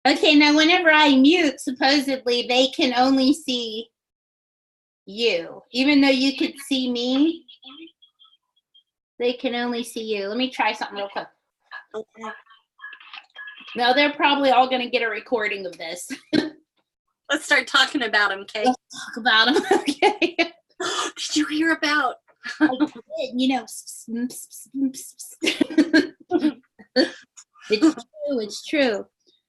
Okay, now whenever I mute, supposedly they can only see you. Even though you could see me, they can only see you. Let me try something real quick. Okay. No, they're probably all going to get a recording of this. Let's start talking about them, Kate. Let's talk about them. Okay. Did you hear about? You know, it's true.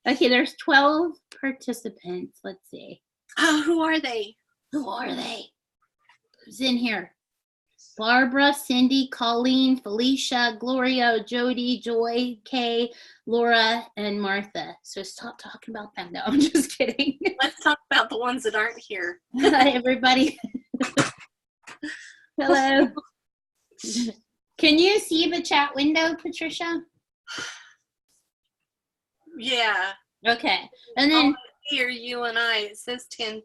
Okay, there's 12 participants. Let's see. Oh, who are they? Who are they? Who's in here? Barbara, Cindy, Colleen, Felicia, Gloria, Jody, Joy, Kay, Laura, and Martha. So stop talking about them. No, I'm just kidding. Let's talk about the ones that aren't here. Hi, everybody. Hello. Can you see the chat window, Patricia? Yeah. Okay. And then here, you and I, it says 10.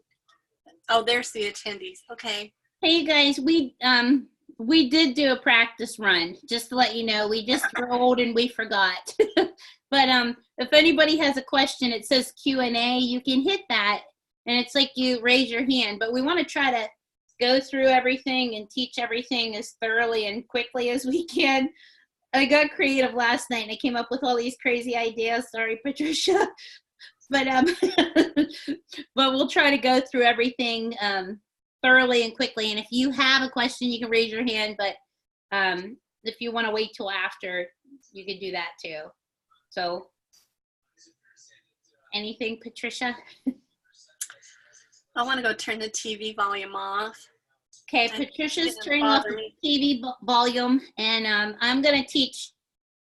Oh, there's the attendees. Okay. Hey, you guys, we did do a practice run, just to let you know. We just rolled and we forgot. But if anybody has a question, it says Q&A. You can hit that, and it's like you raise your hand. But we want to try to go through everything and teach everything as thoroughly and quickly as we can. I got creative last night, and I came up with all these crazy ideas. Sorry, Patricia. But but we'll try to go through everything thoroughly and quickly. And if you have a question, you can raise your hand. But if you want to wait till after, you could do that too. So, anything, Patricia? I want to go turn the TV volume off. Okay, Patricia's turning off the TV volume, and I'm going to teach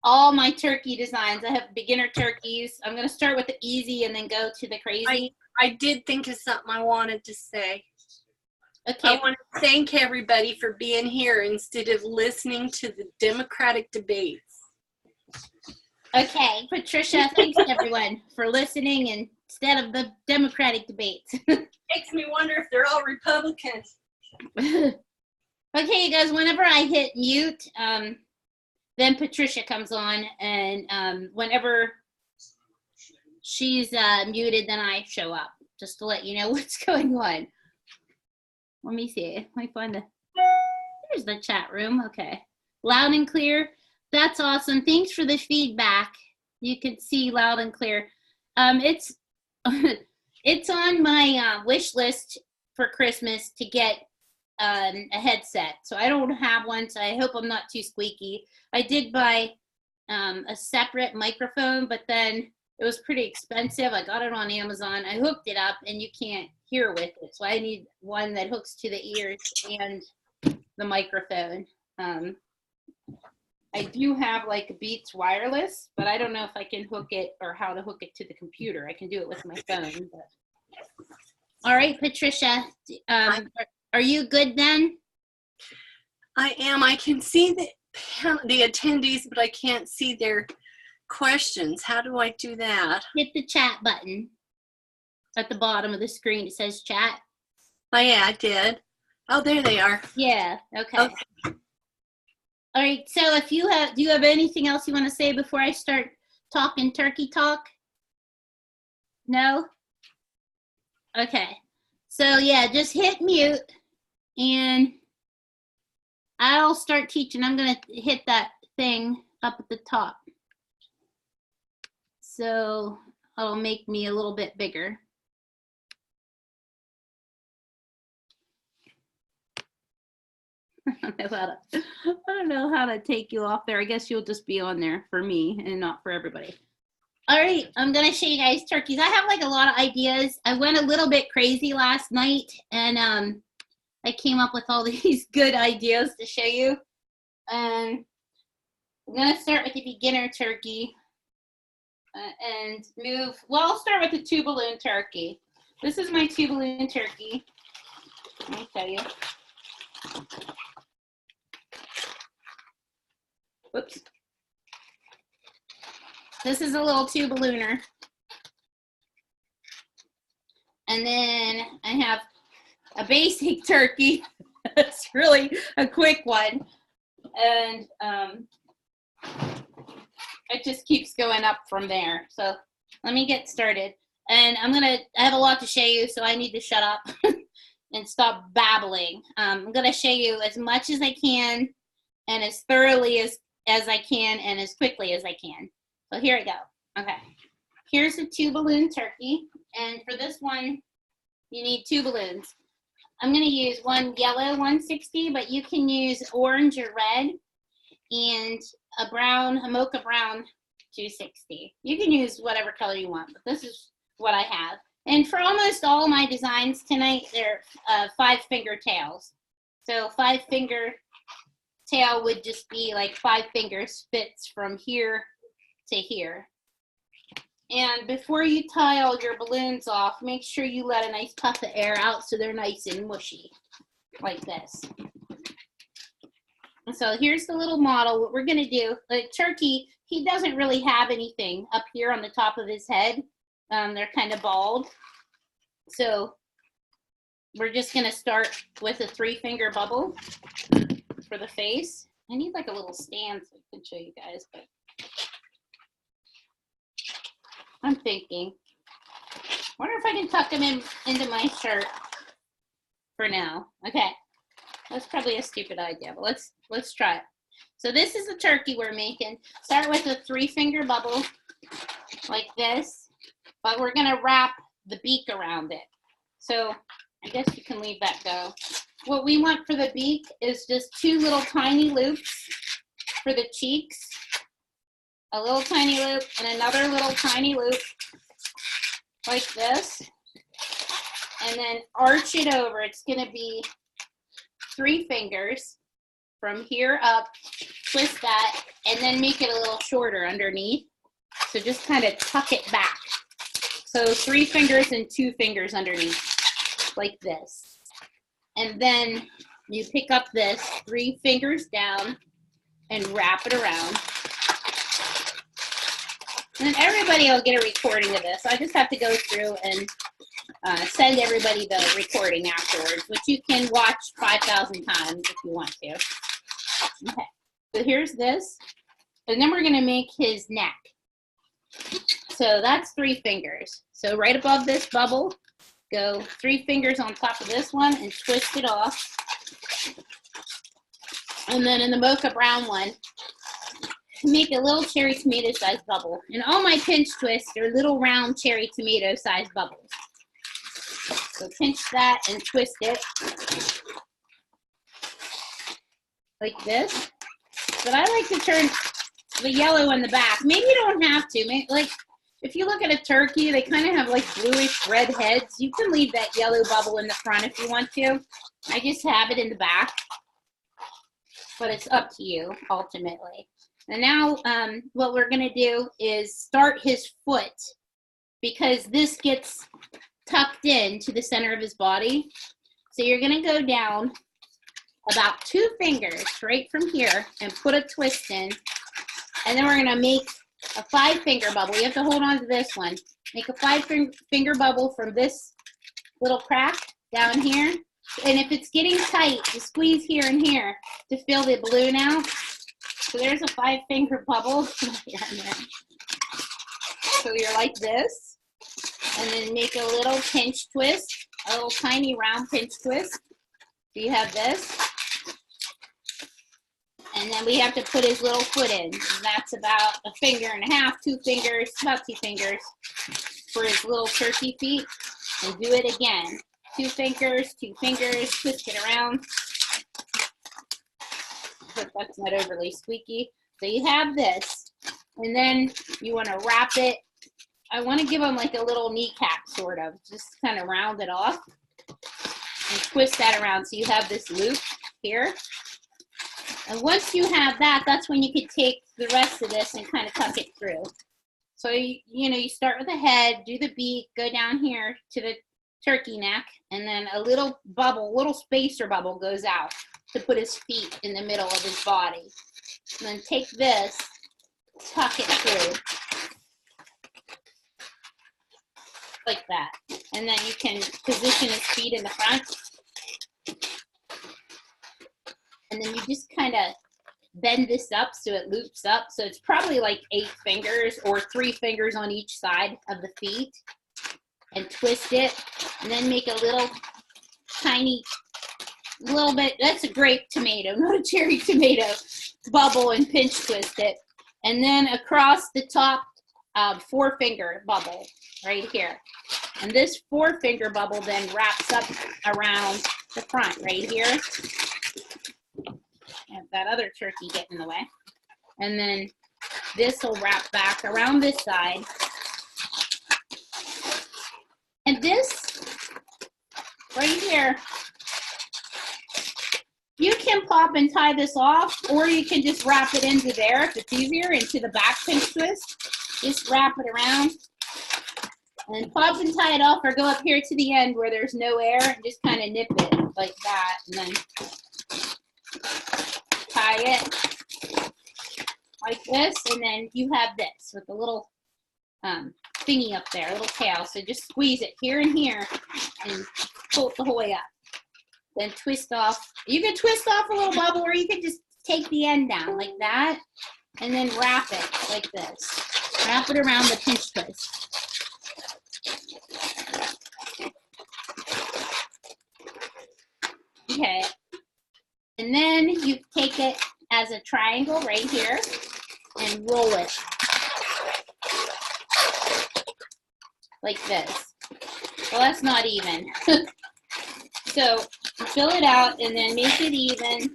all my turkey designs. I have beginner turkeys. I'm going to start with the easy and then go to the crazy. I did think of something I wanted to say. Okay. I want to thank everybody for being here instead of listening to the Democratic debates. Okay, Patricia, thanks everyone for listening instead of the Democratic debates. Makes me wonder if they're all Republicans. Okay, you guys, whenever I hit mute, then Patricia comes on, and whenever she's muted, then I show up, just to let you know what's going on. Let me see. Let me find there's the chat room. Okay. Loud and clear. That's awesome. Thanks for the feedback. You can see loud and clear. It's it's on my wish list for Christmas to get a headset. So I don't have one, so I hope I'm not too squeaky. I did buy a separate microphone, but then it was pretty expensive. I got it on Amazon. I hooked it up, and you can't hear with it. So I need one that hooks to the ears and the microphone. I do have like a Beats wireless, but I don't know if I can hook it or how to hook it to the computer. I can do it with my phone. But. All right, Patricia, are you good then? I am. I can see the attendees, but I can't see their questions. How do I do that? Hit the chat button at the bottom of the screen. It says chat. Oh yeah, I did. Oh, there they are. Yeah. Okay. All right. So if you do you have anything else you want to say before I start talking turkey talk? No? Okay. So yeah, just hit mute and I'll start teaching. I'm going to hit that thing up at the top. So it'll make me a little bit bigger. I don't know how to take you off there. I guess you'll just be on there for me and not for everybody. All right, I'm gonna show you guys turkeys. I have like a lot of ideas. I went a little bit crazy last night, and I came up with all these good ideas to show you. I'm gonna start with the beginner turkey and move. Well, I'll start with the 2 balloon turkey. This is my 2 balloon turkey. Let me tell you. Whoops. This is a little 2 ballooner. And then I have a basic turkey. It's really a quick one. And it just keeps going up from there. So let me get started. And I have a lot to show you, so I need to shut up and stop babbling. I'm gonna show you as much as I can and as thoroughly as I can and as quickly as I can. So here we go. Okay, here's a 2 balloon turkey. And for this one, you need 2 balloons. I'm gonna use one yellow 160, but you can use orange or red, and a mocha brown 260. You can use whatever color you want, but this is what I have. And for almost all my designs tonight, they're 5-finger tails. So 5-finger tail would just be like 5 fingers fits from here to here. And before you tie all your balloons off, make sure you let a nice puff of air out so they're nice and mushy, like this. And so here's the little model. What we're gonna do, the turkey, he doesn't really have anything up here on the top of his head. They're kind of bald. So we're just gonna start with a 3-finger bubble for the face. I need like a little stand so I can show you guys, but I'm thinking, wonder if I can tuck him into my shirt for now. Okay, that's probably a stupid idea, but let's try it. So this is the turkey we're making. Start with a 3-finger bubble like this, but we're gonna wrap the beak around it. So I guess you can leave that go. What we want for the beak is just 2 little tiny loops for the cheeks. A little tiny loop and another little tiny loop like this. And then arch it over. It's gonna be 3 fingers from here up, twist that, and then make it a little shorter underneath. So just kind of tuck it back. So 3 fingers and 2 fingers underneath, like this. And then you pick up this 3 fingers down and wrap it around. And then everybody will get a recording of this. I just have to go through and send everybody the recording afterwards, which you can watch 5,000 times if you want to. Okay, so here's this. And then we're gonna make his neck. So that's 3 fingers. So right above this bubble, go 3 fingers on top of this one and twist it off. And then in the mocha brown one, make a little cherry tomato sized bubble. And all my pinch twists are little round cherry tomato sized bubbles. So pinch that and twist it like this. But I like to turn the yellow in the back. Maybe you don't have to. Maybe, like, if you look at a turkey, they kind of have like bluish red heads. You can leave that yellow bubble in the front if you want to. I just have it in the back. But it's up to you, ultimately. And now what we're gonna do is start his foot, because this gets tucked in to the center of his body. So you're gonna go down about 2 fingers right from here and put a twist in. And then we're gonna make a 5-finger bubble. You have to hold on to this one. Make a 5-finger bubble from this little crack down here. And if it's getting tight, you squeeze here and here to fill the balloon out. So there's a 5-finger bubble. So you're like this. And then make a little pinch twist, a little tiny round pinch twist. So you have this. And then we have to put his little foot in. And that's about 1.5 fingers, 2 fingers, about 2 fingers for his little turkey feet. And do it again. 2 fingers, 2 fingers, twist it around. Hope that's not overly squeaky. So you have this, and then you want to wrap it. I want to give them like a little kneecap, sort of, just kind of round it off and twist that around. So you have this loop here. And once you have that, that's when you can take the rest of this and kind of tuck it through. So, you start with the head, do the beak, go down here to the turkey neck, and then a little bubble, little spacer bubble goes out to put his feet in the middle of his body. And then take this, tuck it through. Like that. And then you can position his feet in the front. And then you just kind of bend this up so it loops up. So it's probably like 8 fingers or 3 fingers on each side of the feet, and twist it, and then make a little tiny, little bit, that's a grape tomato, not a cherry tomato, bubble, and pinch twist it. And then across the top, 4-finger bubble right here. And this 4-finger bubble then wraps up around the front right here. And that other turkey get in the way. And then this will wrap back around this side. And this right here, you can pop and tie this off, or you can just wrap it into there if it's easier, into the back pinch twist. Just wrap it around and pop and tie it off, or go up here to the end where there's no air and just kind of nip it like that, and then tie it like this, and then you have this with a little thingy up there, a little tail. So just squeeze it here and here and pull it the whole way up. Then twist off. You can twist off a little bubble, or you can just take the end down like that and then wrap it like this. Wrap it around the pinch twist. Okay. And then you take it as a triangle right here and roll it like this. Well, that's not even. So fill it out and then make it even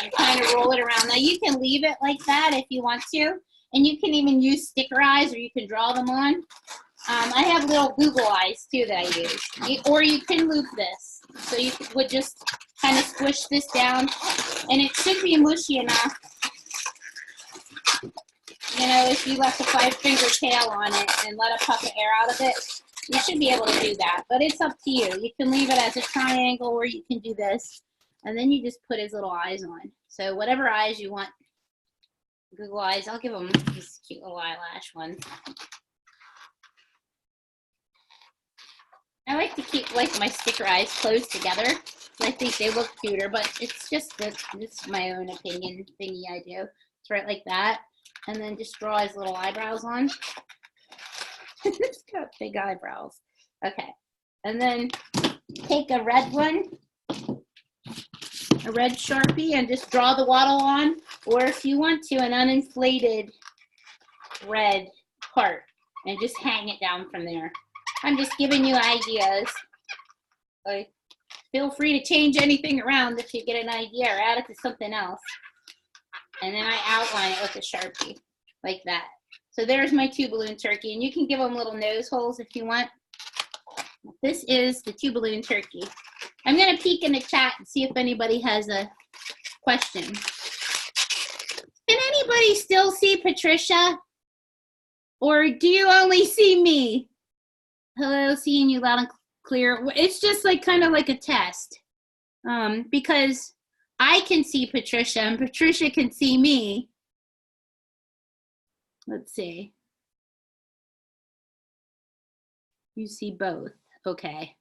and kind of roll it around. Now you can leave it like that if you want to, and you can even use sticker eyes, or you can draw them on. I have little Google eyes too that I use, or you can loop this. So you would just kind of squish this down, and it should be mushy enough. You know, if you left a 5-finger tail on it and let a puff of air out of it, you should be able to do that, but it's up to you. You can leave it as a triangle, or you can do this, and then you just put his little eyes on. So whatever eyes you want, Google eyes, I'll give him these cute little eyelash ones. I like to keep like my sticker eyes closed together. I think they look cuter, but it's just this is my own opinion thingy I do. It's right like that, and then just draw his little eyebrows on. It's got big eyebrows. Okay, and then take a red one, a red Sharpie, and just draw the waddle on, or if you want to, an uninflated red part, and just hang it down from there. I'm just giving you ideas. Like, feel free to change anything around if you get an idea, or add it to something else. And then I outline it with a Sharpie like that. So there's my 2 balloon turkey, and you can give them little nose holes if you want. This is the 2 balloon turkey. I'm gonna peek in the chat and see if anybody has a question. Can anybody still see Patricia? Or do you only see me? Hello, seeing you loud and clear. It's just like kind of like a test. Because I can see Patricia and Patricia can see me. Let's see. You see both. Okay.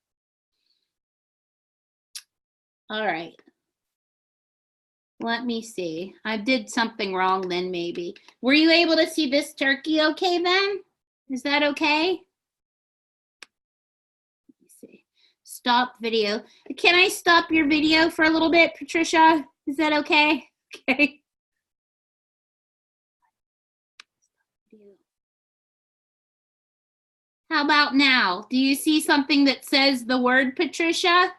All right. Let me see. I did something wrong then, maybe. Were you able to see this turkey okay then? Is that okay? Let me see. Stop video. Can I stop your video for a little bit, Patricia? Is that okay? Okay. How about now? Do you see something that says the word Patricia?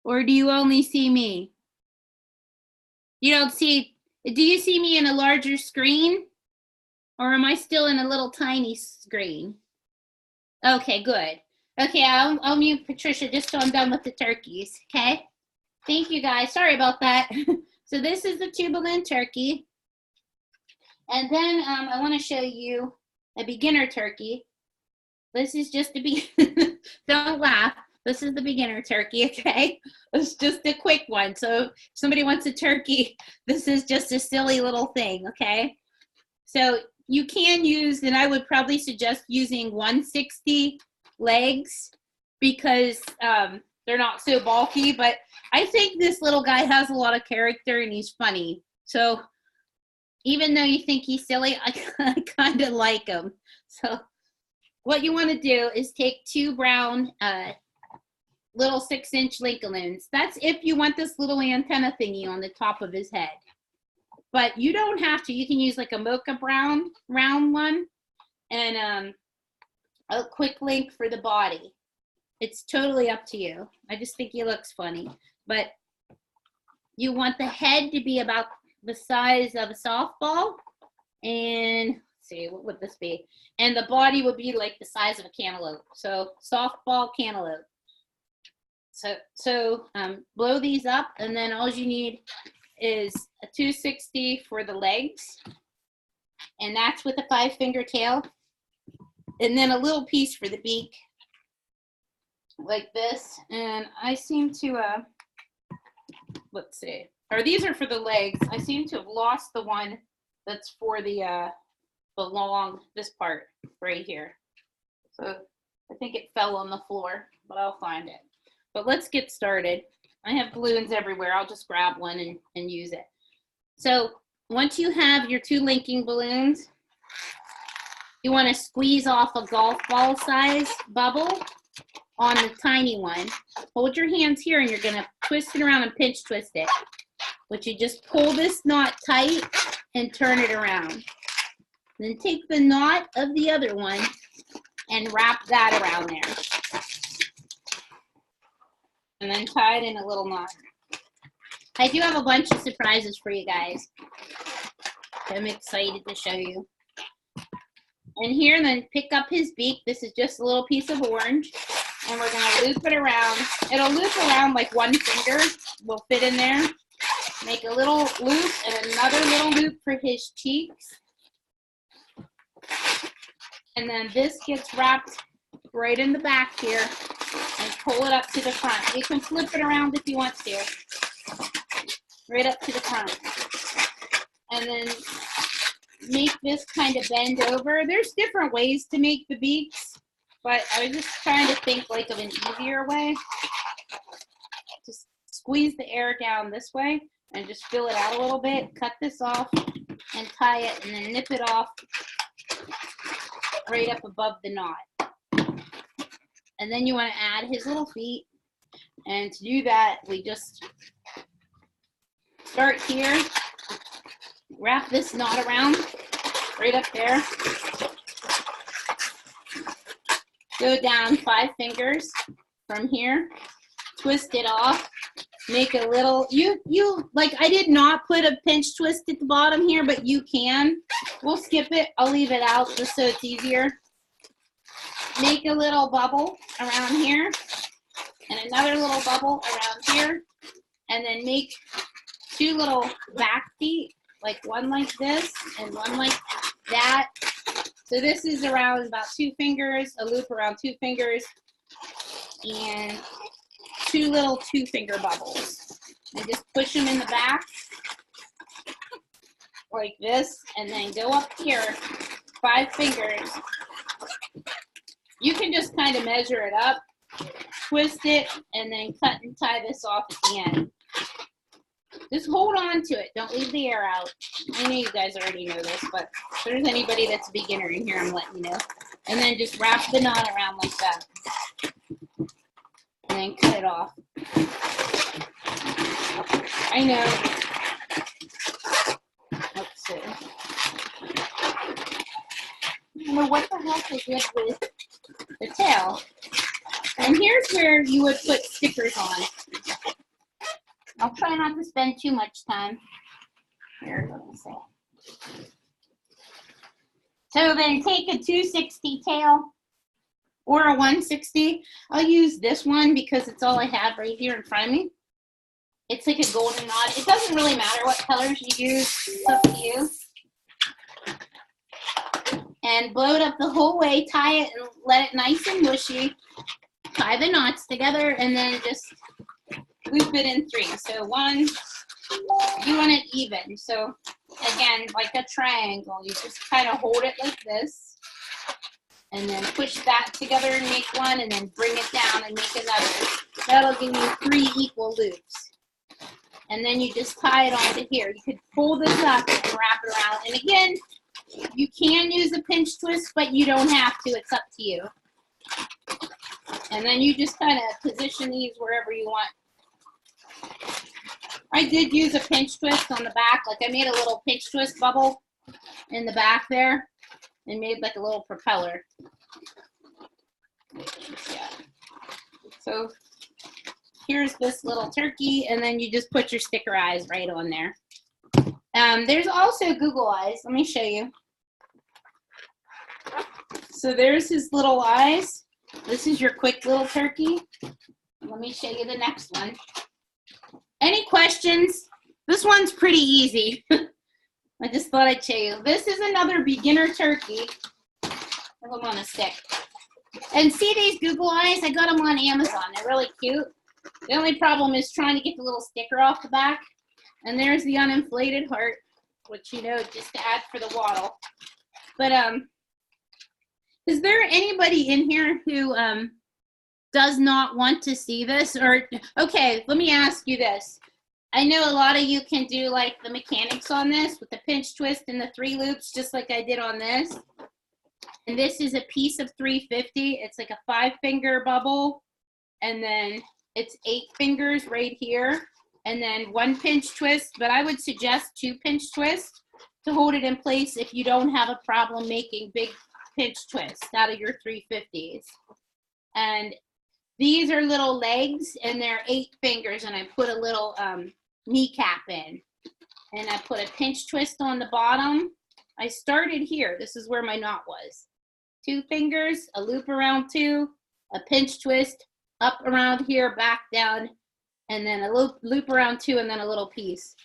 Or do you only see me? You don't see, do you see me in a larger screen? Or am I still in a little tiny screen? Okay, good. Okay, I'll mute Patricia just so I'm done with the turkeys, okay? Thank you guys, sorry about that. So this is the 2 balloon turkey. And then I wanna show you a beginner turkey. This is just to be, don't laugh. This is the beginner turkey, okay? It's just a quick one. So if somebody wants a turkey, this is just a silly little thing, okay? So you can use, and I would probably suggest using 160 legs, because they're not so bulky, but I think this little guy has a lot of character and he's funny. So even though you think he's silly, I kind of like him. So what you want to do is take 2 brown little 6-inch Lincolns. That's if you want this little antenna thingy on the top of his head. But you don't have to. You can use like a mocha brown round one and a quick link for the body. It's totally up to you. I just think he looks funny. But you want the head to be about the size of a softball. And let's see, what would this be? And the body would be like the size of a cantaloupe. So softball cantaloupe. So blow these up, and then all you need is a 260 for the legs, and that's with a 5-finger tail, and then a little piece for the beak, like this. And I seem to, let's see, or these are for the legs. I seem to have lost the one that's for the long, this part right here. So I think it fell on the floor, but I'll find it. But let's get started. I have balloons everywhere. I'll just grab one and use it. So once you have your 2 linking balloons, you want to squeeze off a golf ball size bubble on the tiny one. Hold your hands here and you're going to twist it around and pinch twist it. But you just pull this knot tight and turn it around. Then take the knot of the other one and wrap that around there. And then tie it in a little knot. I do have a bunch of surprises for you guys. I'm excited to show you. And here, then pick up his beak. This is just a little piece of orange. And we're gonna loop it around. It'll loop around like 1 finger will fit in there. Make a little loop and another little loop for his cheeks. And then this gets wrapped right in the back here. And pull it up to the front. You can flip it around if you want to. Right up to the front. And then make this kind of bend over. There's different ways to make the beaks, but I was just trying to think like of an easier way. Just squeeze the air down this way and just fill it out a little bit. Cut this off and tie it and then nip it off right up above the knot. And then you want to add his little feet. And to do that, we just start here. Wrap this knot around right up there. Go down 5 fingers from here. Twist it off. Make a little, like I did not put a pinch twist at the bottom here, but you can. We'll skip it. I'll leave it out just so it's easier. Make a little bubble around here and another little bubble around here, and then make 2 little back feet, like one like this and one like that. So this is around about 2 fingers, a loop around 2 fingers, and 2 little 2-finger bubbles. And just push them in the back like this, and then go up here 5 fingers. You can just kind of measure it up, twist it, and then cut and tie this off at the end. Just hold on to it. Don't leave the air out. I know you guys already know this, but if there's anybody that's a beginner in here, I'm letting you know. And then just wrap the knot around like that. And then cut it off. I know. Let's see. I don't know what the heck is good with the tail. And here's where you would put stickers on. I'll try not to spend too much time. Here, let me see. So then take a 260 tail or a 160. I'll use this one because it's all I have right here in front of me. It's like a golden knot. It doesn't really matter what colors you use. It's up to you. And blow it up the whole way. Tie it and let it nice and mushy. Tie the knots together and then just loop it in 3. So 1, you want it even. So again, like a triangle, you just kind of hold it like this. and then push that together and make one, and then bring it down and make another. That'll give you 3 equal loops. And then you just tie it onto here. You could pull this up and wrap it around. And again, you can use a pinch twist, but you don't have to. It's up to you. And then you just kind of position these wherever you want. I did use a pinch twist on the back. Like I made a little pinch twist bubble in the back there and made like a little propeller. Yeah. So here's this little turkey, and then you just put your sticker eyes right on there. There's also Google Eyes. Let me show you. So there's his little eyes. This is your quick little turkey. Let me show you the next one. Any questions? This one's pretty easy. I just thought I'd show you. This is another beginner turkey. Put them on a stick. And see these Google Eyes? I got them on Amazon. They're really cute. The only problem is trying to get the little sticker off the back. And there's the uninflated heart, which, you know, just to add for the waddle. But is there anybody in here who does not want to see this? Or, okay, let me ask you this. I know a lot of you can do like the mechanics on this with the pinch twist and the 3 loops, just like I did on this. And this is a piece of 350. It's like a 5-finger bubble. And then it's 8 fingers right here. And then 1 pinch twist, but I would suggest 2 pinch twists to hold it in place if you don't have a problem making big pinch twists out of your 350s. And these are little legs, and they're 8 fingers, and I put a little kneecap in. And I put a pinch twist on the bottom. I started here. This is where my knot was. 2 fingers, a loop around 2, a pinch twist, up around here, back down, and then a loop around 2, and then a little piece.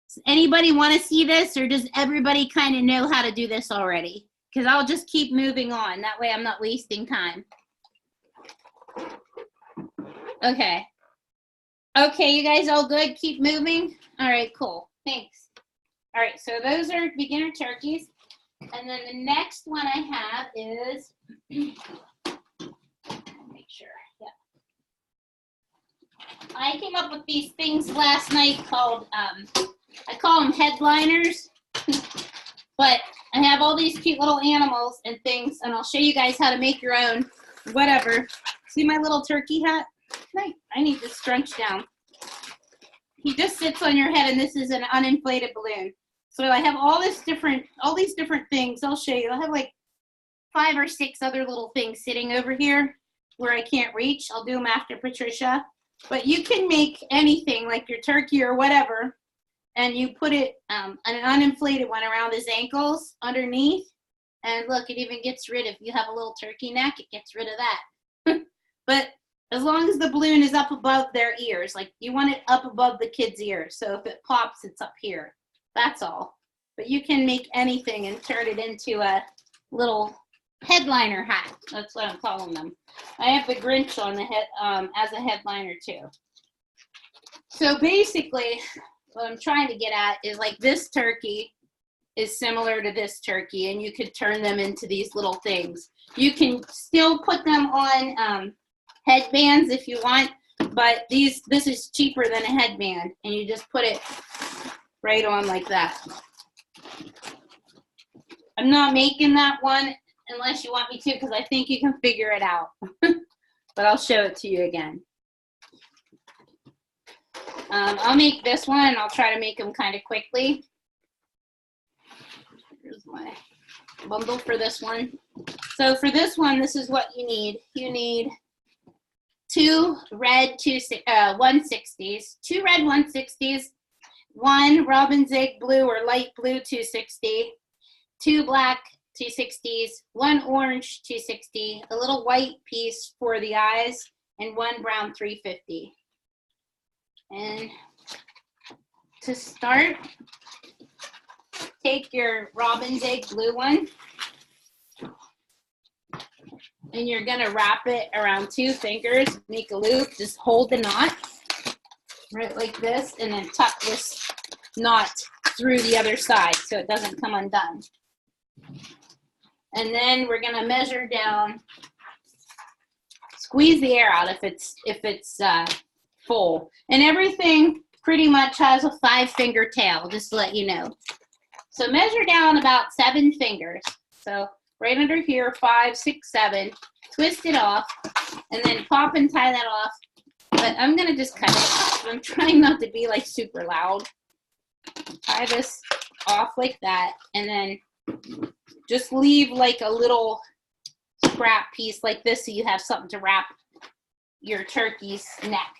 Does anybody want to see this, or does everybody kind of know how to do this already? Because I'll just keep moving on. That way I'm not wasting time. Okay. Okay, you guys all good? Keep moving? All right, cool. Thanks. All right, so those are beginner turkeys. And then the next one I have is, make sure, yeah. I came up with these things last night called, I call them headliners. But I have all these cute little animals and things, and I'll show you guys how to make your own, whatever. See my little turkey hat? I need to scrunch down. He just sits on your head, and this is an uninflated balloon. So I have all these different things. I'll show you. I have like 5 or 6 other little things sitting over here where I can't reach. I'll do them after Patricia. But you can make anything, like your turkey or whatever, and you put it, an uninflated one around his ankles underneath. And look, it even gets rid of, if you have a little turkey neck, it gets rid of that. But as long as the balloon is up above their ears, like you want it up above the kid's ears. So if it pops, it's up here. That's all. But you can make anything and turn it into a little headliner hat. That's what I'm calling them. I have the Grinch on the head as a headliner too. So basically, what I'm trying to get at is like this turkey is similar to this turkey, and you could turn them into these little things. You can still put them on headbands if you want, but this is cheaper than a headband, and you just put it right on like that. I'm not making that one unless you want me to, because I think you can figure it out. But I'll show it to you again. I'll make this one, and I'll try to make them kind of quickly. Here's my bundle for this one. So for this one, this is what you need. You need 2 red 160s, 2 red 160s, 1 robin's egg blue or light blue 260, 2 black 260s, 1 orange 260, a little white piece for the eyes, and 1 brown 350. And to start, take your robin's egg blue one, and you're gonna wrap it around 2 fingers, make a loop, just hold the knot right like this, and then tuck this knot through the other side so it doesn't come undone. And then we're gonna measure down, squeeze the air out if it's full. And everything pretty much has a 5-finger tail, just to let you know. So measure down about 7 fingers. So right under here, 5, 6, 7. Twist it off, and then pop and tie that off. But I'm gonna just cut it. I'm trying not to be like super loud. Tie this off like that, and then just leave like a little scrap piece like this so you have something to wrap your turkey's neck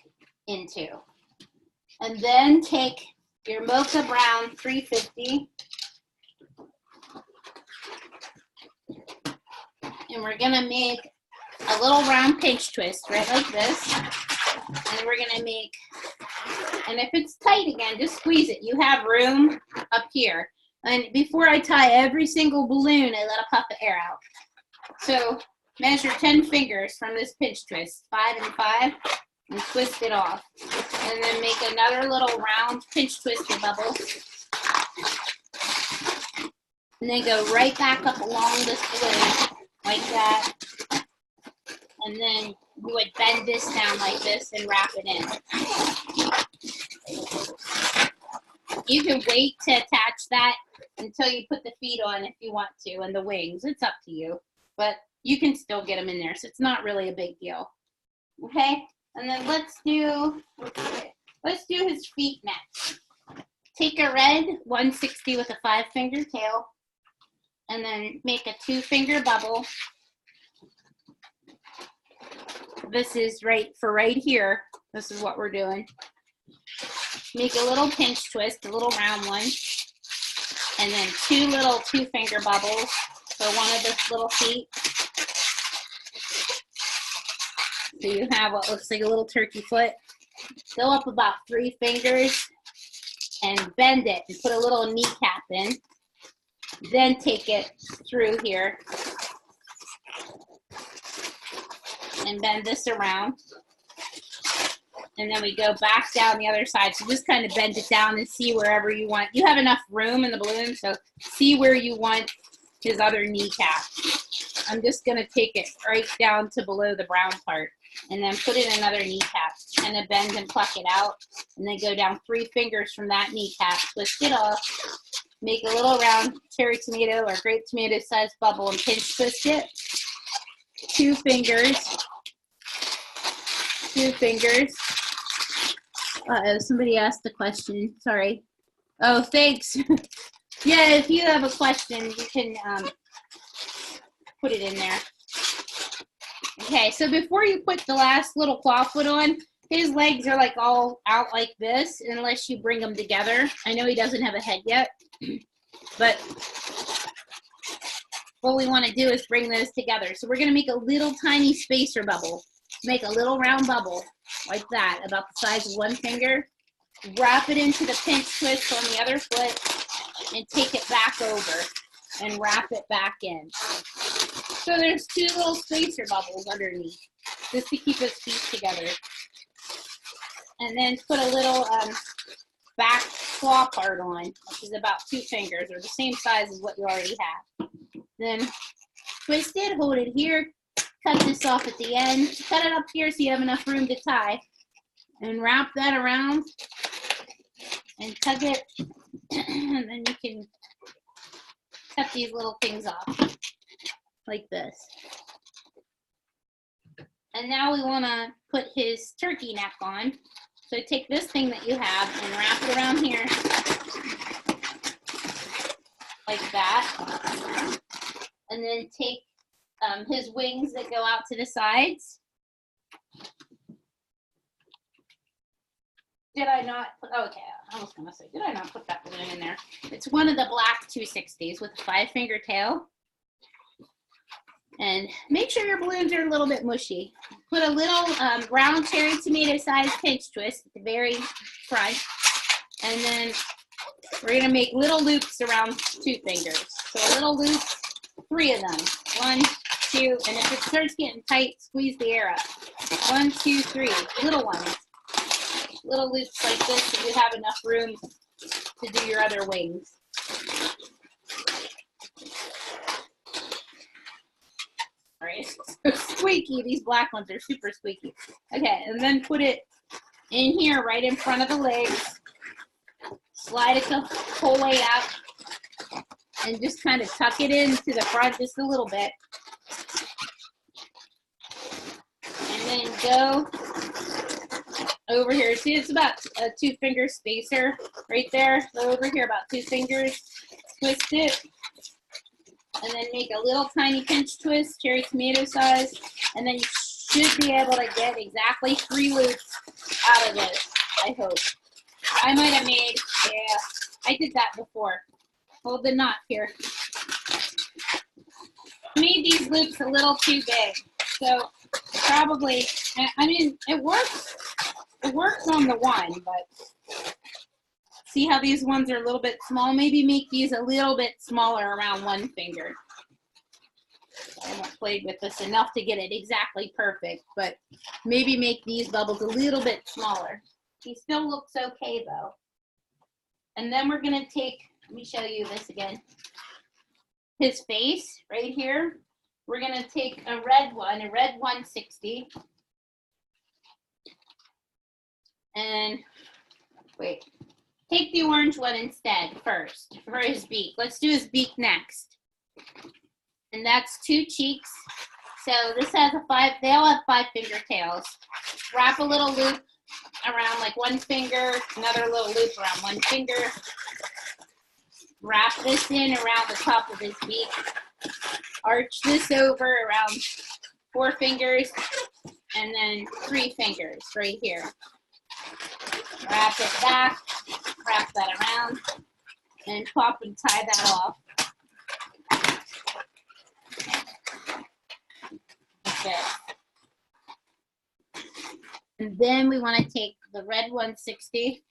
into. And then take your Mocha Brown 350, and we're gonna make a little round pinch twist right like this. And we're gonna make, and if it's tight again, just squeeze it. You have room up here. And before I tie every single balloon, I let a puff of air out. So measure 10 fingers from this pinch twist, 5 and 5, and twist it off. And then make another little round pinch twister bubble. And then go right back up along this balloon, like that. And then you would bend this down like this and wrap it in. You can wait to attach that until you put the feet on if you want to, and the wings. It's up to you. But you can still get them in there, so it's not really a big deal. Okay? And then let's do his feet next. Take a red 160 with a 5-finger tail, and then make a 2-finger bubble. This is right here. This is what we're doing. Make a little pinch twist, a little round one, and then 2 little 2-finger bubbles for one of the little feet. So you have what looks like a little turkey foot. Go up about 3 fingers and bend it and put a little kneecap in. Then take it through here and bend this around. And then we go back down the other side. So just kind of bend it down and see wherever you want. You have enough room in the balloon, so see where you want his other kneecap. I'm just gonna take it right down to below the brown part and then put in another kneecap. Kind of bend and pluck it out, and then go down 3 fingers from that kneecap, twist it off, make a little round cherry tomato or grape tomato sized bubble and pinch twist it. 2 fingers. 2 fingers. Uh-oh, somebody asked a question. Sorry. Oh, thanks. Yeah, if you have a question, you can put it in there. Okay, so before you put the last little clawfoot on, his legs are like all out like this, unless you bring them together. I know he doesn't have a head yet, but what we want to do is bring those together. So we're going to make a little tiny spacer bubble. Make a little round bubble like that, about the size of 1 finger. Wrap it into the pinch twist on the other foot and take it back over and wrap it back in. So there's 2 little spacer bubbles underneath, just to keep his feet together. And then put a little back claw part on, which is about 2 fingers, or the same size as what you already have. Then twist it, hold it here, cut this off at the end, cut it up here so you have enough room to tie, and wrap that around and tug it, and then you can cut these little things off like this. And now we want to put his turkey neck on. So take this thing that you have and wrap it around here like that. And then take his wings that go out to the sides. Did I not put, okay, I was gonna say, did I not put that balloon in there? It's one of the black 260s with a 5-finger tail. And make sure your balloons are a little bit mushy. Put a little round cherry tomato sized pinch twist at the very front. And then we're gonna make little loops around 2 fingers. So a little loop, 3 of them. 1, 2, and if it starts getting tight, squeeze the air up. 1, 2, 3, little ones. Little loops like this so you have enough room to do your other wings. Sorry, it's so squeaky. These black ones are super squeaky. Okay, and then put it in here right in front of the legs. Slide it the whole way out and just kind of tuck it into the front just a little bit. And then go over here. See, it's about a 2-finger spacer right there. Go over here about 2 fingers, twist it, and then make a little tiny pinch twist, cherry tomato size, and then you should be able to get exactly 3 loops out of this, I hope. I might have made, yeah, I did that before. Hold the knot here. Made these loops a little too big, so probably, I mean, it works on the one, but see how these ones are a little bit small? Maybe make these a little bit smaller around 1 finger. I haven't played with this enough to get it exactly perfect, but maybe make these bubbles a little bit smaller. He still looks okay though. And then we're gonna take, let me show you this again. His face right here. We're gonna take a red 160. And wait, take the orange one instead first for his beak. Let's do his beak next. And that's 2 cheeks. So this has they all have 5-finger tails. Wrap a little loop around like 1 finger, another little loop around 1 finger. Wrap this in around the top of his beak. Arch this over around 4 fingers and then 3 fingers right here. Wrap it back, wrap that around, and pop and tie that off. Okay. And then we want to take the red 160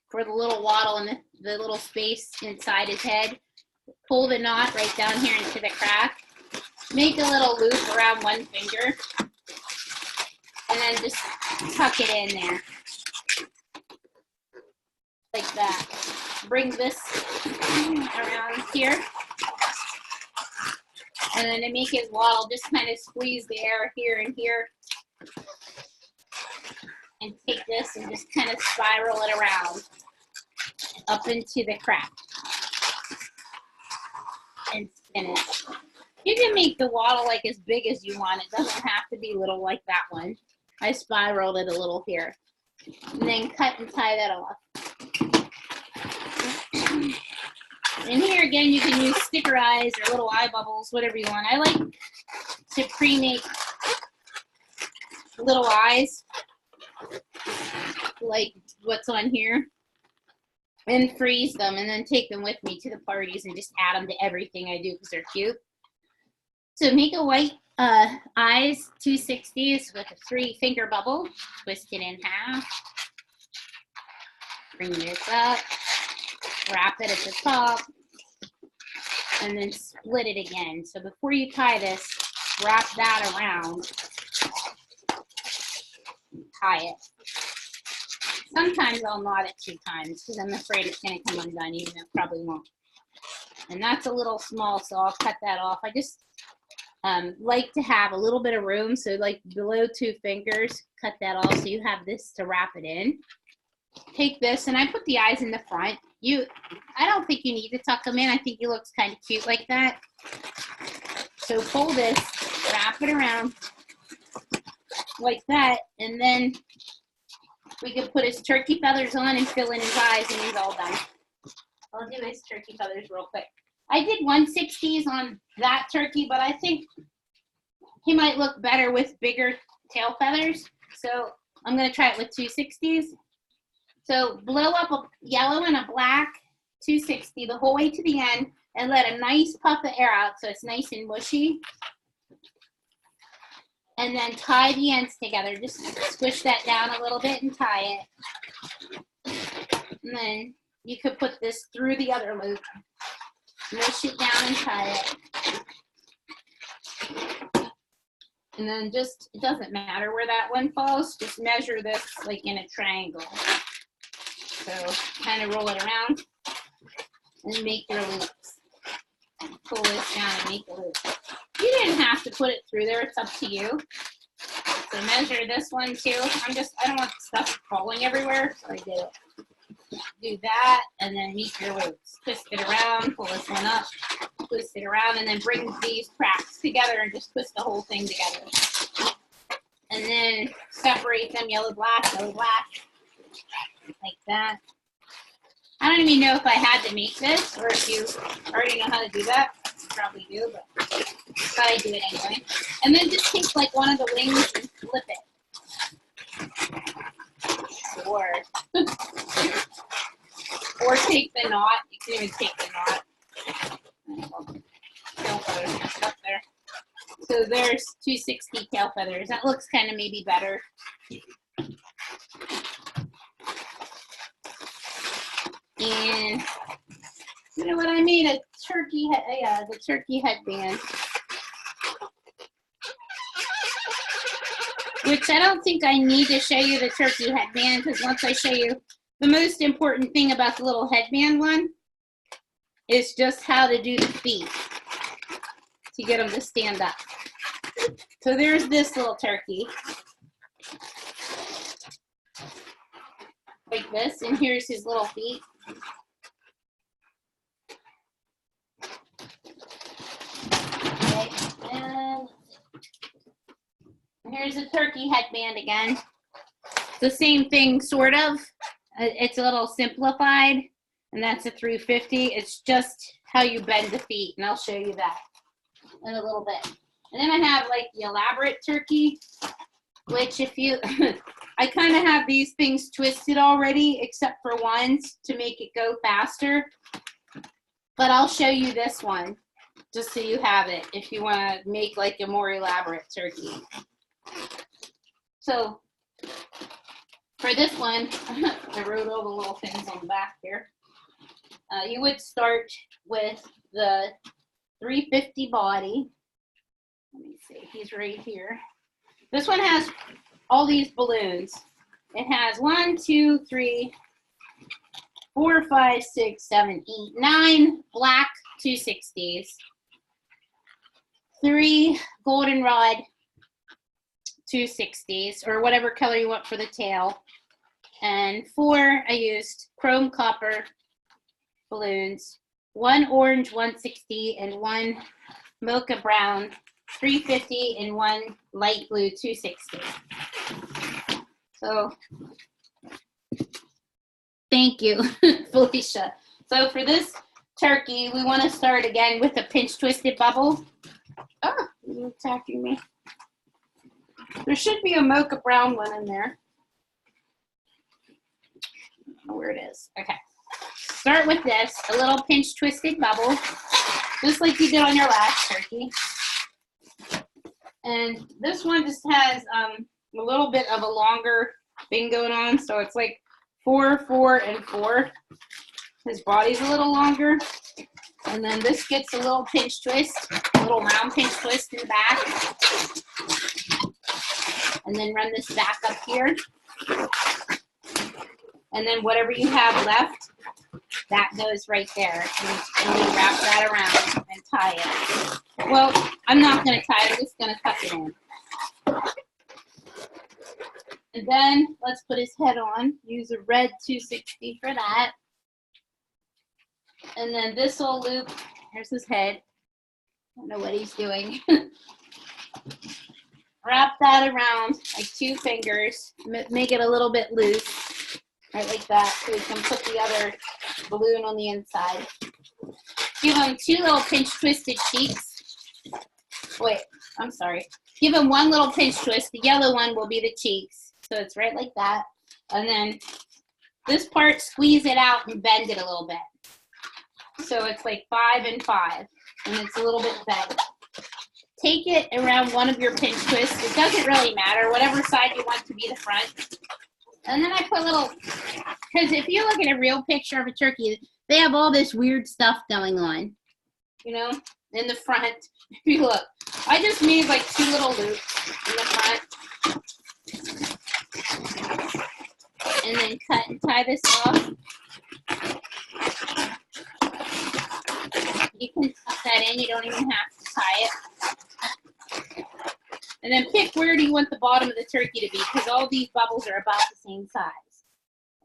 for the little waddle and the little space inside his head. Pull the knot right down here into the crack. Make a little loop around 1 finger. And then just tuck it in there. Like that. Bring this around here. And then to make his waddle, just kind of squeeze the air here and here. And take this and just kind of spiral it around up into the crack. And spin it. You can make the waddle like as big as you want. It doesn't have to be little like that one. I spiraled it a little here. And then cut and tie that off. And here again, you can use sticker eyes or little eye bubbles, whatever you want. I like to pre-make little eyes, like what's on here, and freeze them, and then take them with me to the parties and just add them to everything I do because they're cute. So make a white eyes 260s with a 3-finger bubble. Twist it in half. Bring this up. Wrap it at the top. And then split it again. So before you tie this, wrap that around. Tie it. Sometimes I'll knot it 2 times because I'm afraid it's going to come undone, even though it probably won't. And that's a little small, so I'll cut that off. I just like to have a little bit of room, so like below 2 fingers, cut that off so you have this to wrap it in. Take this, and I put the eyes in the front. I don't think you need to tuck them in. I think he looks kind of cute like that. So pull this, wrap it around like that, and then we can put his turkey feathers on and fill in his eyes, and he's all done. I'll do his turkey feathers real quick. I did 160s on that turkey, but I think he might look better with bigger tail feathers. So I'm going to try it with 260s. So blow up a yellow and a black 260 the whole way to the end and let a nice puff of air out so it's nice and mushy. And then tie the ends together. Just squish that down a little bit and tie it. And then you could put this through the other loop. Mush it down and tie it. And then just, it doesn't matter where that one falls, just measure this like in a triangle. So kind of roll it around and make your loops. Pull this down and make a loop. You didn't have to put it through there. It's up to you. So measure this one too. I don't want stuff falling everywhere, so I did do that, and then meet your loops. Twist it around, pull this one up, twist it around, and then bring these cracks together and just twist the whole thing together. And then separate them, yellow, black, like that. I don't even know if I had to make this, or if you already know how to do that. You probably do, but I do it anyway. And then just take like one of the wings and flip it. Or take the knot. You can even take the knot. Tail feathers messed up there. So there's 260 tail feathers. That looks kind of maybe better. And you know what I made? A turkey head, the turkey headband. Which I don't think I need to show you the turkey headband, because once I show you, the most important thing about the little headband one is just how to do the feet to get them to stand up. So there's this little turkey. Like this, and here's his little feet. Okay, and here's a turkey headband again. The same thing, sort of. It's a little simplified, and that's a 350. It's just how you bend the feet, and I'll show you that in a little bit. And then I have like the elaborate turkey, which if you, I kind of have these things twisted already, except for ones to make it go faster. But I'll show you this one, just so you have it, if you want to make like a more elaborate turkey. So for this one, I wrote all the little things on the back here. You would start with the 350 body. Let me see, he's right here. This one has all these balloons. It has 1, 2, 3, 4, 5, 6, 7, 8, 9 black 260s, 3 goldenrod 260s, or whatever color you want for the tail, and 4 I used chrome copper balloons, 1 orange 160 and 1 mocha brown 350 and 1 light blue 260. So thank you, Felicia. So for this turkey, we want to start again with a pinch twisted bubble. Oh, you're attacking me. There should be a mocha brown one in there. I don't know where it is. Okay. Start with this, a little pinch twisted bubble, just like you did on your last turkey. And this one just has a little bit of a longer thing going on. So it's like 4, 4, and 4. His body's a little longer. And then this gets a little pinch twist, a little round pinch twist in the back. And then run this back up here. And then whatever you have left, that goes right there. And we wrap that around and tie it. Well, I'm not going to tie it. I'm just going to tuck it in. And then let's put his head on. Use a red 260 for that. And then this will loop. Here's his head. I don't know what he's doing. Wrap that around like 2 fingers. Make it a little bit loose. Right, like that. So we can put the other balloon on the inside. Give him 2 little pinch twisted cheeks. Wait, I'm sorry. Give him 1 little pinch twist. The yellow one will be the cheeks. So it's right like that. And then this part, squeeze it out and bend it a little bit. So it's like 5 and 5. And it's a little bit bent. Take it around one of your pinch twists. It doesn't really matter. Whatever side you want to be the front. And then I put little, because if you look at a real picture of a turkey, they have all this weird stuff going on, you know, in the front. If you look, I just made like 2 little loops in the front. And then cut and tie this off. You can tuck that in, you don't even have to tie it. And then pick where do you want the bottom of the turkey to be, because all these bubbles are about the same size.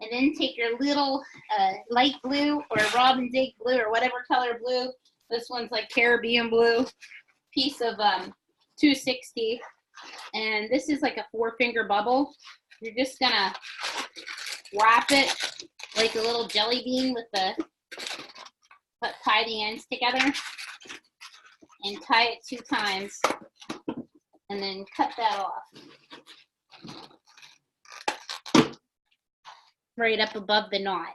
And then take your little light blue or Robin's egg blue or whatever color blue. This one's like Caribbean blue. Piece of 260. And this is like a 4-finger bubble. You're just gonna wrap it like a little jelly bean with the, tie the ends together and tie it 2 times. And then cut that off. Right up above the knot.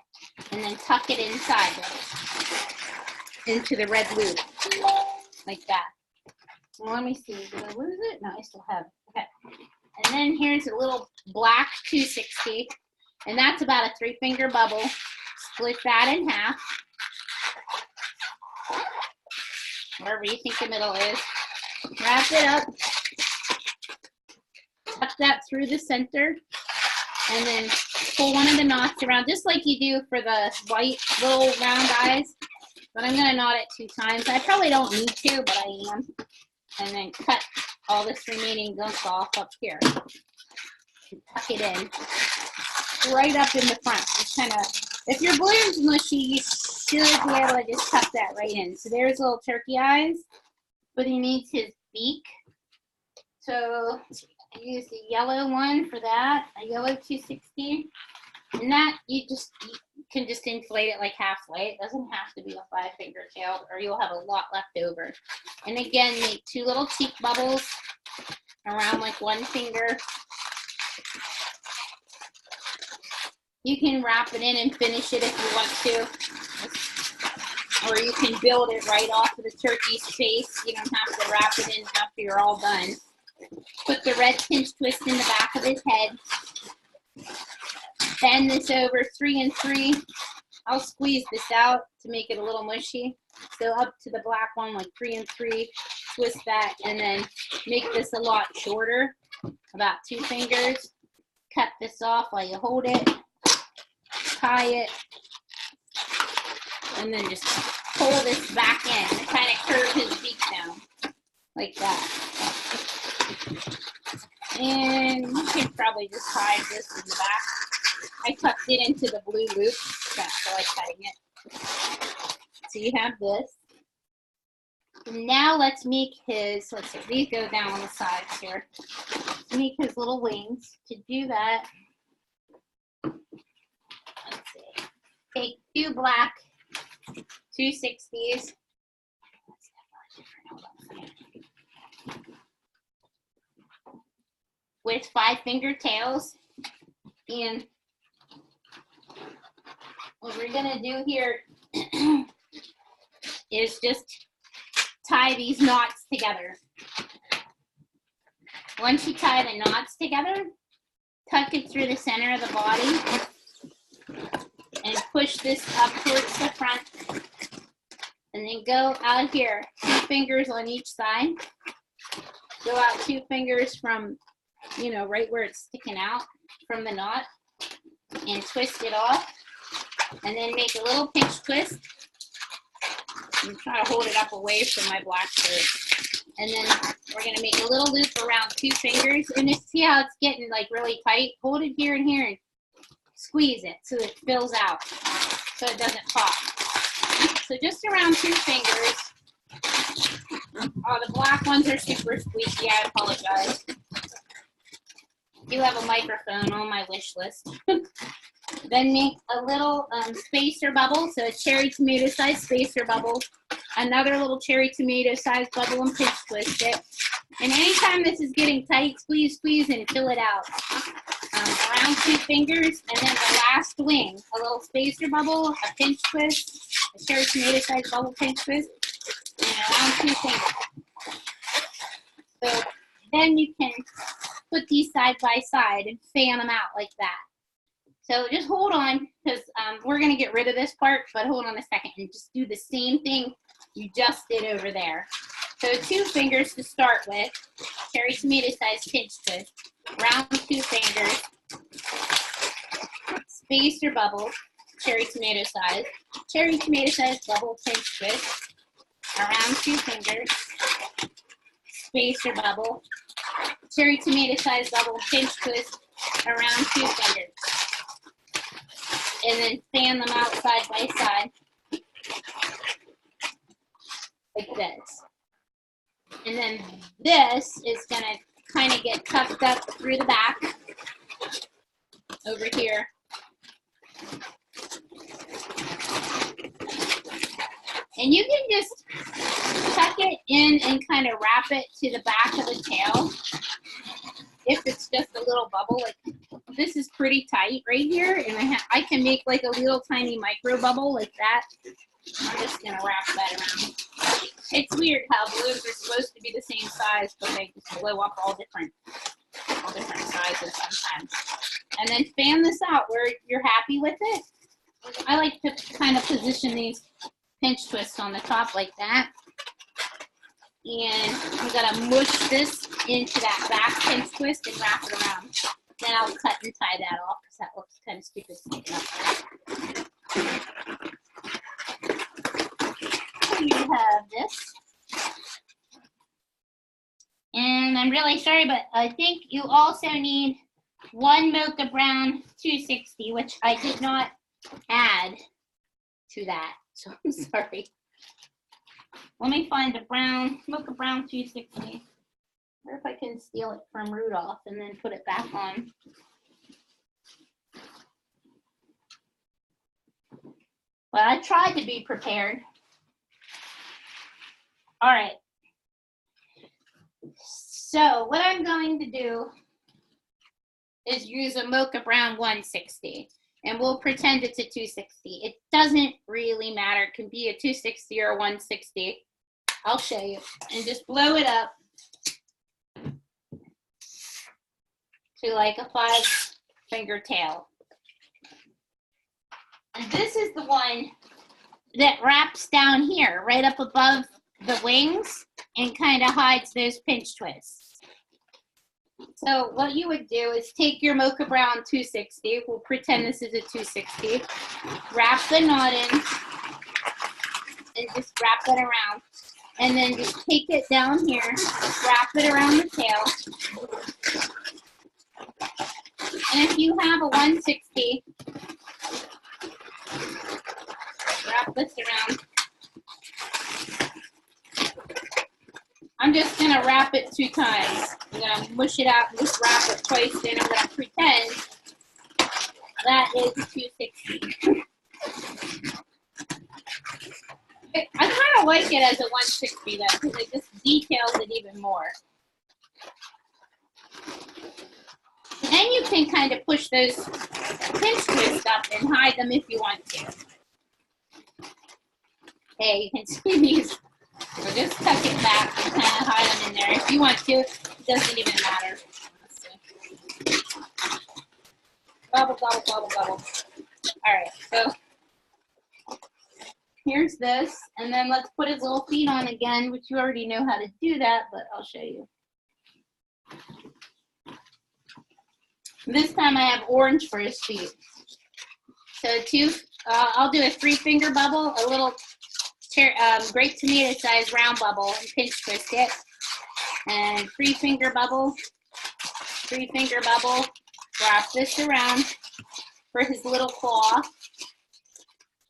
And then tuck it inside into the red loop. Like that. Well, let me see. Did I lose it? No, I still have it. Okay. And then here's a little black 260. And that's about a 3-finger bubble. Split that in half. Wherever you think the middle is. Wrap it up. Tuck that through the center. And then pull one of the knots around, just like you do for the white little round eyes. But I'm gonna knot it 2 times. I probably don't need to, but I am. And then cut all this remaining gunk off up here. And tuck it in. Right up in the front. Just kind of, if your balloon's mushy, you should be able to just tuck that right in. So there's little turkey eyes, but he needs his beak. So I use the yellow one for that, a yellow 260. And that you can just inflate it like halfway. It doesn't have to be a 5-finger tail, or you'll have a lot left over. And again, make 2 little cheek bubbles around like 1 finger. You can wrap it in and finish it if you want to. Or you can build it right off of the turkey's face. You don't have to wrap it in after you're all done. Put the red pinch twist in the back of his head. Bend this over 3 and 3. I'll squeeze this out to make it a little mushy. So up to the black one, like 3 and 3. Twist that and then make this a lot shorter, about 2 fingers. Cut this off while you hold it. Tie it. And then just pull this back in and kind of curve his beak down. Like that. And you can probably just hide this in the back. I tucked it into the blue loop. That's how I cutting it. So you have this. And now let's make his, let's see, these go down on the sides here. Let's make his little wings. To do that, let's see. Take 2 black 260s. With 5-finger tails. And what we're gonna do here is just tie these knots together. Once you tie the knots together, tuck it through the center of the body and push this up towards the front. And then go out here, 2 fingers on each side. Go out 2 fingers from, you know, right where it's sticking out from the knot and twist it off. And then make a little pinch twist. I'm trying to hold it up away from my black shirt. And then we're gonna make a little loop around 2 fingers. And you see how it's getting like really tight? Hold it here and here and squeeze it so it fills out, so it doesn't pop. So just around 2 fingers. Oh, the black ones are super squeaky, I apologize. I do have a microphone on my wish list. Then make a little spacer bubble, so a cherry tomato sized spacer bubble. Another little cherry tomato sized bubble and pinch twist it. And anytime this is getting tight, squeeze, squeeze, and fill it out. Around 2 fingers, and then the last wing, a little spacer bubble, a pinch twist, a cherry tomato sized bubble pinch twist, and around 2 fingers. So then you can put these side by side and fan them out like that. So just hold on, because we're going to get rid of this part, but hold on a second and just do the same thing you just did over there. So 2 fingers to start with, cherry tomato sized pinch twist, round 2 fingers, spacer bubble, cherry tomato size bubble pinch twist, around 2 fingers, spacer bubble, cherry tomato size bubble, pinch twist around 2 fingers. And then fan them out side by side. Like this. And then this is gonna kind of get tucked up through the back over here. And you can just tuck it in and kind of wrap it to the back of the tail. If it's just a little bubble, like this is pretty tight right here, and I can make like a little tiny micro bubble like that. I'm just gonna wrap that around. It's weird how balloons are supposed to be the same size, but they just blow up all different sizes sometimes. And then fan this out where you're happy with it. I like to kind of position these pinch twists on the top like that. And I'm gonna mush this into that back pinch twist and wrap it around. Then I'll cut and tie that off because that looks kind of stupid sticking up there. So you have this. And I'm really sorry, but I think you also need 1 Mocha Brown 260, which I did not add to that. So I'm sorry. Let me find a Mocha Brown 260. Or if I can steal it from Rudolph and then put it back on. Well, I tried to be prepared. All right. So what I'm going to do is use a Mocha Brown 160. And we'll pretend it's a 260. It doesn't really matter. It can be a 260 or a 160. I'll show you. And just blow it up to like a 5-finger tail. And this is the one that wraps down here, right up above the wings, and kind of hides those pinch twists. So what you would do is take your Mocha Brown 260. We'll pretend this is a 260. Wrap the knot in and just wrap it around. And then just take it down here, wrap it around the tail. And if you have a 160, wrap this around. I'm just going to wrap it 2 times. I'm going to mush it out and just wrap it twice. Then I'm going to pretend that is 260. I kind of like it as a 160 though, because it just details it even more. Then you can kind of push those pinch twists up and hide them if you want to. Hey, you can see these. So just tuck it back and kind of hide them in there. If you want to, it doesn't even matter. Gobble, gobble, gobble, gobble. All right, so here's this. And then let's put his little feet on again, which you already know how to do that, but I'll show you. This time I have orange for his feet. So I'll do a 3-finger bubble, a little grape tomato size round bubble, and pinch twist it. And 3-finger bubble, 3-finger bubble. Wrap this around for his little claw.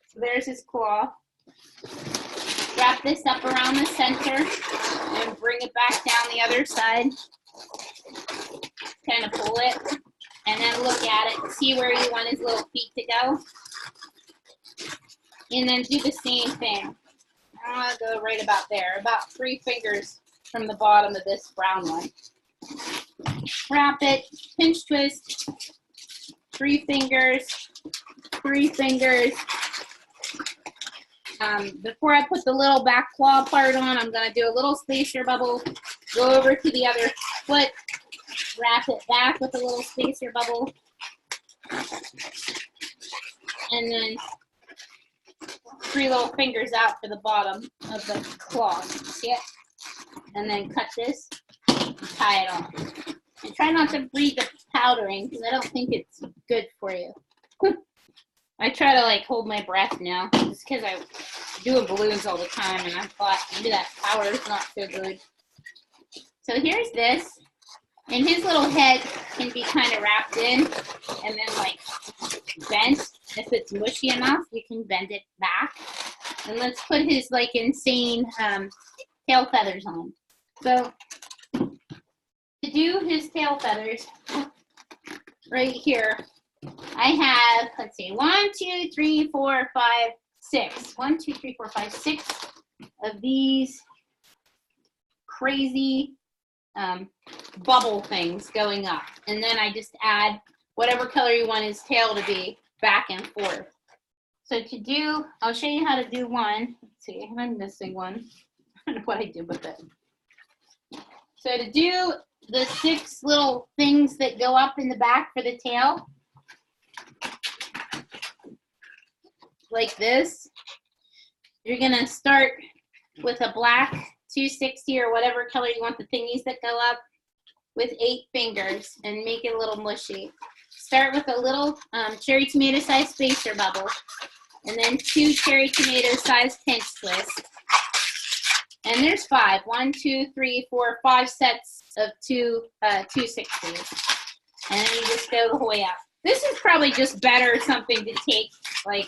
So there's his claw. Wrap this up around the center and bring it back down the other side. Kind of pull it and then look at it and see where you want his little feet to go. And then do the same thing. I'm going to go right about there, about 3 fingers from the bottom of this brown one. Wrap it, pinch twist, 3 fingers, 3 fingers. Before I put the little back claw part on, I'm going to do a little spacer bubble, go over to the other foot, wrap it back with a little spacer bubble, and then 3 little fingers out for the bottom of the claw. See it? And then cut this, tie it on. And try not to breathe the powdering because I don't think it's good for you. I try to like hold my breath now just because I do balloons all the time and I thought maybe that powder is not so good. So here's this. And his little head can be kind of wrapped in and then like bent. If it's mushy enough, you can bend it back. And let's put his like insane tail feathers on. So to do his tail feathers, right here, I have, let's see, 1, 2, 3, 4, 5, 6. 1, 2, 3, 4, 5, 6 of these crazy bubble things going up. And then I just add whatever color you want his tail to be back and forth. So to do, I'll show you how to do one. Let's see, I'm missing one. I don't know what I did with it. So to do the 6 little things that go up in the back for the tail, like this, you're gonna start with a black 260 or whatever color you want the thingies that go up with 8 fingers and make it a little mushy. Start with a little cherry tomato sized spacer bubble and then 2 cherry tomato sized pinch twists. And there's 5. 1, 2, 3, 4, 5 sets of 260s. And then you just go the whole way out. This is probably just better something to take like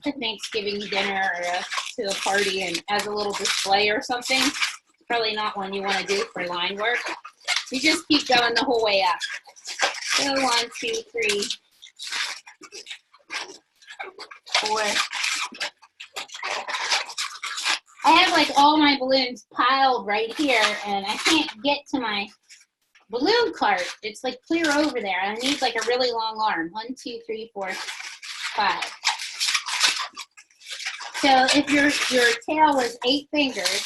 to Thanksgiving dinner or to a party and as a little display or something. It's probably not one you want to do for line work. You just keep going the whole way up. So 1, 2, 3, 4. I have like all my balloons piled right here and I can't get to my balloon cart. It's like clear over there. I need like a really long arm. 1, 2, 3, 4, 5. So if your tail was 8 fingers,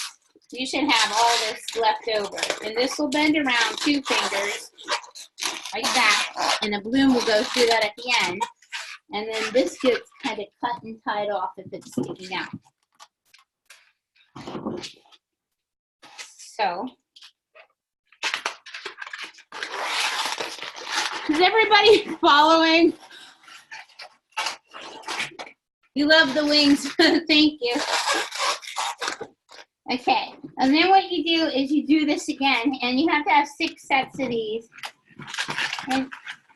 you should have all this left over. And this will bend around 2 fingers, like that. And the balloon will go through that at the end. And then this gets kind of cut and tied off if it's sticking out. So, is everybody following? You love the wings. Thank you. Okay, and then what you do is you do this again, and you have to have 6 sets of these. And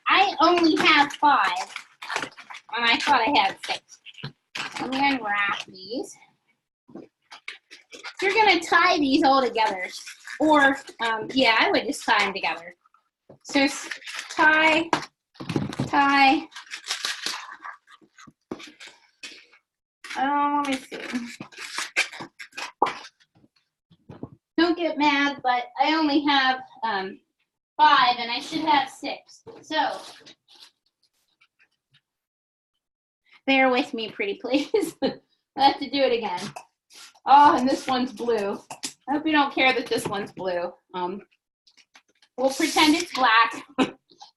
I only have 5, and I thought I had 6. I'm going to unwrap these. You're going to tie these all together. Or, yeah, I would just tie them together. So tie. Let me see. Don't get mad, but I only have 5 and I should have 6. So bear with me, pretty please. I have to do it again. Oh, and this one's blue. I hope you don't care that this one's blue. We'll pretend it's black.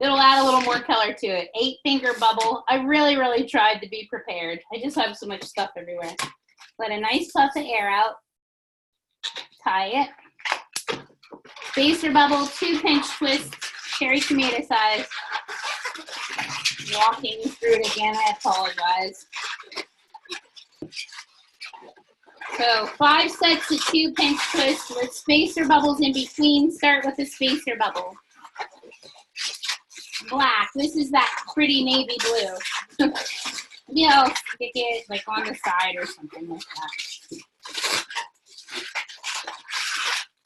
It'll add a little more color to it. 8 finger bubble. I really, really tried to be prepared. I just have so much stuff everywhere. Let a nice puff of air out. Tie it. Spacer bubble, 2 pinch twists, cherry tomato size. Walking through it again, I apologize. So 5 sets of 2 pinch twists with spacer bubbles in between. Start with a spacer bubble. Black. This is that pretty navy blue. You know, stick it like on the side or something like that.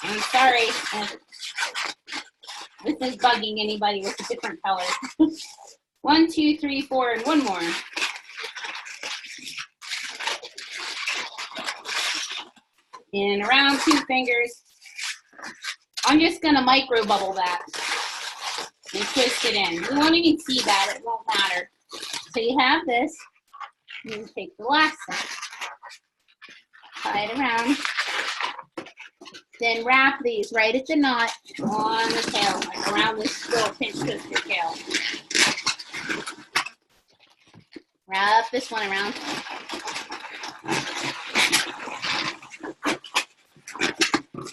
I'm sorry if this is bugging anybody with a different color. 1, 2, 3, 4, and 1 more. And around 2 fingers. I'm just gonna micro bubble that and twist it in. You won't even see that, it won't matter. So you have this, and you take the last set, tie it around, then wrap these right at the knot on the tail, like around this little pinch twister tail. Wrap this one around.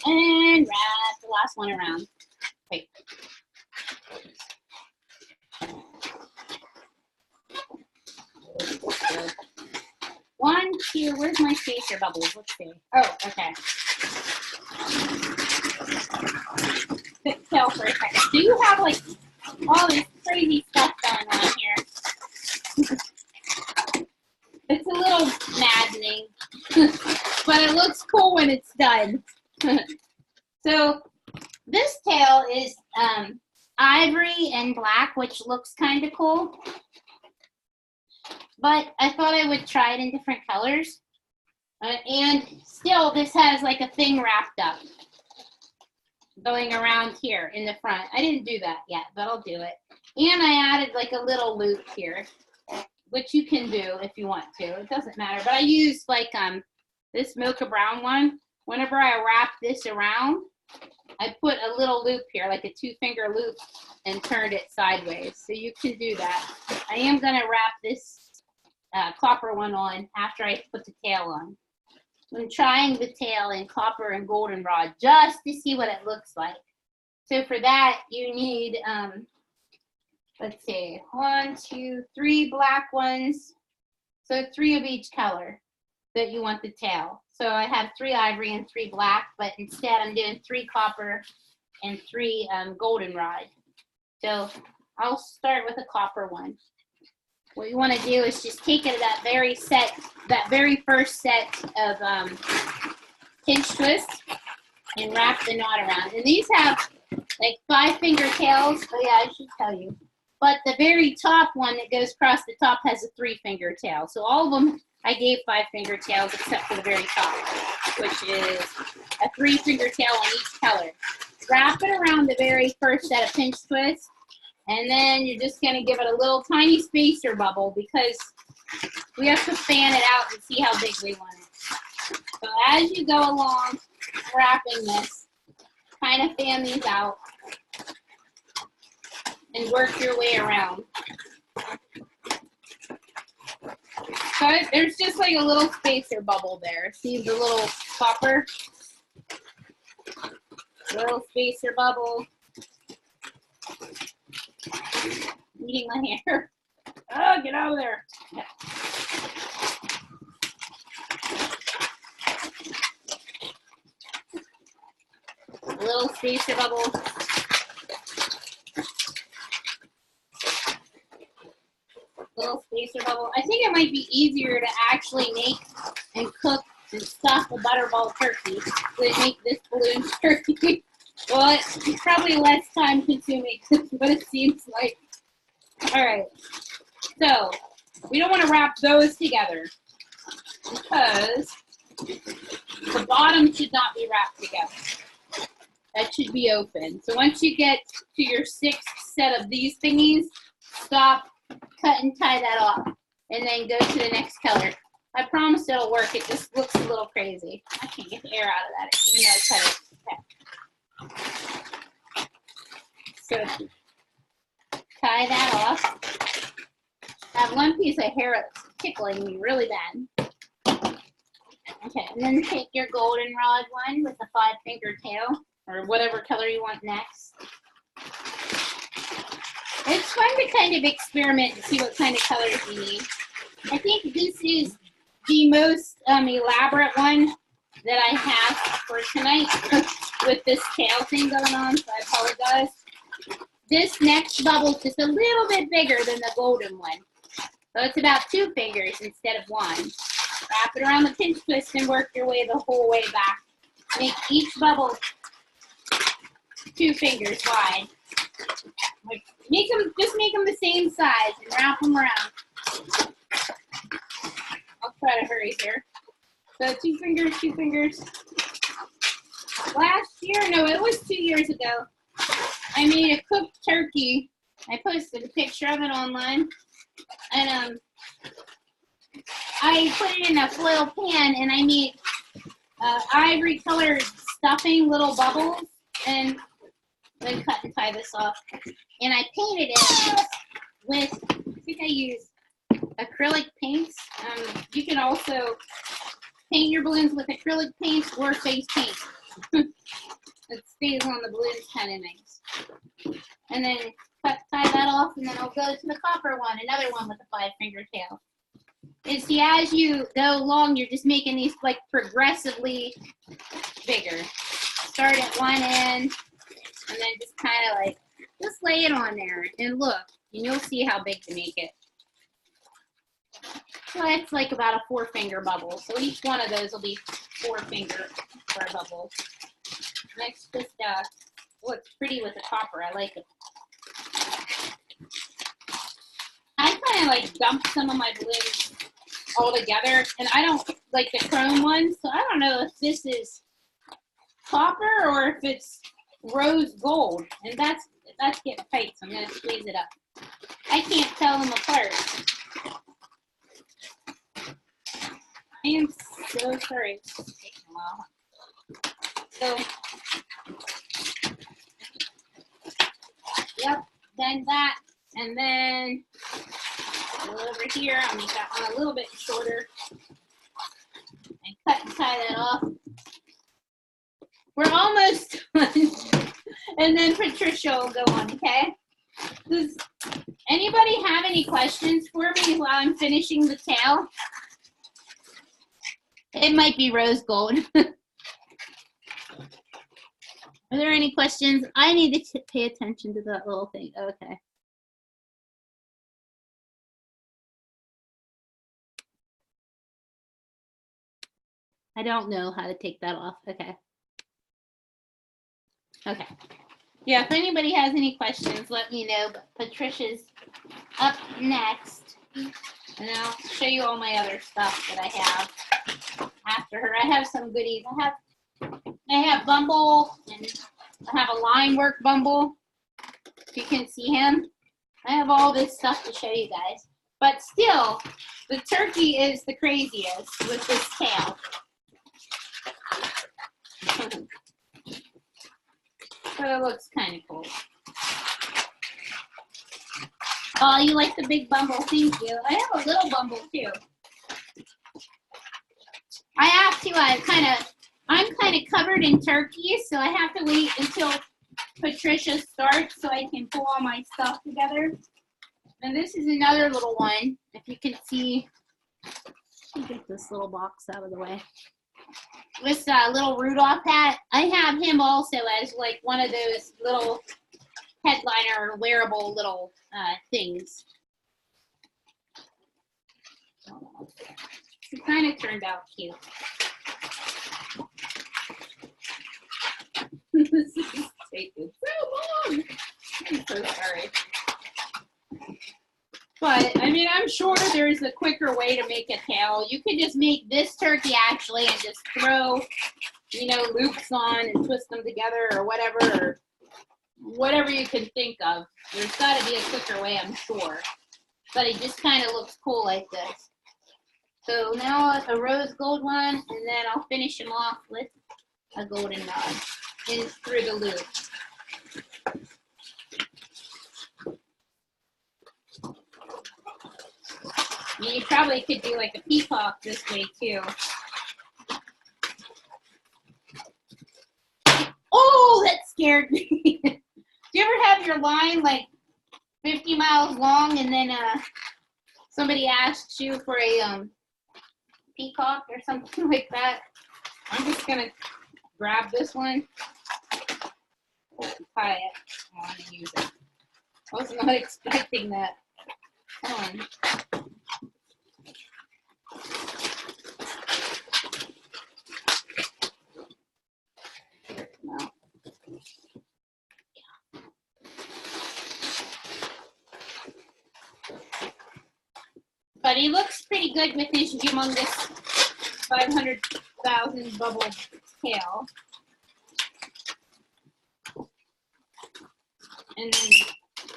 And wrap the last one around. Wait. One, 2, where's my spacer bubbles? Let's see. Oh, okay. the tail for a second. So you have like all this crazy stuff going on here. It's a little maddening, but it looks cool when it's done. So this tail is ivory and black, which looks kind of cool. But I thought I would try it in different colors. And still, this has like a thing wrapped up going around here in the front. I didn't do that yet, but I'll do it. And I added like a little loop here, which you can do if you want to. It doesn't matter. But I used like this mocha brown one. Whenever I wrap this around, I put a little loop here, like a 2-finger loop, and turned it sideways. So you can do that. I am going to wrap this copper one on after I put the tail on. I'm trying the tail in copper and goldenrod just to see what it looks like. So for that, you need, let's see, 1, 2, 3 black ones. So 3 of each color that you want the tail. So I have 3 ivory and 3 black, but instead I'm doing 3 copper and 3 goldenrod. So I'll start with a copper one. What you want to do is just take it that very first set of pinch twists and wrap the knot around. And these have like 5-finger tails. Oh yeah, I should tell you. But the very top one that goes across the top has a 3-finger tail. So all of them, I gave 5-finger tails except for the very top, which is a 3-finger tail on each color. Wrap it around the very first set of pinch twists. And then you're just going to give it a little tiny spacer bubble because we have to fan it out and see how big we want it. So as you go along wrapping this, kind of fan these out and work your way around. So there's just like a little spacer bubble there. See the little copper? Little spacer bubble. Eating my hair. Oh, get out of there. Yeah. A little spacer bubble. Little spacer bubble. I think it might be easier to actually make and cook and stuff a butterball turkey than make this balloon turkey. Well, it's probably less time consuming than what it seems like. All right, so we don't want to wrap those together because the bottom should not be wrapped together. That should be open. So once you get to your 6th set of these thingies, stop, cut and tie that off, and then go to the next color. I promise it'll work. It just looks a little crazy. I can't get the air out of that, even though I cut it. Okay. So tie that off. I have one piece of hair that's tickling me really bad. Okay, and then take your goldenrod one with the 5-finger tail, or whatever color you want next. It's fun to kind of experiment and see what kind of colors you need. I think this is the most elaborate one that I have for tonight with this tail thing going on, so I apologize. This next bubble is just a little bit bigger than the golden one. So it's about 2 fingers instead of 1. Wrap it around the pinch twist and work your way the whole way back. Make each bubble 2 fingers wide. Just make them the same size and wrap them around. I'll try to hurry here. So 2 fingers, 2 fingers. Last year, no, it was 2 years ago, I made a cooked turkey. I posted a picture of it online. And I put it in a foil pan and I made ivory colored stuffing, little bubbles, and then cut and tie this off. And I painted it with, I think I used acrylic paints. You can also paint your balloons with acrylic paints or face paint. It stays on the balloons kind of nice. And then tie that off, and then I'll go to the copper one, another one with a 5-finger tail. And see, as you go along, you're just making these like progressively bigger. Start at one end, and then just kind of like, just lay it on there and look, and you'll see how big to make it. So it's like about a 4-finger bubble. So each one of those will be 4-finger for a bubble. Next, just looks pretty with the copper. I like it. I kind of like dumped some of my balloons all together, and I don't like the chrome ones, so I don't know if this is copper or if it's rose gold, and that's getting tight, so I'm gonna squeeze it up. I can't tell them apart. I am so sorry. It's taking a while. So, yep, then that, and then go over here. I'll make that one a little bit shorter and cut and tie that off. We're almost done. And then Patricia will go on, okay? Does anybody have any questions for me while I'm finishing the tail? It might be rose gold. Are there any questions? I need to pay attention to that little thing. Okay. I don't know how to take that off. Okay. Okay. Yeah, if anybody has any questions, let me know. But Patricia's up next. And I'll show you all my other stuff that I have after her. I have some goodies. I have Bumble, and I have a line work Bumble. If you can see him. I have all this stuff to show you guys. But still, the turkey is the craziest with this tail. So it looks kind of cool. Oh, you like the big Bumble? Thank you. I have a little Bumble too. I have to. I'm kind of covered in turkey, so I have to wait until Patricia starts so I can pull all my stuff together. And this is another little one. If you can see, let me get this little box out of the way. This little Rudolph hat. I have him also as like one of those little headliner wearable little things. It kind of turned out cute. This is taking so long. I'm so sorry. But, I mean, I'm sure there's a quicker way to make a tail. You could just make this turkey, actually, and just throw, you know, loops on and twist them together or whatever you can think of. There's got to be a quicker way, I'm sure. But it just kind of looks cool like this. So now a rose gold one, and then I'll finish them off with a golden nod in through the loop. You probably could do like a peacock this way too. Oh, that scared me. Do you ever have your line like 50 miles long and then somebody asks you for a peacock or something like that? I'm just gonna grab this one, tie it. I want to use it. I was not expecting that. Come on. But he looks pretty good with his humongous 500,000 bubble tail. And then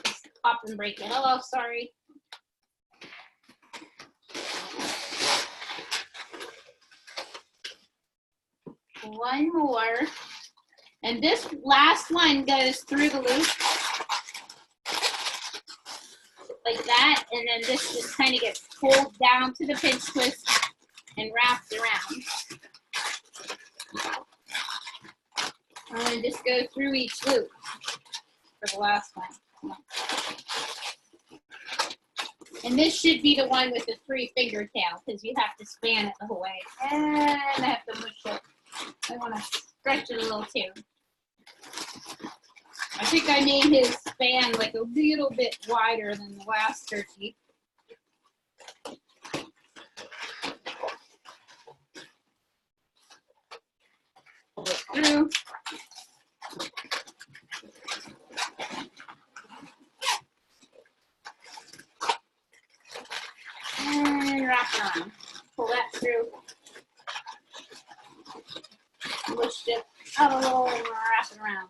just pop and break it. Oh, sorry. One more. And this last one goes through the loop. Like that, and then this just kind of gets pulled down to the pinch twist and wrapped around. I'm going to just go through each loop for the last one. And this should be the one with the 3-finger tail, because you have to span it the whole way. And I have to mush it. I want to stretch it a little too. I think I made his span like a little bit wider than the last turkey. Pull it through. And wrap it around. Pull that through. Lift it out a little and wrap it around.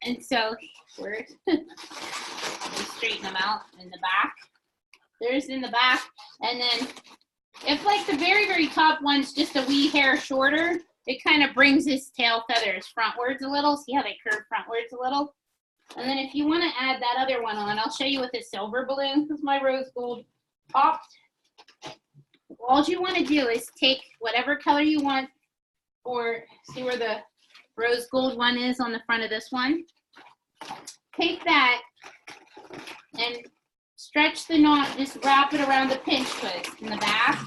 And so we're straighten them out in the back. There's in the back. And then if like the very, very top one's just a wee hair shorter, it kind of brings his tail feathers frontwards a little. See how they curve frontwards a little? And then if you want to add that other one on, I'll show you with the silver balloon because my rose gold popped. All you want to do is take whatever color you want, or see where the rose gold one is on the front of this one. Take that and stretch the knot, just wrap it around the pinch twist in the back.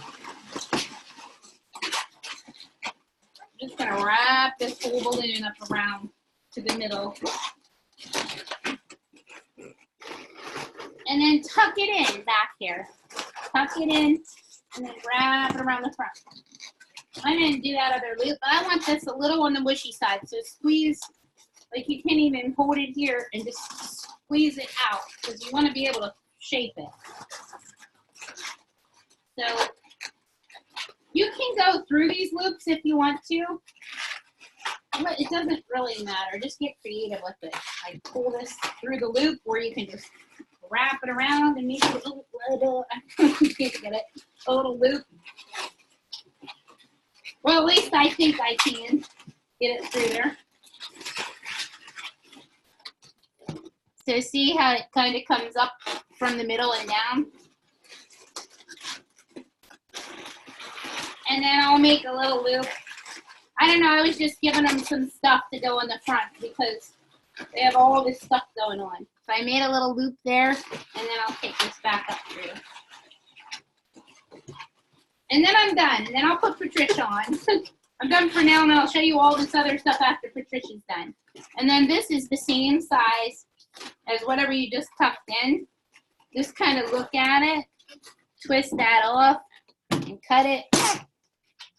I'm just gonna wrap this whole balloon up around to the middle. And then tuck it in back here. Tuck it in and then wrap it around the front. I didn't do that other loop, but I want this a little on the wishy side. So squeeze, like you can't even hold it here and just squeeze it out because you want to be able to shape it. So you can go through these loops if you want to, but it doesn't really matter. Just get creative with it. Like pull this through the loop, or you can just wrap it around and make it a little a little loop. Well, at least I think I can get it through there. So see how it kind of comes up from the middle and down? And then I'll make a little loop. I don't know, I was just giving them some stuff to go in the front because they have all this stuff going on. So I made a little loop there, and then I'll take this back up through. And then I'm done. And then I'll put Patricia on. I'm done for now, and I'll show you all this other stuff after Patricia's done. And then this is the same size as whatever you just tucked in. Just kind of look at it, twist that off, and cut it,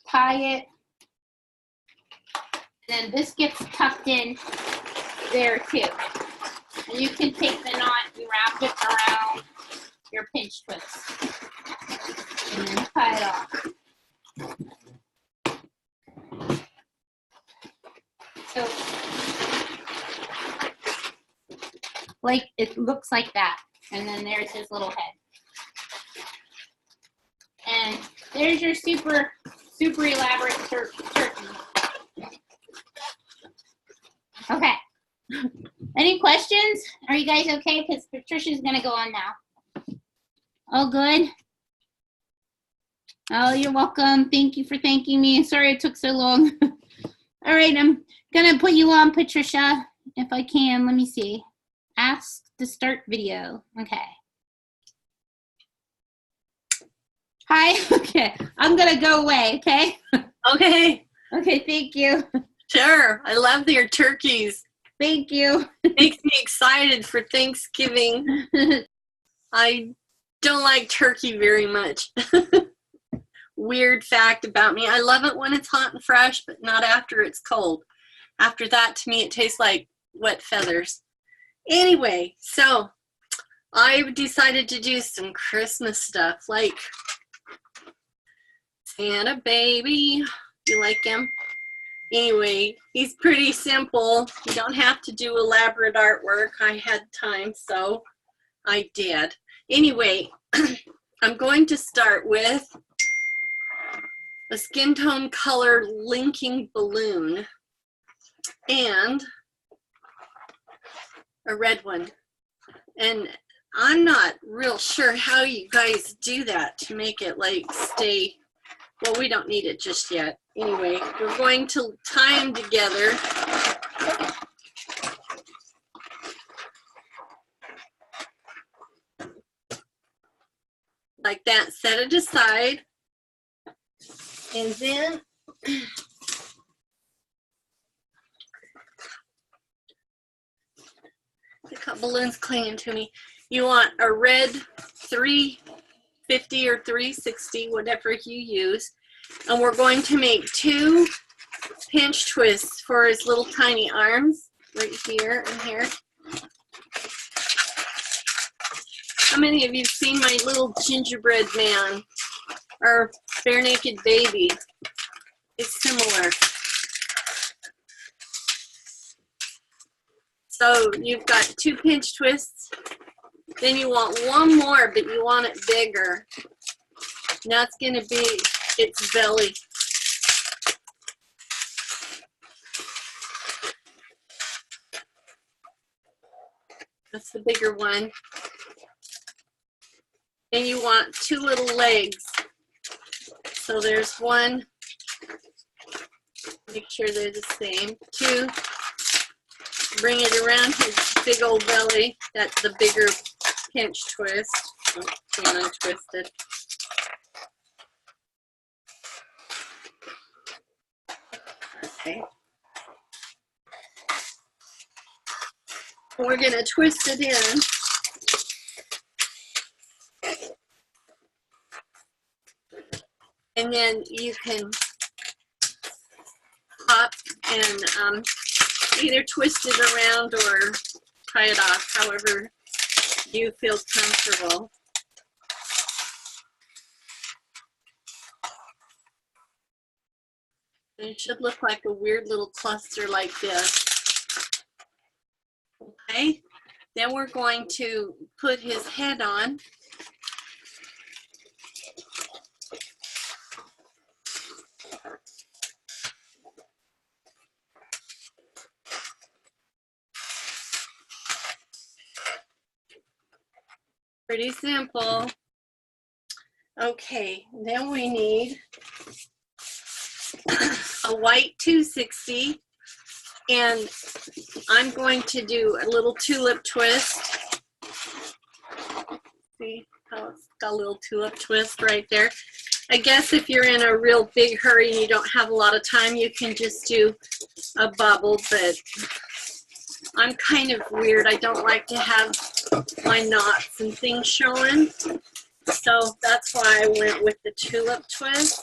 tie it. And then this gets tucked in there too. And you can take the knot and wrap it around your pinch twist. And then tie it off. So, like, it looks like that. And then there's his little head. And there's your super, super elaborate turkey. Okay. Any questions? Are you guys okay? Because Patricia's going to go on now. Oh, good. Oh, you're welcome. Thank you for thanking me. Sorry it took so long. All right, I'm going to put you on, Patricia, if I can. Let me see. Ask to start video. Okay. Hi. Okay. I'm going to go away, okay? Okay. Okay, thank you. Sure. I love your turkeys. Thank you. Makes me excited for Thanksgiving. I don't like turkey very much. Weird fact about me. I love it when it's hot and fresh, but not after it's cold. After that, to me, it tastes like wet feathers. Anyway, so I decided to do some Christmas stuff, like Santa Baby. You like him? Anyway, he's pretty simple. You don't have to do elaborate artwork. I had time, so I did. Anyway, I'm going to start with a skin tone color linking balloon and a red one. And I'm not real sure how you guys do that to make it like stay. Well, we don't need it just yet. Anyway, we're going to tie them together. Like that, set it aside. And then that balloon's clinging to me. You want a red 350 or 360, whatever you use. And we're going to make 2 pinch twists for his little tiny arms, right here and here. How many of you have seen my little gingerbread man or bare naked baby? It's similar. So you've got 2 pinch twists. Then you want 1 more, but you want it bigger. And that's going to be its belly. That's the bigger one. And you want 2 little legs. So there's 1. Make sure they're the same. 2. Bring it around his big old belly. That's the bigger pinch twist. Oh, being untwisted. Okay. We're going to twist it in. And then you can pop and either twist it around or tie it off, however you feel comfortable. And it should look like a weird little cluster like this. Okay, then we're going to put his head on. Pretty simple. Okay, then we need a white 260, and I'm going to do a little tulip twist. See how it's got a little tulip twist right there. I guess if you're in a real big hurry and you don't have a lot of time, you can just do a bubble, but I'm kind of weird. I don't like to have my knots and things showing. So that's why I went with the tulip twist.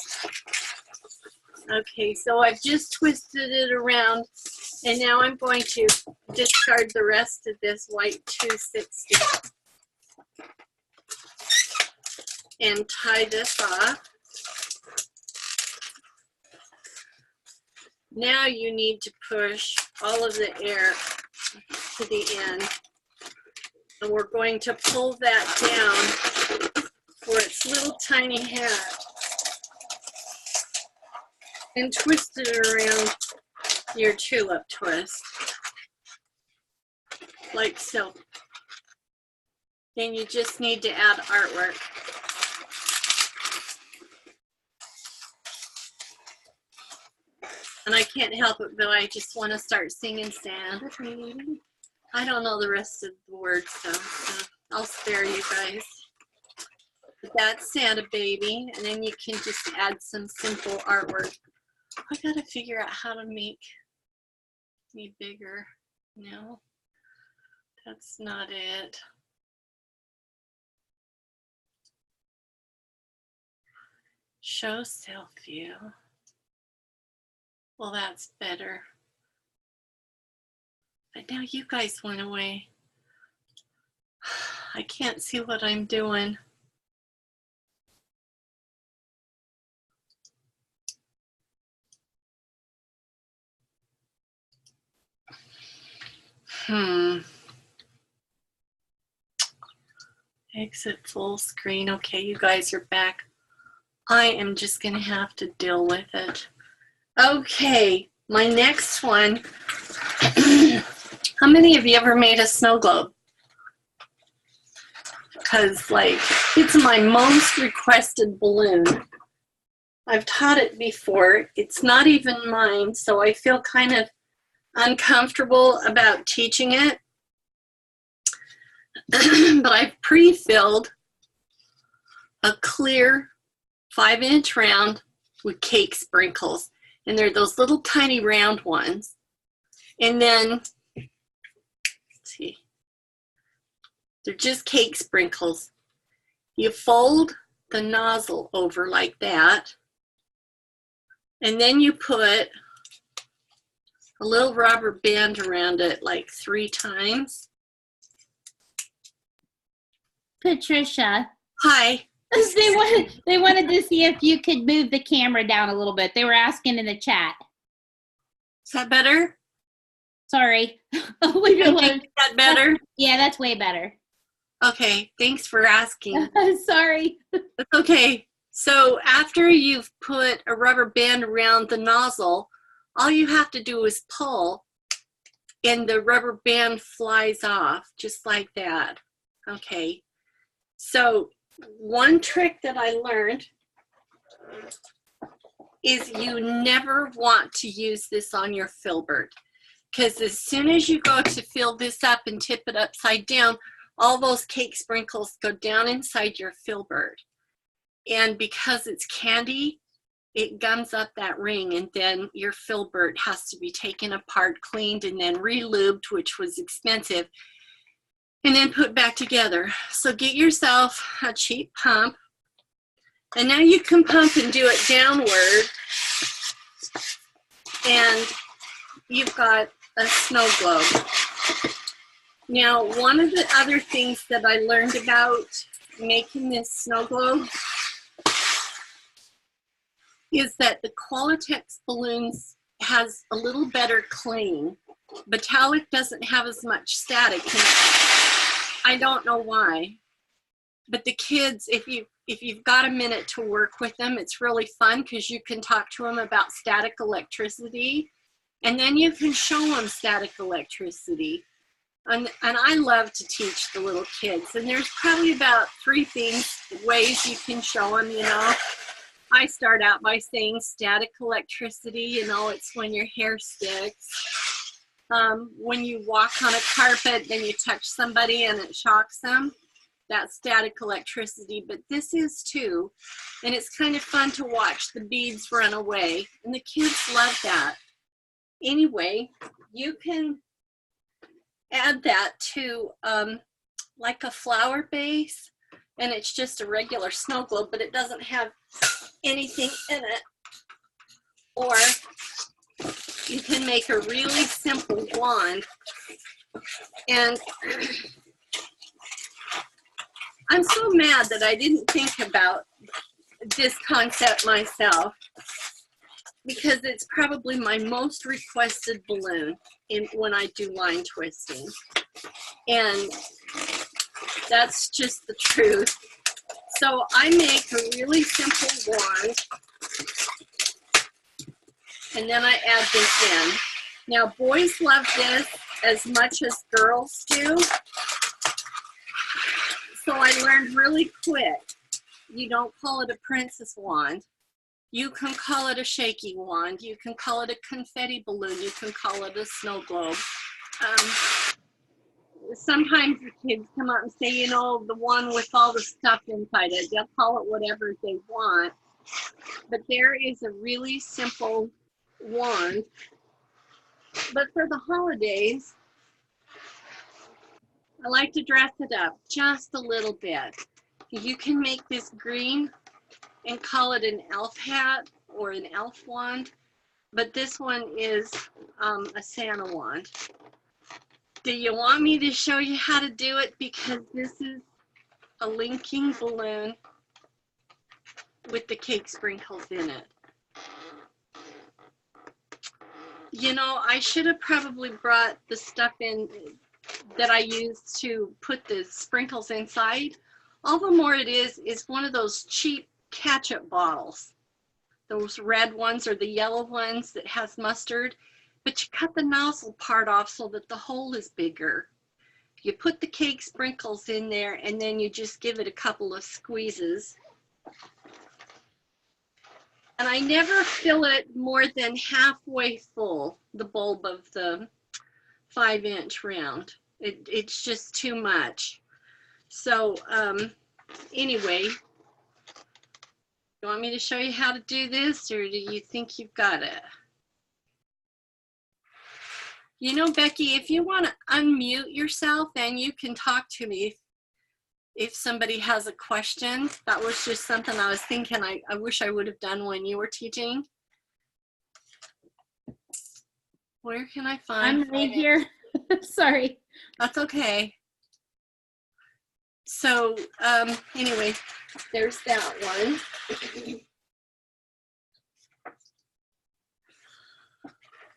Okay, so I've just twisted it around, and now I'm going to discard the rest of this white 260 and tie this off. Now you need to push all of the air to the end, and we're going to pull that down for its little tiny head and twist it around your tulip twist, like so. Then you just need to add artwork. And I can't help it, but I just want to start singing Santa Baby. I don't know the rest of the words, so I'll spare you guys. But that's Santa Baby, and then you can just add some simple artwork. I gotta figure out how to make me bigger. No, that's not it. Show self view. Well, that's better. But now you guys went away. I can't see what I'm doing. Exit full screen. Okay, you guys are back. I am just gonna have to deal with it. Okay, my next one. How many of you ever made a snow globe? Because, like, it's my most requested balloon. I've taught it before. It's not even mine, so I feel kind of uncomfortable about teaching it. But I've pre-filled a clear 5-inch round with cake sprinkles. And they're those little tiny round ones. And then, let's see, They're just cake sprinkles. You fold the nozzle over like that, and then you put a little rubber band around it like 3 times. Patricia, Hi. they wanted to see if you could move the camera down a little bit. They were asking in the chat. Is that better? Sorry. Is that better? Yeah, that's way better. Okay, thanks for asking. Sorry. It's okay. So after you've put a rubber band around the nozzle, all you have to do is pull, and the rubber band flies off, just like that. Okay. So one trick that I learned is you never want to use this on your filbert, because as soon as you go to fill this up and tip it upside down, all those cake sprinkles go down inside your filbert. And because it's candy, it gums up that ring, and then your filbert has to be taken apart, cleaned, and then re-lubed, which was expensive, and then put back together. So get yourself a cheap pump, and now you can pump and do it downward, and you've got a snow globe. Now, one of the other things that I learned about making this snow globe is that the Qualatex balloons has a little better cling. Metallic doesn't have as much static. I don't know why, but the kids, if you've got a minute to work with them, it's really fun because you can talk to them about static electricity, and then you can show them static electricity. And I love to teach the little kids, and there's probably about 3 ways you can show them, you know. I start out by saying static electricity, you know, it's when your hair sticks. When you walk on a carpet, then you touch somebody and it shocks them. That's static electricity, but this is too. And it's kind of fun to watch the beads run away, and the kids love that. Anyway, you can add that to like a flower base, and it's just a regular snow globe, but it doesn't have anything in it. Or you can make a really simple wand. And I'm so mad that I didn't think about this concept myself, because it's probably my most requested balloon when I do line twisting. And that's just the truth. So I make a really simple wand, and then I add this in. Now, boys love this as much as girls do. So I learned really quick, you don't call it a princess wand. You can call it a shaky wand. You can call it a confetti balloon. You can call it a snow globe. Sometimes the kids come out and say, you know, the one with all the stuff inside it. They'll call it whatever they want. But there is a really simple wand. But for the holidays, I like to dress it up just a little bit. You can make this green and call it an elf hat or an elf wand, but this one is a Santa wand. Do you want me to show you how to do it? Because this is a linking balloon with the cake sprinkles in it. You know, I should have probably brought the stuff in that I used to put the sprinkles inside. All the more it is one of those cheap ketchup bottles, those red ones or the yellow ones that has mustard, but you cut the nozzle part off so that the hole is bigger. You put the cake sprinkles in there, and then you just give it a couple of squeezes. And I never fill it more than halfway full, the bulb of the 5-inch round. It's just too much. So anyway, you want me to show you how to do this, or do you think you've got it? You know, Becky, if you want to unmute yourself, then you can talk to me. if somebody has a question. That was just something I was thinking I wish I would have done when you were teaching. Where can I find? I'm right here. Sorry. That's okay. So anyway, there's that one.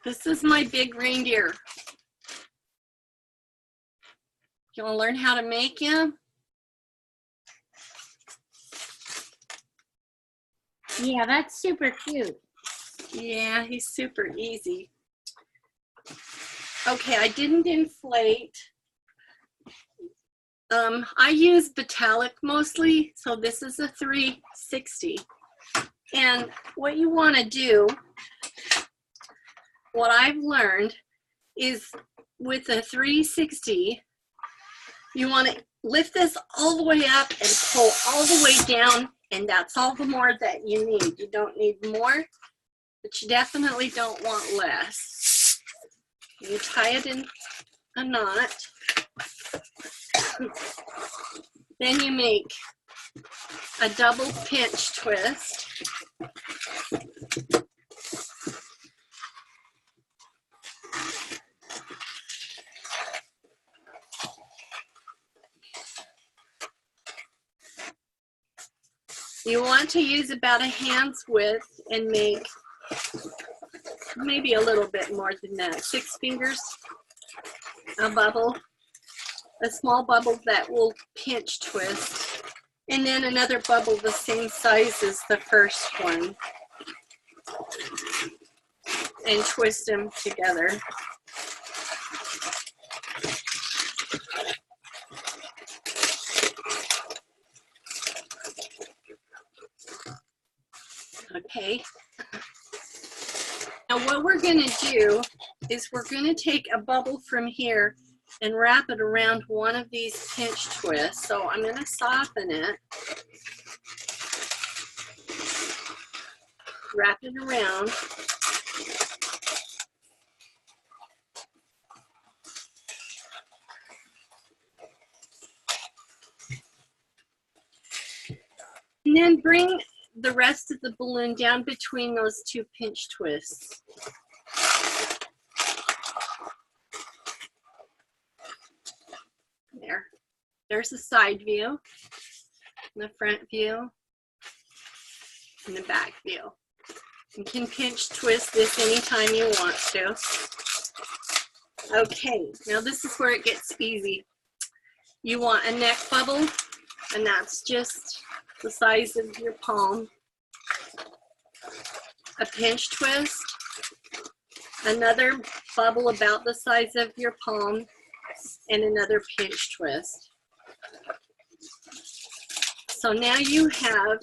This is my big reindeer. You want to learn how to make him? Yeah, that's super cute. Yeah, he's super easy. Okay, I didn't inflate. I use Batalic mostly, so this is a 360. And what you want to do, what I've learned is with a 360, you want to lift this all the way up and pull all the way down, and that's all the more that you need. You don't need more, but you definitely don't want less. You tie it in a knot. Then you make a double pinch twist. You want to use about a hand's width and make maybe a little bit more than that, 6 fingers, a bubble, a small bubble that will pinch twist, and then another bubble the same size as the first one, and twist them together. Okay. Now what we're going to do is we're going to take a bubble from here and wrap it around one of these pinch twists. So I'm going to soften it, wrap it around. And then bring the rest of the balloon down between those two pinch twists. There. There's the side view, and the front view, and the back view. You can pinch twist this anytime you want to. Okay, now this is where it gets easy. You want a neck bubble, and that's just the size of your palm. A pinch twist, another bubble about the size of your palm, and another pinch twist. So now you have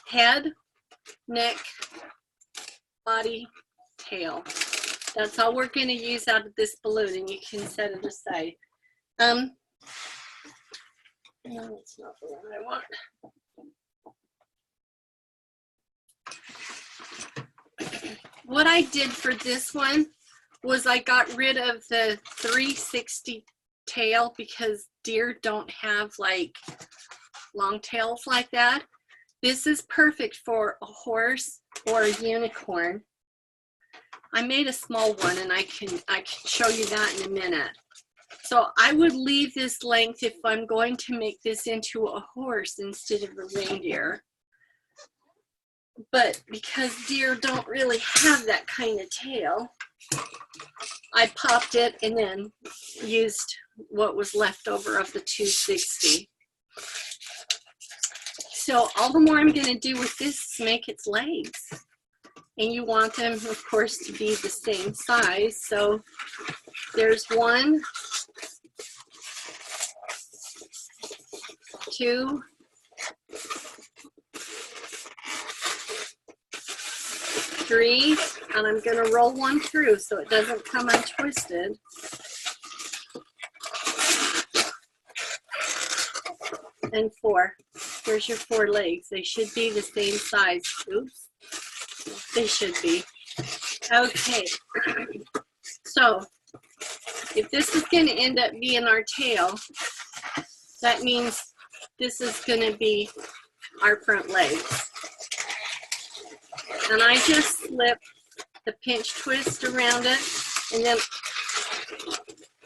head, neck, body, tail. That's all we're going to use out of this balloon, and you can set it aside. No, it's not the one I want. What I did for this one was I got rid of the 360 tail because deer don't have like long tails like that. This is perfect for a horse or a unicorn. I made a small one, and I can show you that in a minute. So I would leave this length if I'm going to make this into a horse instead of a reindeer. But because deer don't really have that kind of tail, I popped it and then used what was left over of the 260. So all the more I'm going to do with this is make its legs. And you want them, of course, to be the same size. So there's 1, 2, 3, and I'm going to roll one through so it doesn't come untwisted. And 4. Here's your 4 legs. They should be the same size. Oops. They should be. Okay. So if this is going to end up being our tail, that means this is going to be our front legs. And I just slip the pinch twist around it and then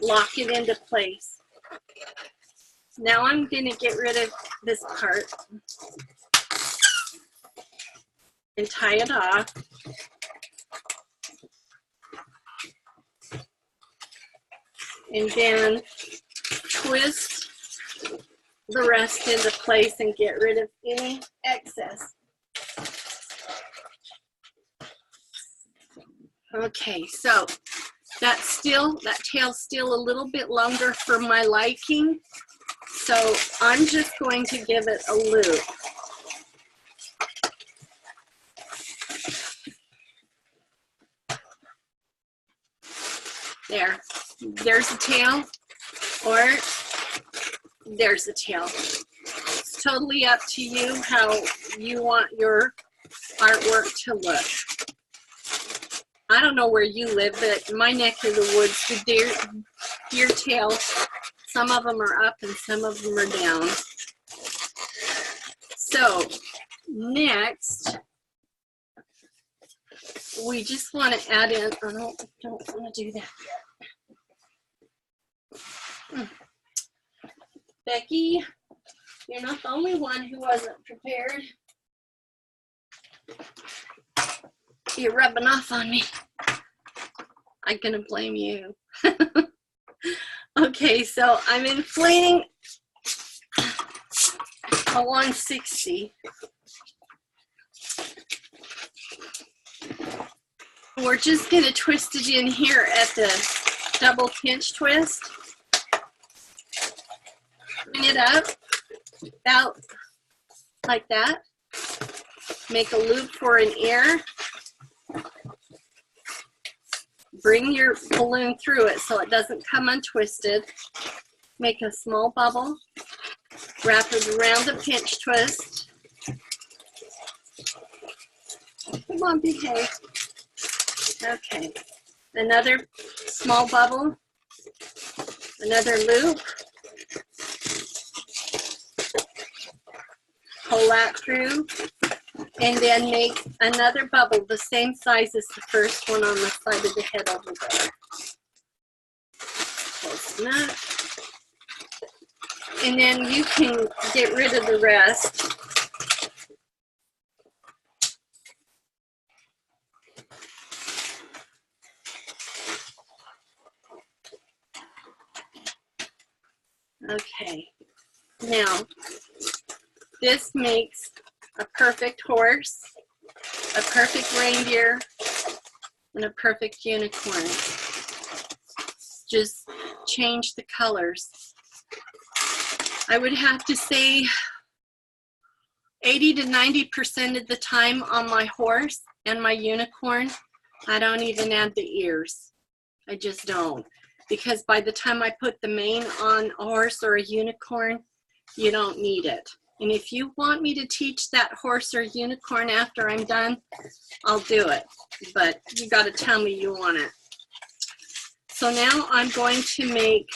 lock it into place. Now I'm going to get rid of this part and tie it off. And then twist the rest into place and get rid of any excess. Okay, so that tail's still a little bit longer for my liking. So I'm just going to give it a loop. There's the tail, or there's the tail. It's totally up to you how you want your artwork to look. I don't know where you live, but in my neck of the woods, the deer tail, some of them are up and some of them are down. So next, we just want to add in, I don't want to do that yet. Becky, you're not the only one who wasn't prepared. You're rubbing off on me. I'm gonna blame you. Okay, so I'm inflating a 160. We're just gonna twist it in here at the double pinch twist. Bring it up, about like that. Make a loop for an ear. Bring your balloon through it so it doesn't come untwisted. Make a small bubble. Wrap it around the pinch twist. Come on, behave. Okay. Another small bubble. Another loop. Pull that through. And then make another bubble the same size as the first one on the side of the head over there. Close enough. And then you can get rid of the rest. Okay. Now, this makes a perfect horse, a perfect reindeer, and a perfect unicorn. Just change the colors. I would have to say 80 to 90% of the time on my horse and my unicorn, I don't even add the ears. I just don't. Because by the time I put the mane on a horse or a unicorn, you don't need it. And if you want me to teach that horse or unicorn after I'm done, I'll do it. But you got to tell me you want it. So now I'm going to make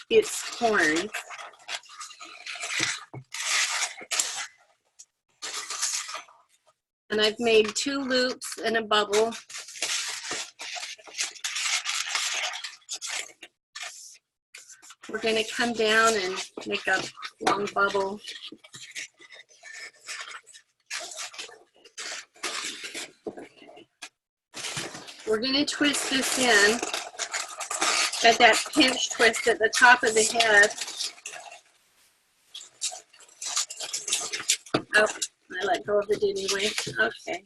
its horn. And I've made 2 loops and a bubble. We're going to come down and make a long bubble. We're going to twist this in at that pinch twist at the top of the head. Oh, I let go of it anyway. Okay.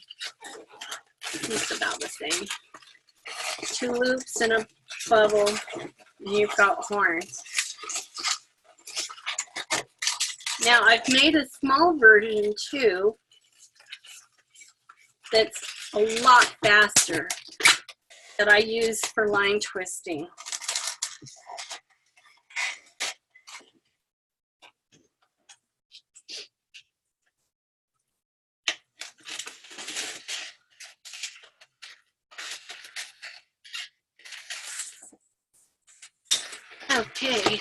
It's about the same. 2 loops and a bubble, and you've got horns. Now I've made a small version too that's a lot faster that I use for line twisting. Okay.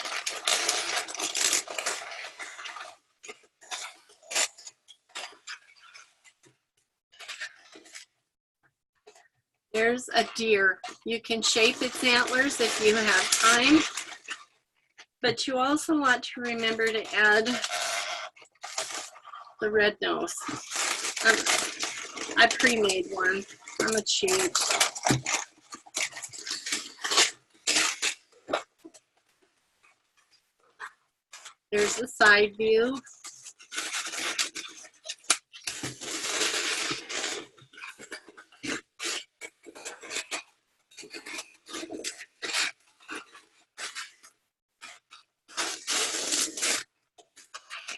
There's a deer. You can shape its antlers if you have time, but you also want to remember to add the red nose. I pre-made one. I'm a cheat. There's the side view.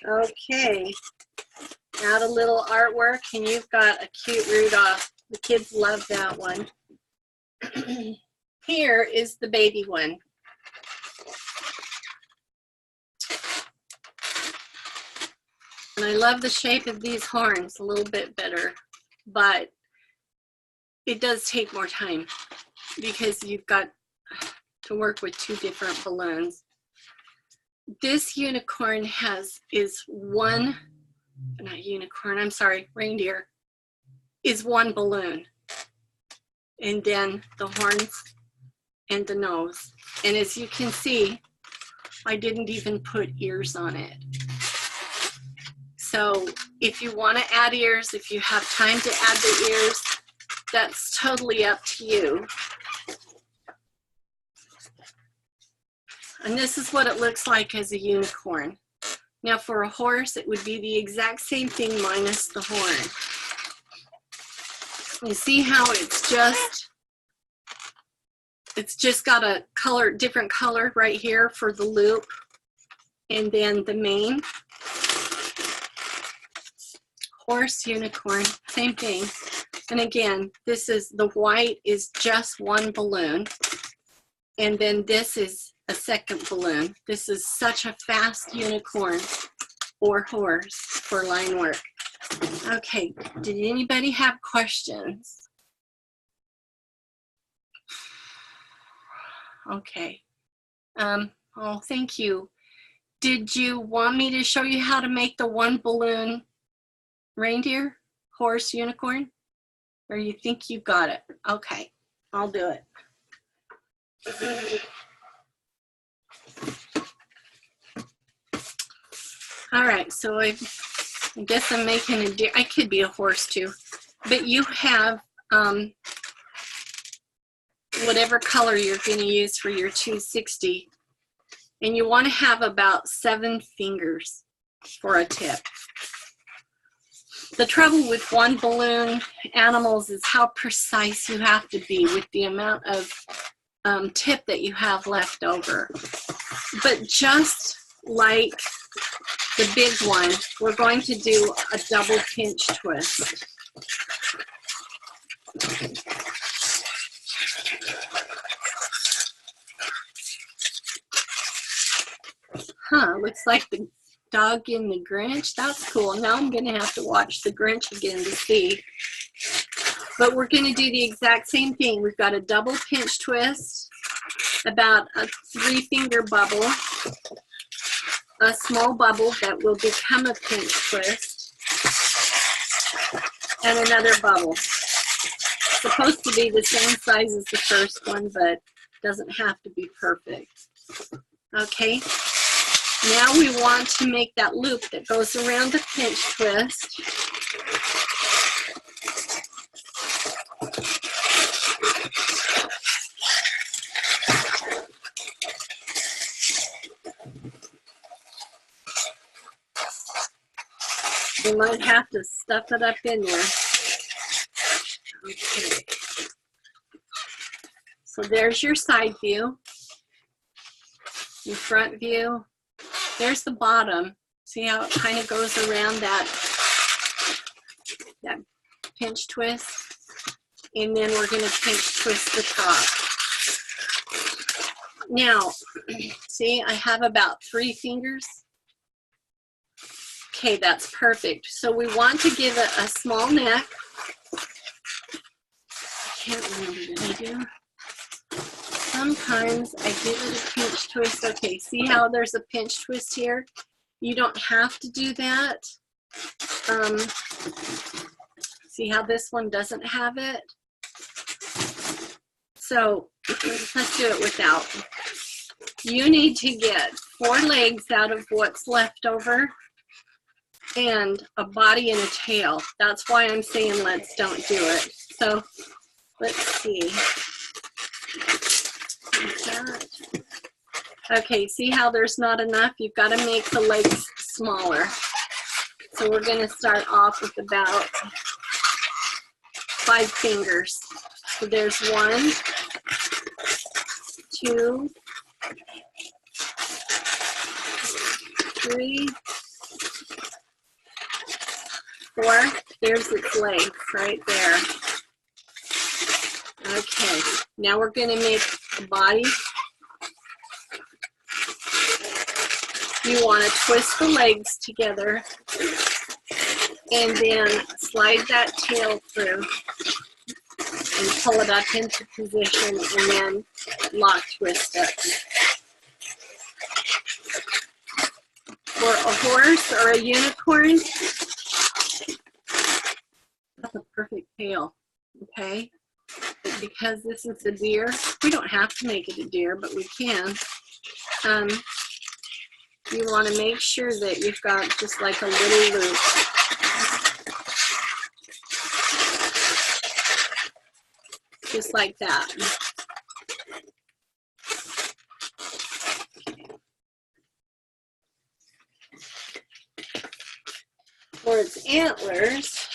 Okay, add a little artwork and you've got a cute Rudolph. The kids love that one. Here is the baby one. And I love the shape of these horns a little bit better, but it does take more time because you've got to work with two different balloons. This unicorn reindeer is one balloon. And then the horns and the nose. And as you can see, I didn't even put ears on it. So if you want to add ears, if you have time to add the ears, that's totally up to you. And this is what it looks like as a unicorn. Now for a horse, it would be the exact same thing minus the horn. You see how it's just got a different color right here for the loop, and then the mane. Horse, unicorn, same thing. And again, the white is just one balloon, and then this is a second balloon. This is such a fast unicorn or horse for line work. Okay, did anybody have questions? Okay. Oh, thank you. Did you want me to show you how to make the one balloon reindeer, horse, unicorn? Or you think you got it? Okay, I'll do it. All right, so I guess I'm making a deer. I could be a horse too, but you have whatever color you're going to use for your 260, and you want to have about 7 fingers for a tip. The trouble with one balloon animals is how precise you have to be with the amount of tip that you have left over. But just like the big one, we're going to do a double pinch twist. Looks like the dog in the Grinch. That's cool. Now I'm going to have to watch the Grinch again to see. But we're going to do the exact same thing. We've got a double pinch twist, about a 3-finger bubble, a small bubble that will become a pinch twist, and another bubble. It's supposed to be the same size as the first one, but doesn't have to be perfect. Okay. Now we want to make that loop that goes around the pinch twist. We might have to stuff it up in there. Okay. So there's your side view, your front view. There's the bottom. See how it kind of goes around that pinch twist? And then we're going to pinch twist the top. Now, see, I have about 3 fingers. Okay, that's perfect. So we want to give it a small neck. I can't remember, did I do? Some sometimes I give it a pinch twist. Okay, see how there's a pinch twist here? You don't have to do that. See how this one doesn't have it? So let's do it without. You need to get 4 legs out of what's left over and a body and a tail. That's why I'm saying let's don't do it. So let's see. Like that. Okay, see how there's not enough? You've got to make the legs smaller. So we're going to start off with about 5 fingers. So there's 1, 2, 3, 4. There's its legs right there. Okay, now we're going to make the body. You want to twist the legs together and then slide that tail through and pull it up into position and then lock twist it. For a horse or a unicorn, that's a perfect tail, okay? But because this is a deer, we don't have to make it a deer, but we can. You want to make sure that you've got just like a little loop. Just like that. For its antlers,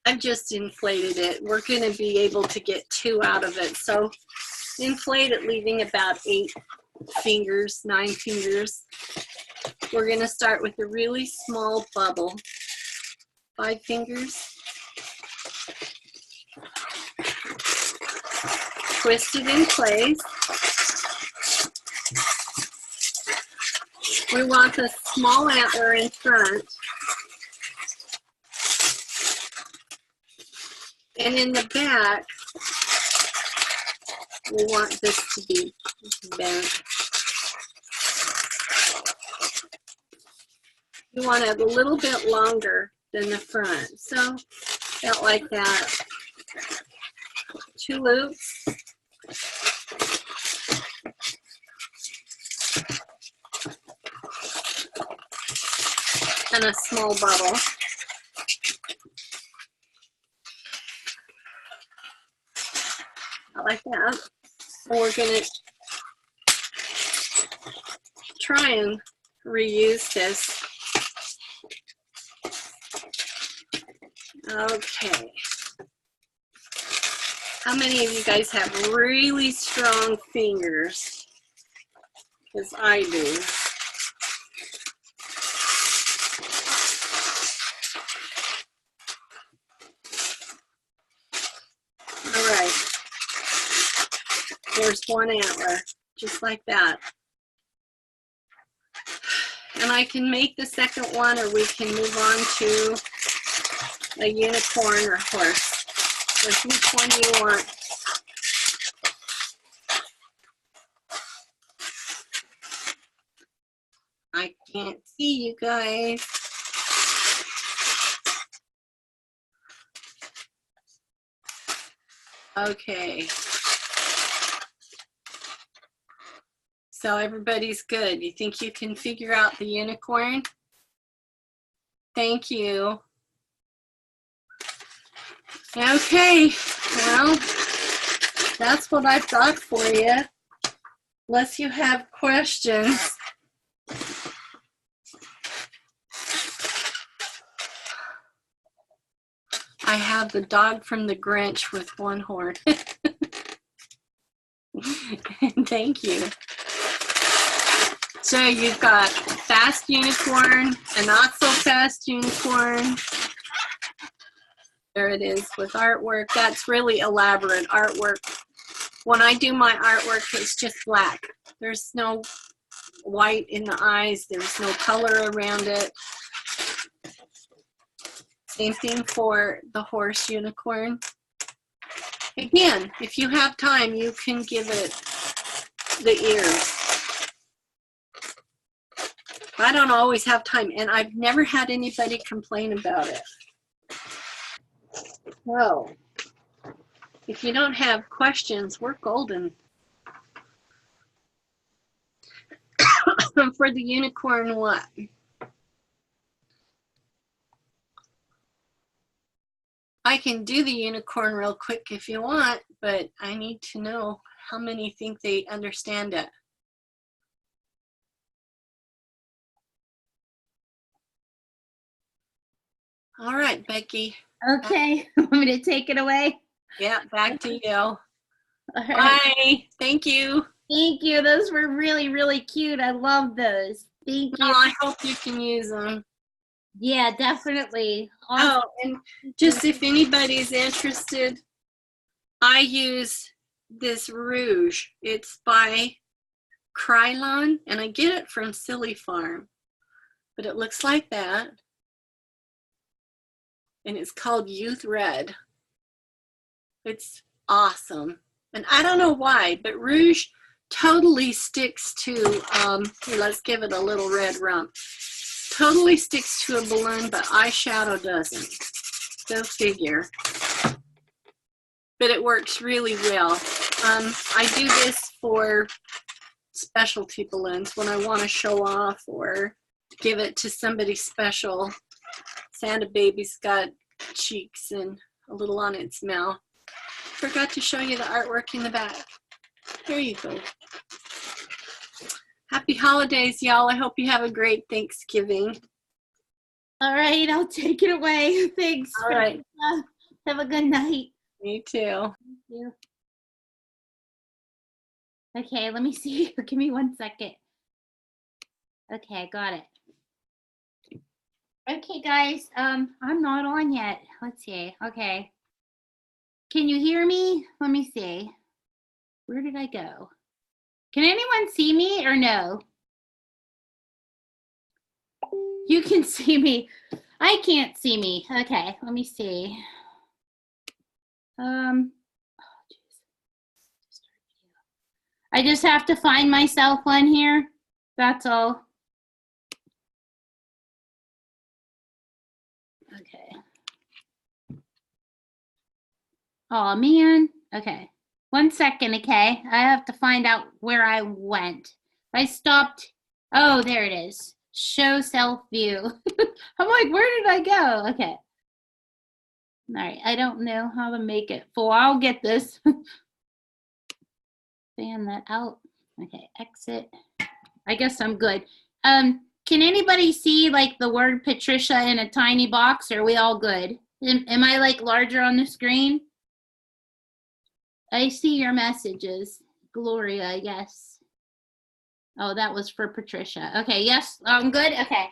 I've just inflated it. We're going to be able to get 2 out of it. So inflate it, leaving about 8 fingers, 9 fingers. We're going to start with a really small bubble. 5 fingers. Twist it in place. We want the small antler in front. And in the back, we want this to be bent. You want it a little bit longer than the front. So, about like that. 2 loops. And a small bubble. Like that. And we're going to try and reuse this. Okay. How many of you guys have really strong fingers? Because I do. All right. There's 1 antler, just like that. And I can make the second one, or we can move on to a unicorn or horse. So which one do you want? I can't see you guys. Okay. So everybody's good. You think you can figure out the unicorn? Thank you. Okay, well, that's what I've got for you. Unless you have questions. I have the dog from the Grinch with 1 horn. Thank you. So you've got fast unicorn, a not so fast unicorn. There it is with artwork. That's really elaborate artwork. When I do my artwork, it's just black. There's no white in the eyes. There's no color around it. Same thing for the horse unicorn. Again, if you have time, you can give it the ears. I don't always have time, and I've never had anybody complain about it. So, if you don't have questions, we're golden. For the unicorn, what? I can do the unicorn real quick if you want, but I need to know how many think they understand it. All right, Becky. Okay, want me to take it away? Yeah, back to you. All right. Bye. Thank you. Thank you. Those were really, really cute. I love those. Thank you. Well, I hope you can use them. Yeah, definitely. Awesome. Oh, and just if anybody's interested, I use this rouge. It's by Krylon, and I get it from Silly Farm. But it looks like that. And it's called Youth Red. It's awesome. And I don't know why, but rouge totally sticks to, here, let's give it a little red rump. Totally sticks to a balloon, but eyeshadow doesn't. Go figure. But it works really well. I do this for specialty balloons when I want to show off or give it to somebody special. Santa baby's got cheeks and a little on its mouth. Forgot to show you the artwork in the back. There you go. Happy holidays, y'all. I hope you have a great Thanksgiving. All right, I'll take it away. Thanks. All right. Have a good night. Me too. Thank you. Okay, let me see. Give me 1 second. Okay, got it. Okay, guys, I'm not on yet. Let's see. Okay. Can you hear me? Let me see. Where did I go? Can anyone see me or no? You can see me. I can't see me. Okay, let me see. Oh, geez. I just have to find myself on here. That's all. Okay. Oh man. Okay. 1 second, okay? I have to find out where I went. I stopped. Oh, there it is. Show self view. I'm like, where did I go? Okay. All right. I don't know how to make it full. I'll get this. Fan that out. Okay. Exit. I guess I'm good. Can anybody see like the word Patricia in a tiny box? Or are we all good? Am I like larger on the screen? I see your messages. Gloria, yes. Oh, that was for Patricia. Okay, yes, I'm good. Okay.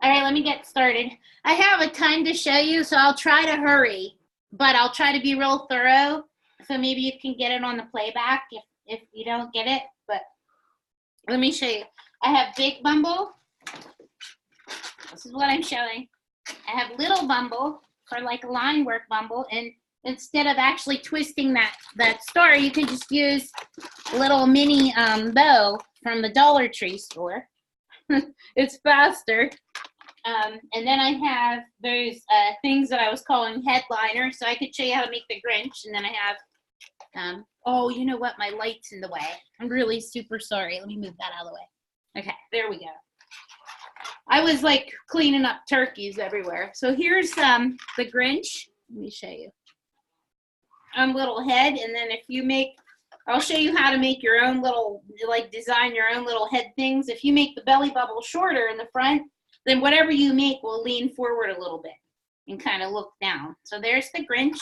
All right, let me get started. I have a ton to show you, so I'll try to hurry, but I'll try to be real thorough. So maybe you can get it on the playback if you don't get it, but let me show you. I have Big Bumble. This is what I'm showing. I have Little Bumble for like a line work bumble, and instead of actually twisting that star, you can just use a little mini bow from the Dollar Tree store. It's faster. And then I have those things that I was calling headliner, so I could show you how to make the Grinch. And then I have, oh, you know what? My light's in the way. I'm really super sorry. Let me move that out of the way. Okay, there we go. I was like cleaning up turkeys everywhere. So here's the Grinch. Let me show you. Little head, and then if you make, I'll show you how to make your own little, like design your own little head things. If you make the belly bubble shorter in the front, then whatever you make will lean forward a little bit and kind of look down. So there's the Grinch.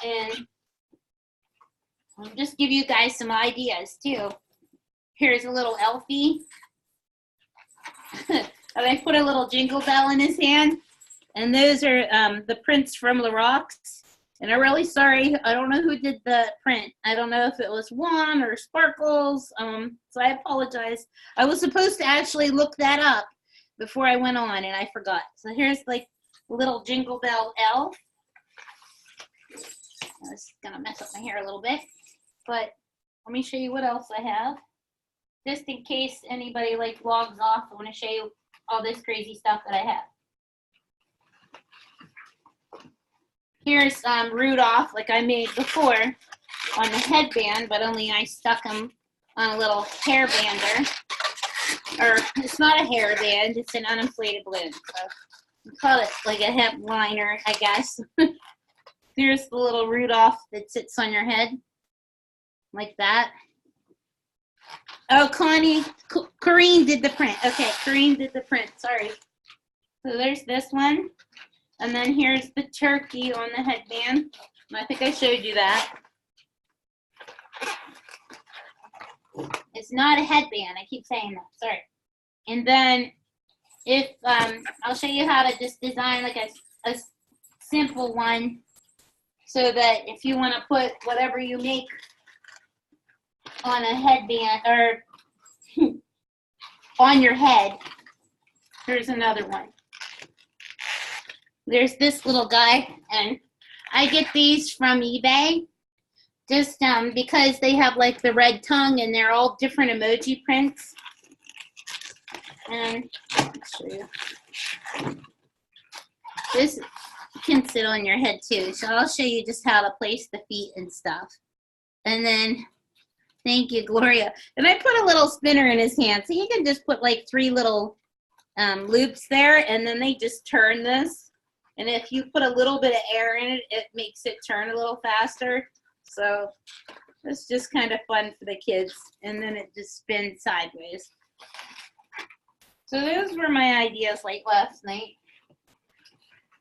And I'll just give you guys some ideas too. Here's a little Elfie. And I put a little jingle bell in his hand. And those are the prints from Lorax. And I'm really sorry, I don't know who did the print. I don't know if it was Juan or Sparkles, so I apologize. I was supposed to actually look that up before I went on, and I forgot. So here's like a little Jingle Bell elf. This is gonna mess up my hair a little bit, but let me show you what else I have. Just in case anybody like logs off, I want to show you all this crazy stuff that I have. Here's Rudolph, like I made before, on the headband, but only I stuck him on a little hairbander. Or it's not a hairband, it's an uninflated balloon. So we call it like a hip liner, I guess. Here's the little Rudolph that sits on your head, like that. Oh, Connie, Corrine did the print. Okay, Corrine did the print, sorry. So there's this one. And then here's the turkey on the headband. I think I showed you that. It's not a headband. I keep saying that. Sorry. And then if I'll show you how to just design like a simple one so that if you want to put whatever you make on a headband or on your head, here's another one. There's this little guy, and I get these from eBay just because they have like the red tongue and they're all different emoji prints. And I'll show you. This can sit on your head too, so I'll show you just how to place the feet and stuff. And then, thank you, Gloria. And I put a little spinner in his hand, so you can just put like 3 little loops there, and then they just turn this. And if you put a little bit of air in it, it makes it turn a little faster. So it's just kind of fun for the kids. And then it just spins sideways. So those were my ideas like last night.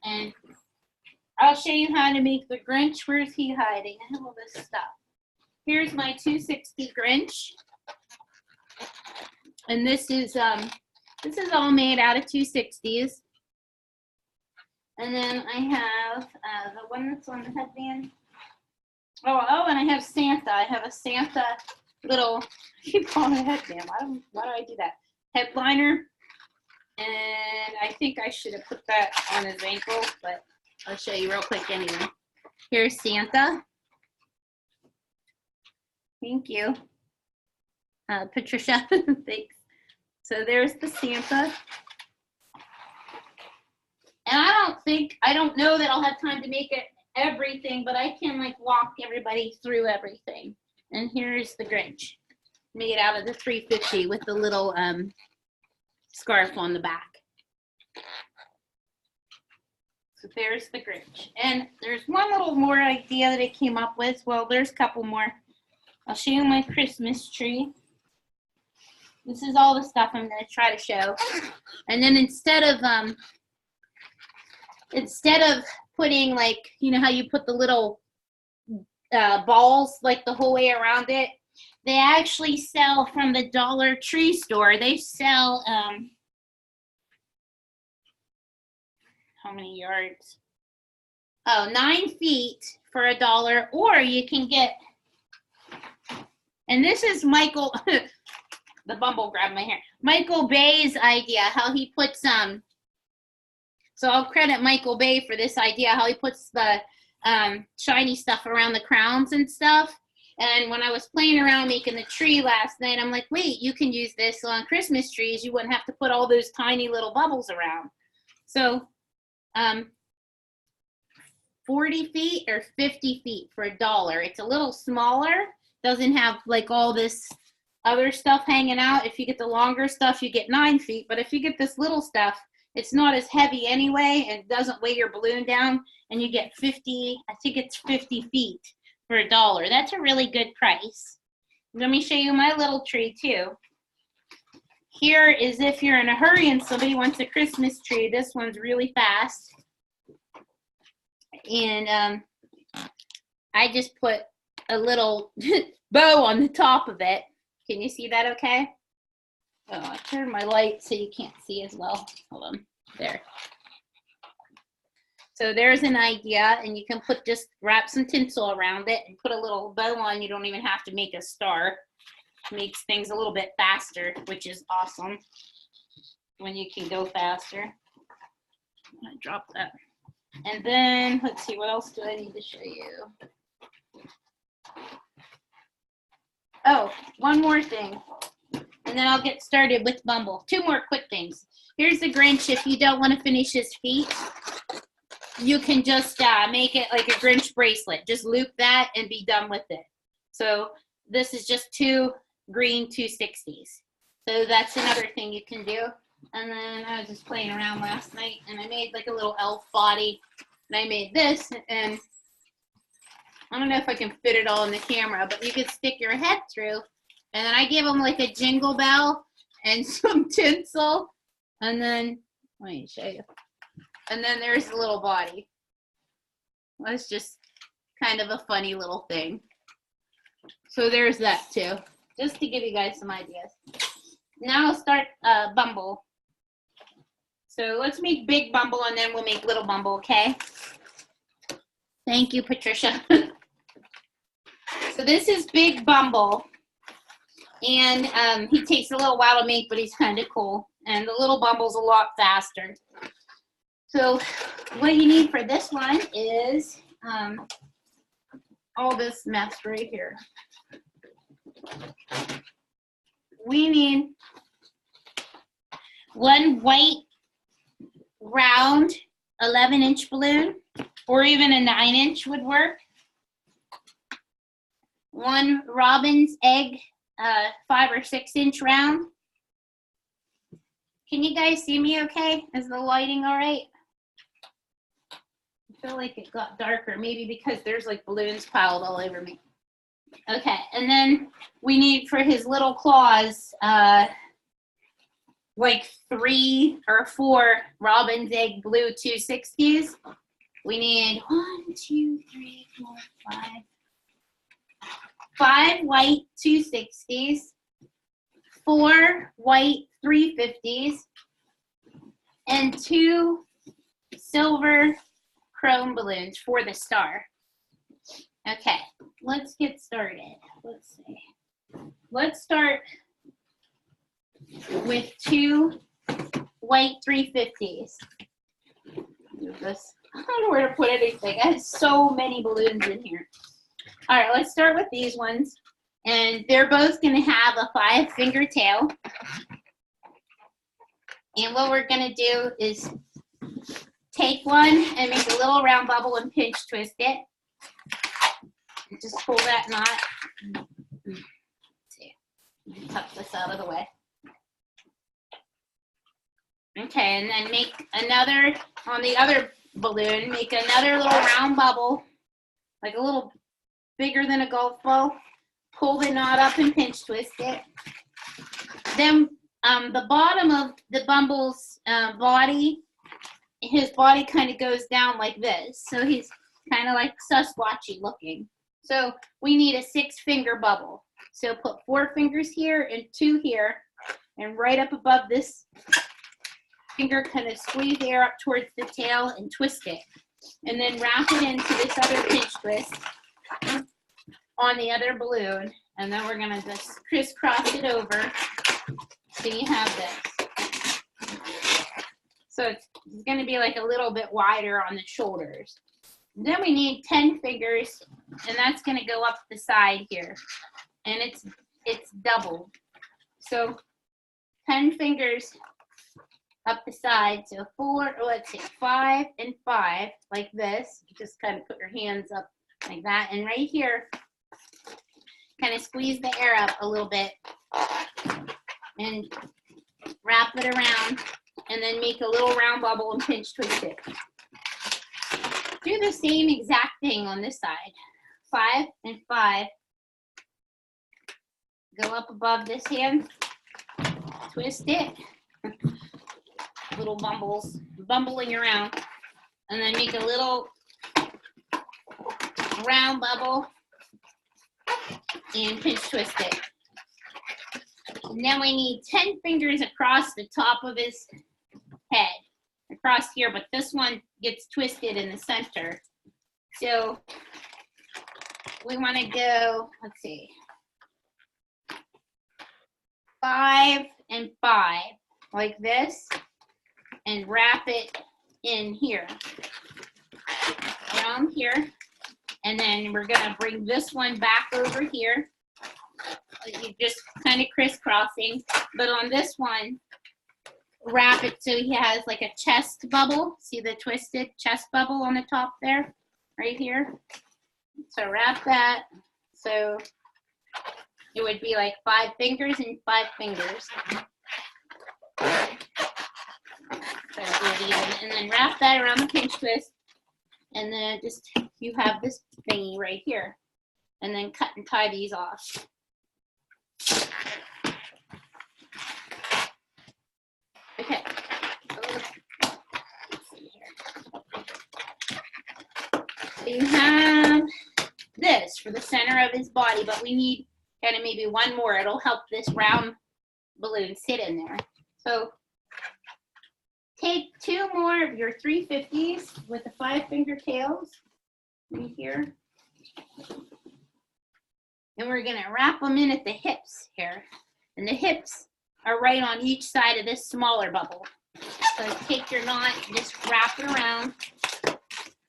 And I'll show you how to make the Grinch. Where's he hiding? I have all this stuff. Here's my 260 Grinch. And this is all made out of 260s. And then I have the one that's on the headband. Oh, and I have Santa. I have a Santa little, I keep calling it a headband. Why do I do that? Headliner. And I think I should have put that on his ankle, but I'll show you real quick anyway. Here's Santa. Thank you. Patricia, thanks. So there's the Santa. And I don't know that I'll have time to make it everything, but I can like walk everybody through everything. And here's the Grinch, made out of the 350 with the little scarf on the back. So there's the Grinch. And there's one little more idea that I came up with. Well, there's a couple more. I'll show you my Christmas tree. This is all the stuff I'm going to try to show. And then instead of putting like, you know how you put the little balls like the whole way around it, they actually sell from the Dollar Tree store. They sell, how many yards? Oh, 9 feet for $1, or you can get, and this is Michael, the bumble grabbed my hair. Michael Bay's idea, how he puts so I'll credit Michael Bay for this idea, how he puts the shiny stuff around the crowns and stuff. And when I was playing around making the tree last night, I'm like, wait, you can use this on Christmas trees. You wouldn't have to put all those tiny little bubbles around. So 40 feet or 50 feet for $1. It's a little smaller, doesn't have like all this other stuff hanging out. If you get the longer stuff, you get 9 feet. But if you get this little stuff, it's not as heavy anyway, and it doesn't weigh your balloon down, and you get 50, I think it's 50 feet for $1. That's a really good price. Let me show you my little tree too. Here is if you're in a hurry and somebody wants a Christmas tree. This one's really fast. And I just put a little bow on the top of it. Can you see that okay? Oh, I turned my light so you can't see as well. Hold on, there. So there's an idea, and you can wrap some tinsel around it and put a little bow on. You don't even have to make a star. Makes things a little bit faster, which is awesome when you can go faster. I'm gonna drop that. And then, let's see, what else do I need to show you? Oh, one more thing. And then I'll get started with Bumble. Two more quick things. Here's the Grinch. If you don't want to finish his feet, you can just make it like a Grinch bracelet. Just loop that and be done with it. So this is just 2 green 260s. So that's another thing you can do. And then I was just playing around last night and I made like a little elf body. And I made this, and I don't know if I can fit it all in the camera, but you could stick your head through. And then I gave him like a jingle bell and some tinsel. And then, let me show you. And then there's the little body. That's just kind of a funny little thing. So there's that too, just to give you guys some ideas. Now I'll start Bumble. So let's make big Bumble and then we'll make little Bumble, okay? Thank you, Patricia. So this is big Bumble. And he takes a little while to make, but he's kind of cool. And the little Bumble's a lot faster. So what you need for this one is all this mess right here. We need 1 white round 11-inch balloon, or even a 9-inch would work. 1 robin's egg 5 or 6-inch round. Can you guys see me okay? Is the lighting all right? I feel like it got darker, maybe because there's like balloons piled all over me. Okay, and then we need for his little claws, like 3 or 4 robin's egg blue 260s. We need 1, 2, 3, 4, 5. 5 white 260s, 4 white 350s, and 2 silver chrome balloons for the star. Okay, let's get started. Let's see. Let's start with 2 white 350s. Move this. I don't know where to put anything. I have so many balloons in here. All right, let's start with these ones. And they're both going to have a 5-finger tail. And what we're going to do is take one and make a little round bubble and pinch twist it. And just pull that knot. Let's see. Tuck this out of the way. Okay, and then make another, on the other balloon, make another little round bubble, like a little bigger than a golf ball. Pull the knot up and pinch twist it. Then the bottom of the Bumble's body, his body kind of goes down like this. So he's kind of like Sasquatchy looking. So we need a 6-finger bubble. So put 4 fingers here and 2 here. And right up above this finger, kind of squeeze the air up towards the tail and twist it. And then wrap it into this other pinch twist on the other balloon. And then we're going to just crisscross it over so you have this. So it's going to be like a little bit wider on the shoulders. Then we need 10 fingers, and that's going to go up the side here. And it's doubled. So 10 fingers up the side. So 5 and 5, like this. You just kind of put your hands up like that. And right here, kind of squeeze the air up a little bit and wrap it around, and then make a little round bubble and pinch twist it. Do the same exact thing on this side. 5 and 5. Go up above this hand, twist it. Little bumbling around. And then make a little round bubble and pinch twist it. And then we need 10 fingers across the top of his head. Across here, but this one gets twisted in the center. So we want to go, let's see, 5 and 5, like this, and wrap it in here, around here. And then we're going to bring this one back over here you just kind of crisscrossing. But on this one, wrap it so he has like a chest bubble. See the twisted chest bubble on the top there, right here? So wrap that so it would be like 5 fingers and 5 fingers. So do it even. And then wrap that around the pinch twist. And then just, you have this thingy right here. And then cut and tie these off. Okay. Let's see here. So you have this for the center of his body, but we need kind of maybe one more. It'll help this round balloon sit in there. So take 2 more of your 350s with the 5-finger tails right here. And we're gonna wrap them in at the hips here. And the hips are right on each side of this smaller bubble. So take your knot and just wrap it around.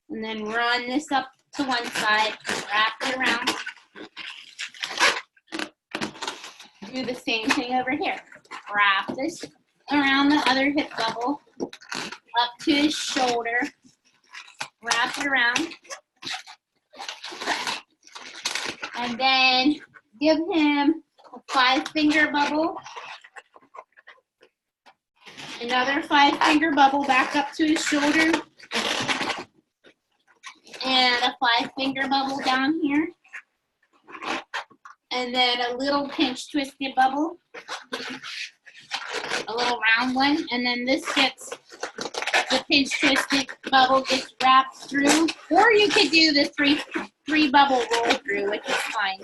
And then run this up to one side, wrap it around. Do the same thing over here. Wrap this around the other hip bubble, up to his shoulder, wrap it around. And then give him a 5-finger bubble. Another 5-finger bubble back up to his shoulder. And a 5-finger bubble down here. And then a little pinch twisted bubble. A little round one. And then this gets, the pinch twisted bubble gets wrapped through. Or you could do the three bubble roll through, which is fine.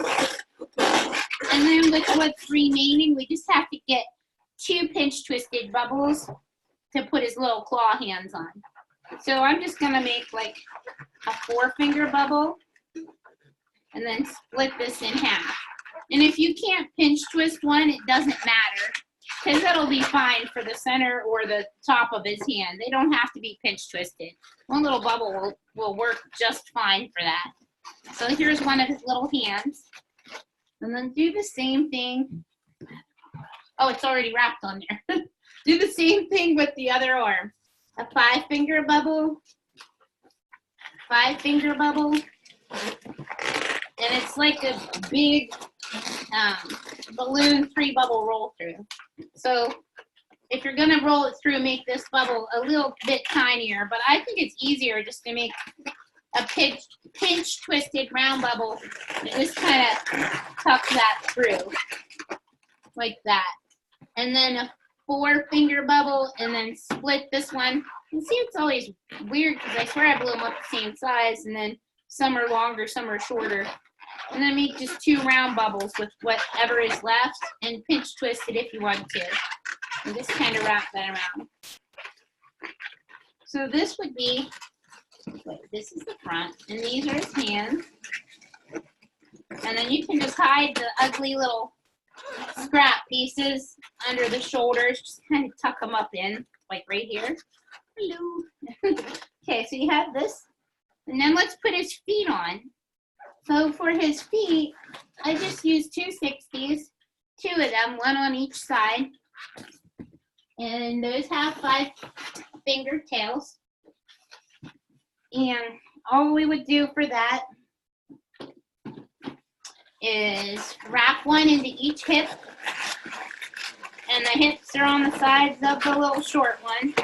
And then with what's remaining, we just have to get 2 pinch twisted bubbles to put his little claw hands on. So I'm just gonna make like a 4-finger bubble and then split this in half. And if you can't pinch twist one, it doesn't matter, because that'll be fine for the center or the top of his hand. They don't have to be pinch twisted. One little bubble will work just fine for that. So here's one of his little hands. And then do the same thing. Oh, it's already wrapped on there. Do the same thing with the other arm. A 5-finger bubble, 5-finger bubble. And it's like a big balloon 3-bubble roll through. So if you're gonna roll it through, make this bubble a little bit tinier, but I think it's easier just to make a pinch twisted round bubble and just kind of tuck that through like that. And then a 4-finger bubble, and then split this one. You see, it's always weird because I swear I blew them up the same size, and then some are longer, some are shorter. And then make just 2 round bubbles with whatever is left, and pinch twist it if you want to. And just kind of wrap that around. So this would be, this is the front, and these are his hands. And then you can just hide the ugly little scrap pieces under the shoulders. Just kind of tuck them up in, like right here. Hello. Okay, so you have this. And then let's put his feet on. So for his feet, I just used 2 60s, 2 of them, 1 on each side. And those have 5-finger tails. And all we would do for that is wrap one into each hip. And the hips are on the sides of the little short one.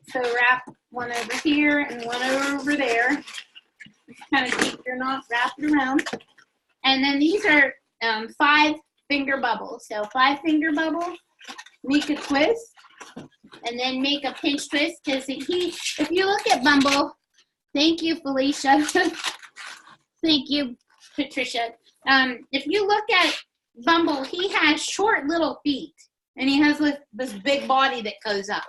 So wrap one over here and one over there. Just kind of keep your knot, wrap it around. And then these are 5-finger bubbles. So 5-finger bubble, make a twist, and then make a pinch twist. Because if you look at Bumble, thank you, Felicia. Thank you, Patricia. If you look at Bumble, he has short little feet, and he has this big body that goes up.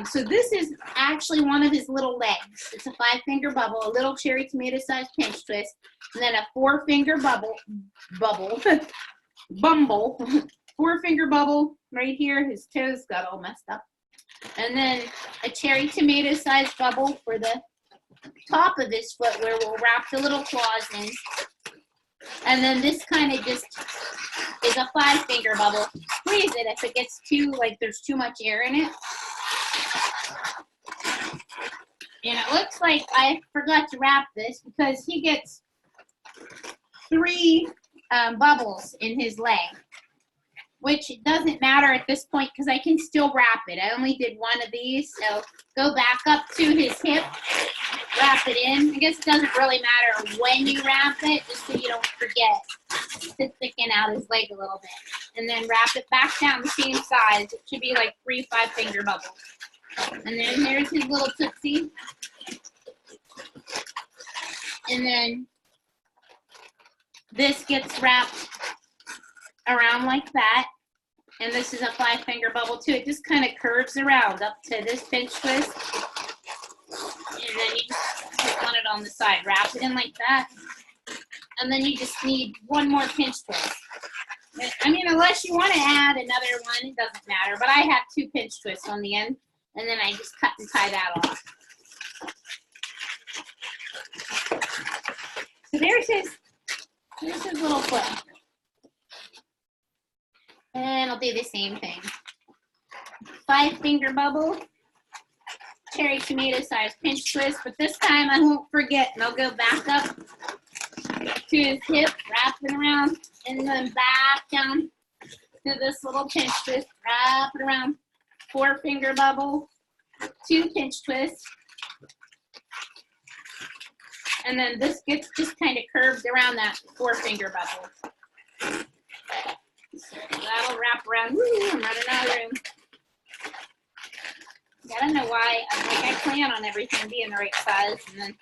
So this is actually one of his little legs. It's a 5-finger bubble, a little cherry tomato sized pinch twist, and then a 4-finger bumble, 4-finger bubble right here. His toes got all messed up. And then a cherry tomato sized bubble for the top of his foot where we'll wrap the little claws in. And then this kind of just is a 5-finger bubble. Squeeze it if it gets too, like there's too much air in it. And it looks like I forgot to wrap this because he gets 3 bubbles in his leg, which doesn't matter at this point because I can still wrap it. I only did 1 of these, so go back up to his hip, wrap it in. I guess it doesn't really matter when you wrap it, just so you don't forget to thicken out his leg a little bit. And then wrap it back down the same size. It should be like 3 5-finger bubbles. And then there's his little Tootsie. And then this gets wrapped around like that. And this is a 5-finger bubble too. It just kind of curves around up to this pinch twist. And then you just want it on the side. Wrap it in like that. And then you just need 1 more pinch twist. I mean, unless you want to add another one, it doesn't matter. But I have 2 pinch twists on the end. And then I just cut and tie that off. So there's his little foot. And I'll do the same thing. 5-finger bubble, cherry tomato size pinch twist, but this time I won't forget, and I'll go back up to his hip, wrap it around, and then back down to this little pinch twist, wrap it around. 4-finger bubble, 2 pinch twists, and then this gets just kind of curved around that 4-finger bubble. So that'll wrap around. Woo, I'm running out of room. I don't know why. I plan on everything being the right size, and then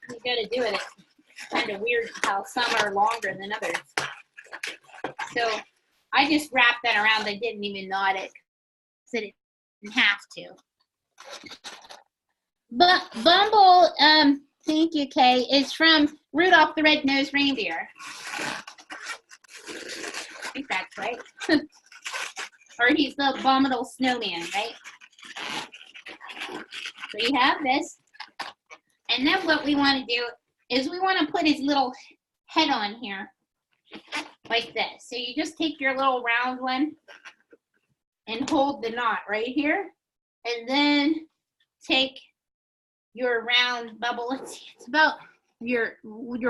you got to do it. It's kind of weird how some are longer than others. So I just wrapped that around. I didn't even knot it. So I didn't have to. But Bumble, thank you, Kay, is from Rudolph the Red-Nosed Reindeer. I think that's right. Or he's the abominable snowman, right? So you have this. And then what we want to do is we want to put his little head on here like this. So you just take your little round one and hold the knot right here. And then take your round bubble. It's about your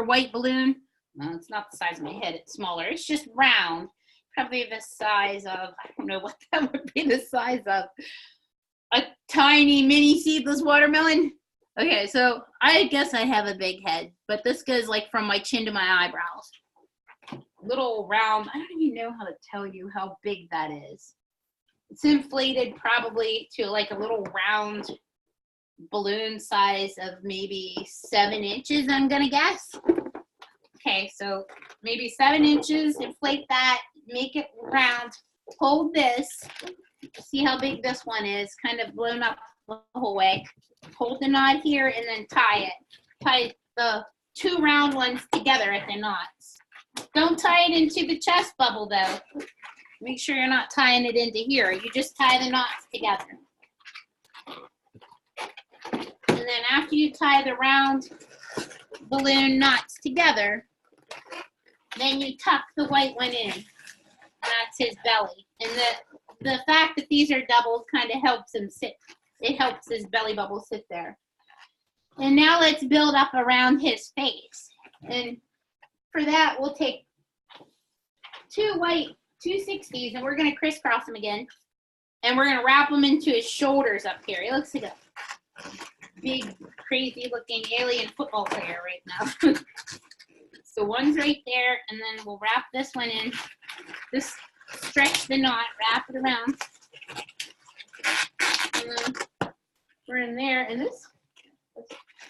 white balloon. No, it's not the size of my head. It's smaller. It's just round. Probably the size of, I don't know what that would be the size of. A tiny mini seedless watermelon. Okay, so I guess I have a big head, but this goes like from my chin to my eyebrows. Little round, I don't even know how to tell you how big that is. It's inflated probably to like a little round balloon size of maybe 7 inches, I'm gonna guess. Okay, so maybe 7 inches, inflate that, make it round, hold this, see how big this one is, kind of blown up the whole way. Hold the knot here and then tie it. Tie the 2 round ones together at the knots. Don't tie it into the chest bubble though. Make sure you're not tying it into here. You just tie the knots together. And then after you tie the round balloon knots together, then you tuck the white one in. That's his belly. And the fact that these are doubles kind of helps him sit. It helps his belly bubble sit there. And now let's build up around his face. And for that, we'll take 2 white 260s, and we're going to crisscross them again. And we're going to wrap them into his shoulders up here. He looks like a big, crazy-looking alien football player right now. So one's right there, and then we'll wrap this one in. Just stretch the knot, wrap it around. And then we're in there, and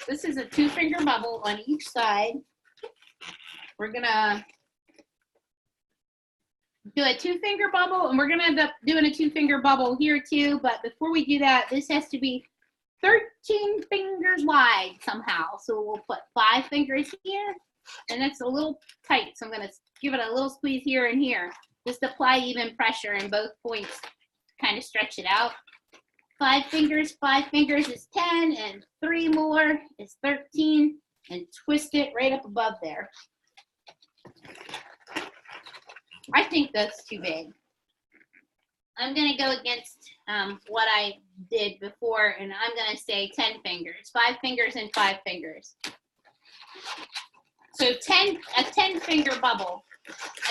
this is a 2-finger bubble on each side. We're gonna do a 2-finger bubble, and we're gonna end up doing a 2-finger bubble here too, but before we do that, this has to be 13 fingers wide somehow. So we'll put 5 fingers here, and it's a little tight, so I'm gonna give it a little squeeze here and here. Just apply even pressure in both points, kind of stretch it out. 5 fingers is 10, and 3 more is 13, and twist it right up above there. I think that's too big. I'm gonna go against what I did before, and I'm gonna say 10 fingers, 5 fingers and 5 fingers. So a 10 finger bubble,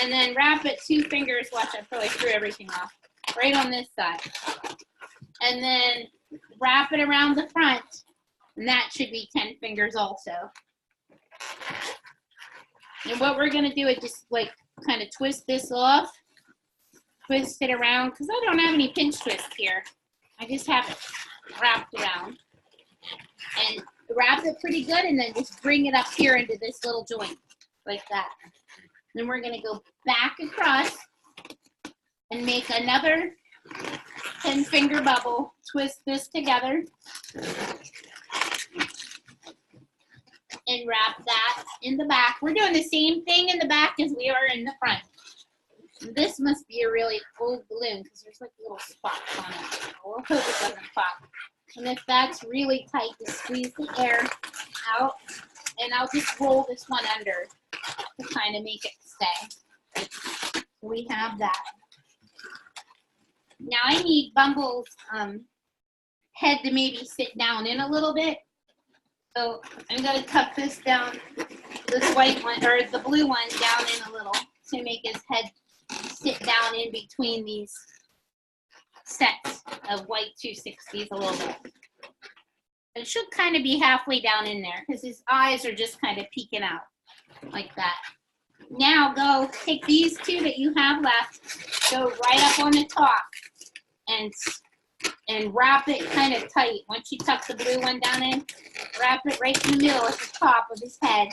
and then wrap it 2 fingers. Watch, I probably threw everything off. Right on this side, and then wrap it around the front, and that should be 10 fingers also. And what we're gonna do is just like kind of twist this off. Twist it around, because I don't have any pinch twist here. I just have it wrapped around. And wrap it pretty good, and then just bring it up here into this little joint, like that. Then we're gonna go back across and make another 10 finger bubble. Twist this together. And wrap that in the back. We're doing the same thing in the back as we are in the front. This must be a really old balloon because there's like little spots on it. We'll hope it doesn't pop. And if that's really tight, just squeeze the air out. And I'll just roll this one under to kind of make it stay. We have that. Now I need Bumble's head to maybe sit down in a little bit. So I'm going to tuck this down, this white one, or the blue one down in a little to make his head sit down in between these sets of white 260s a little bit. It should kind of be halfway down in there because his eyes are just kind of peeking out like that. Now go take these 2 that you have left, go right up on the top and wrap it kind of tight. Once you tuck the blue one down in, wrap it right in the middle at the top of his head.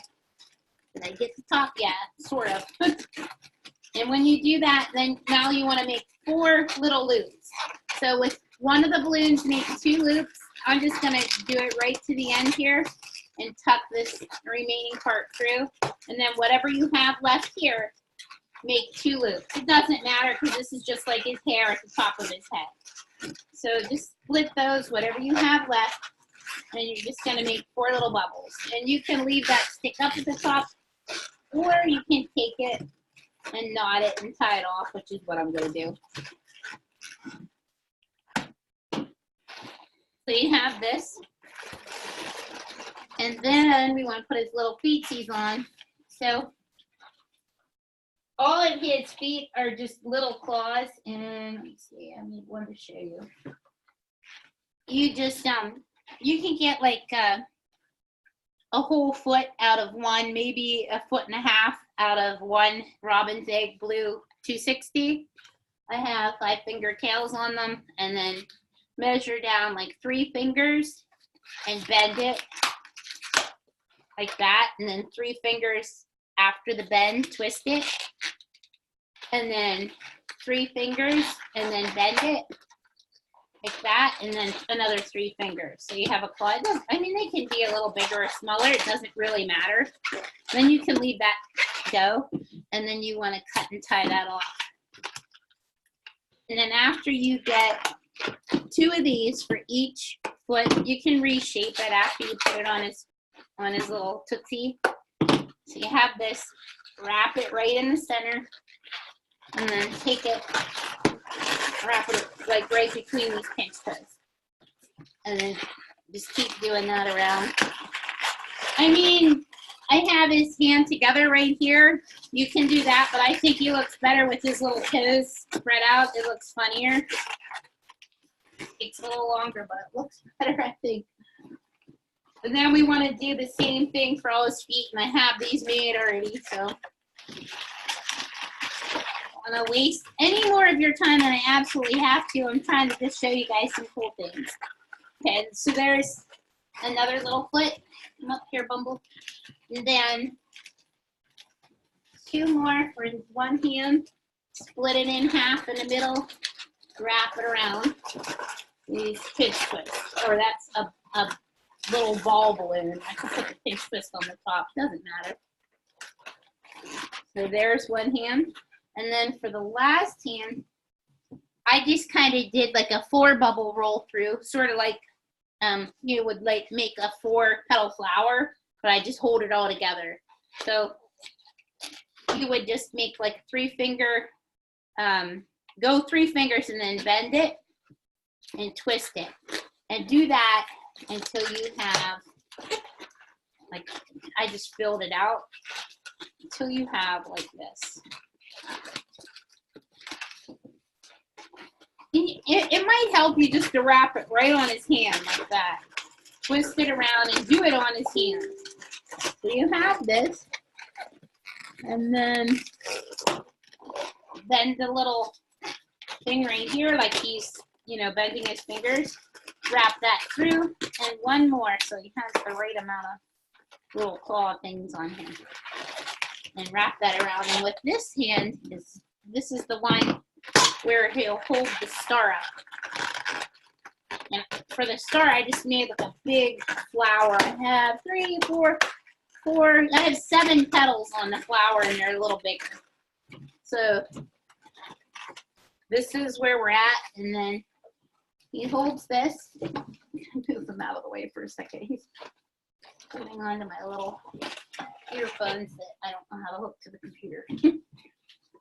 Did I get the top? Yeah, sort of. And when you do that, then now you want to make 4 little loops. So with one of the balloons, make 2 loops. I'm just going to do it right to the end here and tuck this remaining part through. And then whatever you have left here, make 2 loops. It doesn't matter because this is just like his hair at the top of his head. So just split those, whatever you have left, and you're just going to make 4 little bubbles. And you can leave that stick up at the top, or you can take it and knot it and tie it off, which is what I'm going to do. So you have this. And then we want to put his little feetsies on. So all of his feet are just little claws. And let me see, I need one to show you. You just, you can get like a whole foot out of one, maybe a foot and a half out of one Robin's Egg Blue 260. I have 5 finger tails on them, and then measure down like 3 fingers and bend it like that, and then 3 fingers after the bend, twist it, and then 3 fingers and then bend it like that, and then another 3 fingers. So you have a claw. I mean, they can be a little bigger or smaller. It doesn't really matter. Then you can leave that go, and then you want to cut and tie that off. And then after you get 2 of these for each foot, you can reshape it after you put it on his little tootsie. So you have this, wrap it right in the center, and then take it, wrap it like right between these pinch toes. And then just keep doing that around. I mean, I have his hand together right here. You can do that, but I think he looks better with his little toes spread out. It looks funnier. Takes a little longer, but it looks better, I think. And then we want to do the same thing for all his feet, and I have these made already, so I don't want to waste any more of your time than I absolutely have to. I'm trying to just show you guys some cool things. Okay, so there's another little foot. Come up here, Bumble. And then 2 more for one hand. Split it in half in the middle. Wrap it around. These pinch twists. Or that's a little ball balloon. I can put the pinch twist on the top. Doesn't matter. So there's one hand. And then for the last hand, I just kind of did like a 4 bubble roll through, sort of like you would like make a 4 petal flower, but I just hold it all together. So you would just make like a 3-finger, go 3 fingers and then bend it and twist it. And do that until you have, like, I just filled it out, until you have like this. It might help you just to wrap it right on his hand like that. Twist it around and do it on his hand. So you have this. And then bend the little thing right here like he's, you know, bending his fingers. Wrap that through, and one more so he has the right amount of little claw things on him. And wrap that around. And with this hand, this is the one where he'll hold the star up. And for the star, I just made like a big flower. I have 3, 4, I have 7 petals on the flower, and they're a little bigger. So this is where we're at, and then he holds this. Move him out of the way for a second. He's holding on to my little earphones that I don't know how to hook to the computer.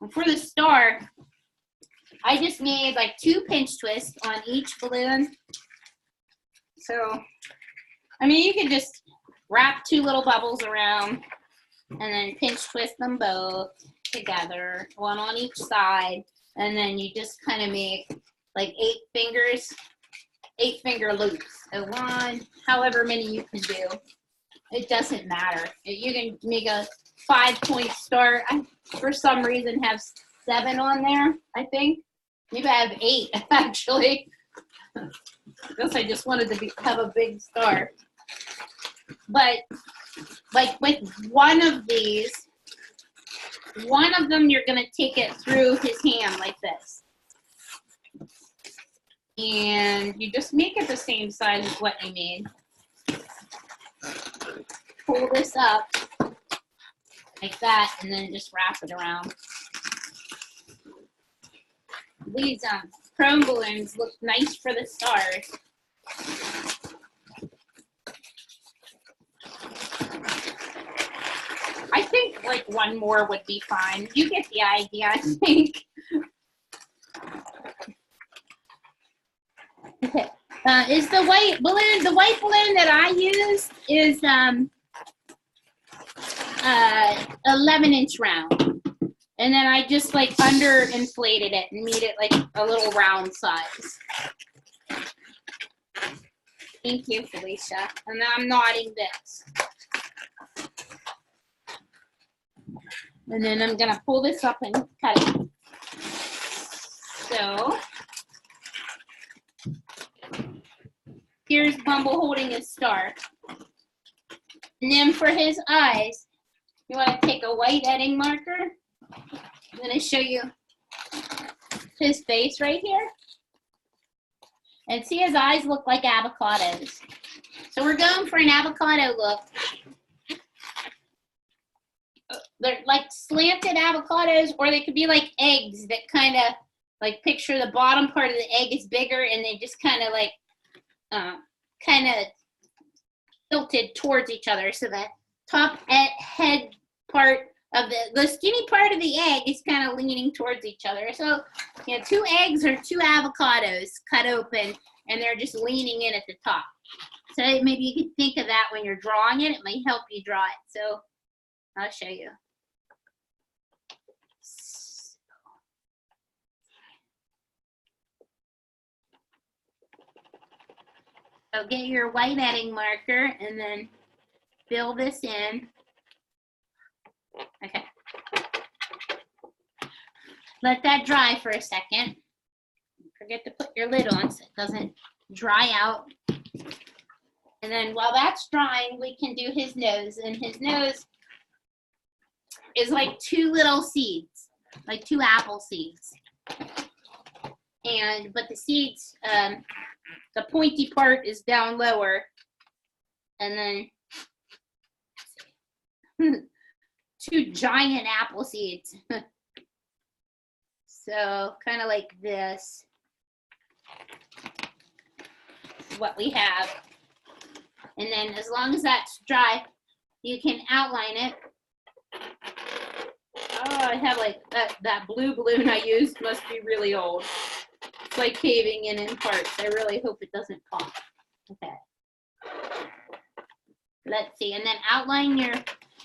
And for the star, I just made like 2 pinch twists on each balloon. So, I mean, you can just wrap 2 little bubbles around and then pinch twist them both together, one on each side, and then you just kind of make like 8 fingers, 8-finger loops. So 1, however many you can do. It doesn't matter. You can make a 5-point star. I, for some reason, have 7 on there, I think. Maybe I have 8, actually. I guess I just wanted to have a big star. But, like with one of these, one of them, you're going to take it through his hand like this. And you just make it the same size as what you made. Pull this up like that, and then just wrap it around. These chrome balloons look nice for the stars. I think like 1 more would be fine. You get the idea, I think. Okay. Is the white balloon that I used is 11-inch round. And then I just like under inflated it and made it like a little round size. Thank you, Felicia. And then I'm knotting this. And then I'm gonna pull this up and cut it. So here's Bumble holding his star. And then for his eyes, you want to take a white edding marker. I'm going to show you his face right here. And see, his eyes look like avocados. So we're going for an avocado look. They're like slanted avocados, or they could be like eggs that kind of like picture the bottom part of the egg is bigger and they just kind of like kind of tilted towards each other, so that top head part of the skinny part of the egg is kind of leaning towards each other. So, you know, 2 eggs or 2 avocados cut open, and they're just leaning in at the top. So maybe you can think of that when you're drawing it. It might help you draw it. So I'll show you. So get your white edding marker and then fill this in. Okay. Let that dry for a second. Don't forget to put your lid on so it doesn't dry out. And then while that's drying, we can do his nose. And his nose is like 2 little seeds, like 2 apple seeds. But the seeds, the pointy part is down lower, and then 2 giant apple seeds. So kind of like this is what we have. And then as long as that's dry, you can outline it I have like that blue balloon I used must be really old. It's like caving in parts. I really hope it doesn't pop. Okay. Let's see, and then outline your,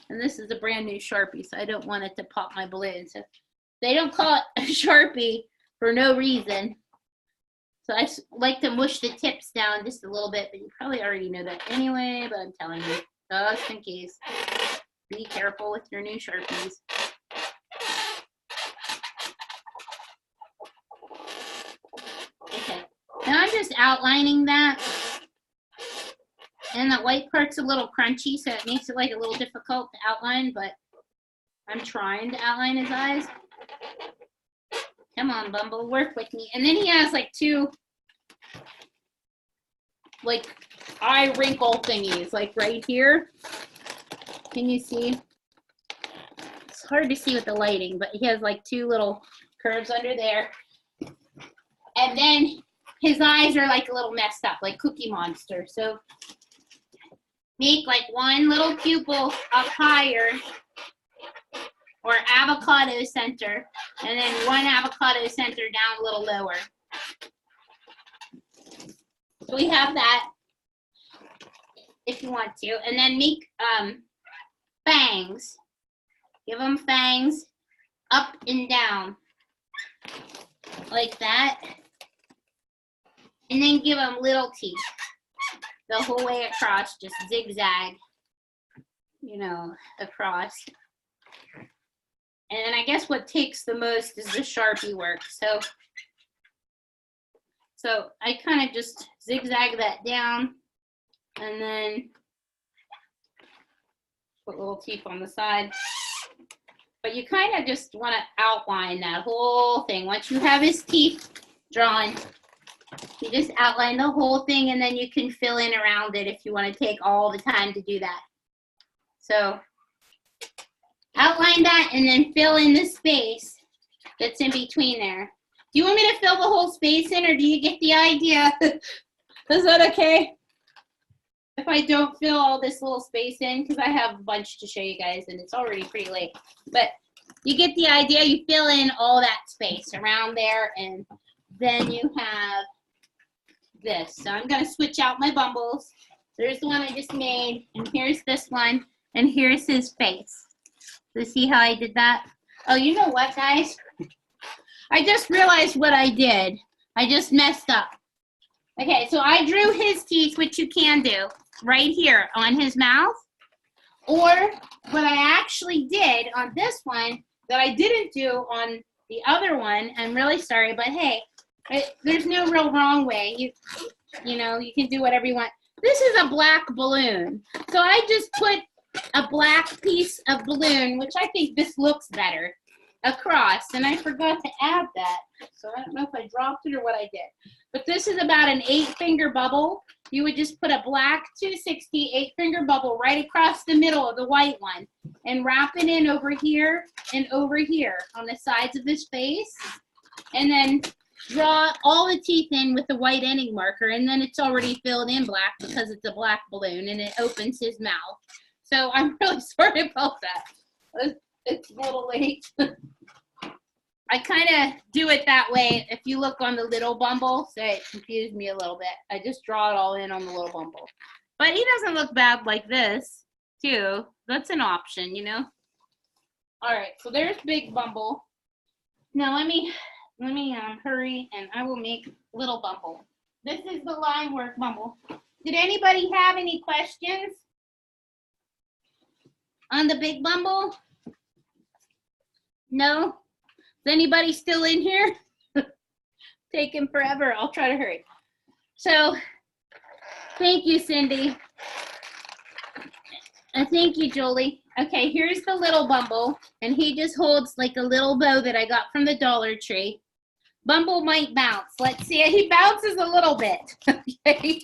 and this is a brand new Sharpie, so I don't want it to pop my balloon. So they don't call it a Sharpie for no reason. So I like to mush the tips down just a little bit, but you probably already know that anyway, but I'm telling you, just in case. Be careful with your new Sharpies. Okay, now I'm just outlining that. And the white part's a little crunchy, so it makes it like a little difficult to outline, but I'm trying to outline his eyes. Come on, Bumble, work with me. And then he has like two like eye wrinkle thingies, like right here. Can you see? It's hard to see with the lighting, but he has like two little curves under there. And then his eyes are like a little messed up, like Cookie Monster. So make like one little pupil up higher, or avocado center, and then one avocado center down a little lower. So we have that if you want to. And then make fangs. Give them fangs up and down like that. And then give them little teeth the whole way across, just zigzag, you know, across. And then I guess what takes the most is the Sharpie work. So I kind of just zigzag that down and then put little teeth on the side. But you kind of just want to outline that whole thing. Once you have his teeth drawn, you just outline the whole thing, and then you can fill in around it if you want to take all the time to do that. So outline that and then fill in the space that's in between there. Do you want me to fill the whole space in, or do you get the idea? Is that okay? If I don't fill all this little space in, because I have a bunch to show you guys and it's already pretty late. But you get the idea, you fill in all that space around there, and then you have this. So I'm gonna switch out my Bumbles. There's the one I just made, and here's this one, and here's his face. So see how I did that? Oh, you know what, guys? I just realized what I did. I just messed up. Okay, so I drew his teeth, which you can do, right here on his mouth. Or what I actually did on this one that I didn't do on the other one, I'm really sorry, but hey, there's no real wrong way. You know, you can do whatever you want. This is a black balloon. So I just put a black piece of balloon, which I think this looks better, across, and I forgot to add that. So I don't know if I dropped it or what I did. But this is about an 8-finger bubble. You would just put a black 260 8-finger bubble right across the middle of the white one and wrap it in over here and over here on the sides of his face. And then draw all the teeth in with the white ending marker, and then it's already filled in black because it's a black balloon and it opens his mouth. So I'm really sorry about that. It's a little late. I kind of do it that way. If you look on the little Bumble, so it confused me a little bit. I just draw it all in on the little Bumble. But he doesn't look bad like this, too. That's an option, you know? All right, so there's Big Bumble. Now let me hurry, and I will make little Bumble. This is the line work Bumble. Did anybody have any questions on the Big Bumble? No? Is anybody still in here? Taking forever. I'll try to hurry. So, thank you, Cindy. And thank you, Julie. Okay, here's the little Bumble, and he just holds like a little bow that I got from the Dollar Tree. Bumble might bounce. Let's see. He bounces a little bit. Okay.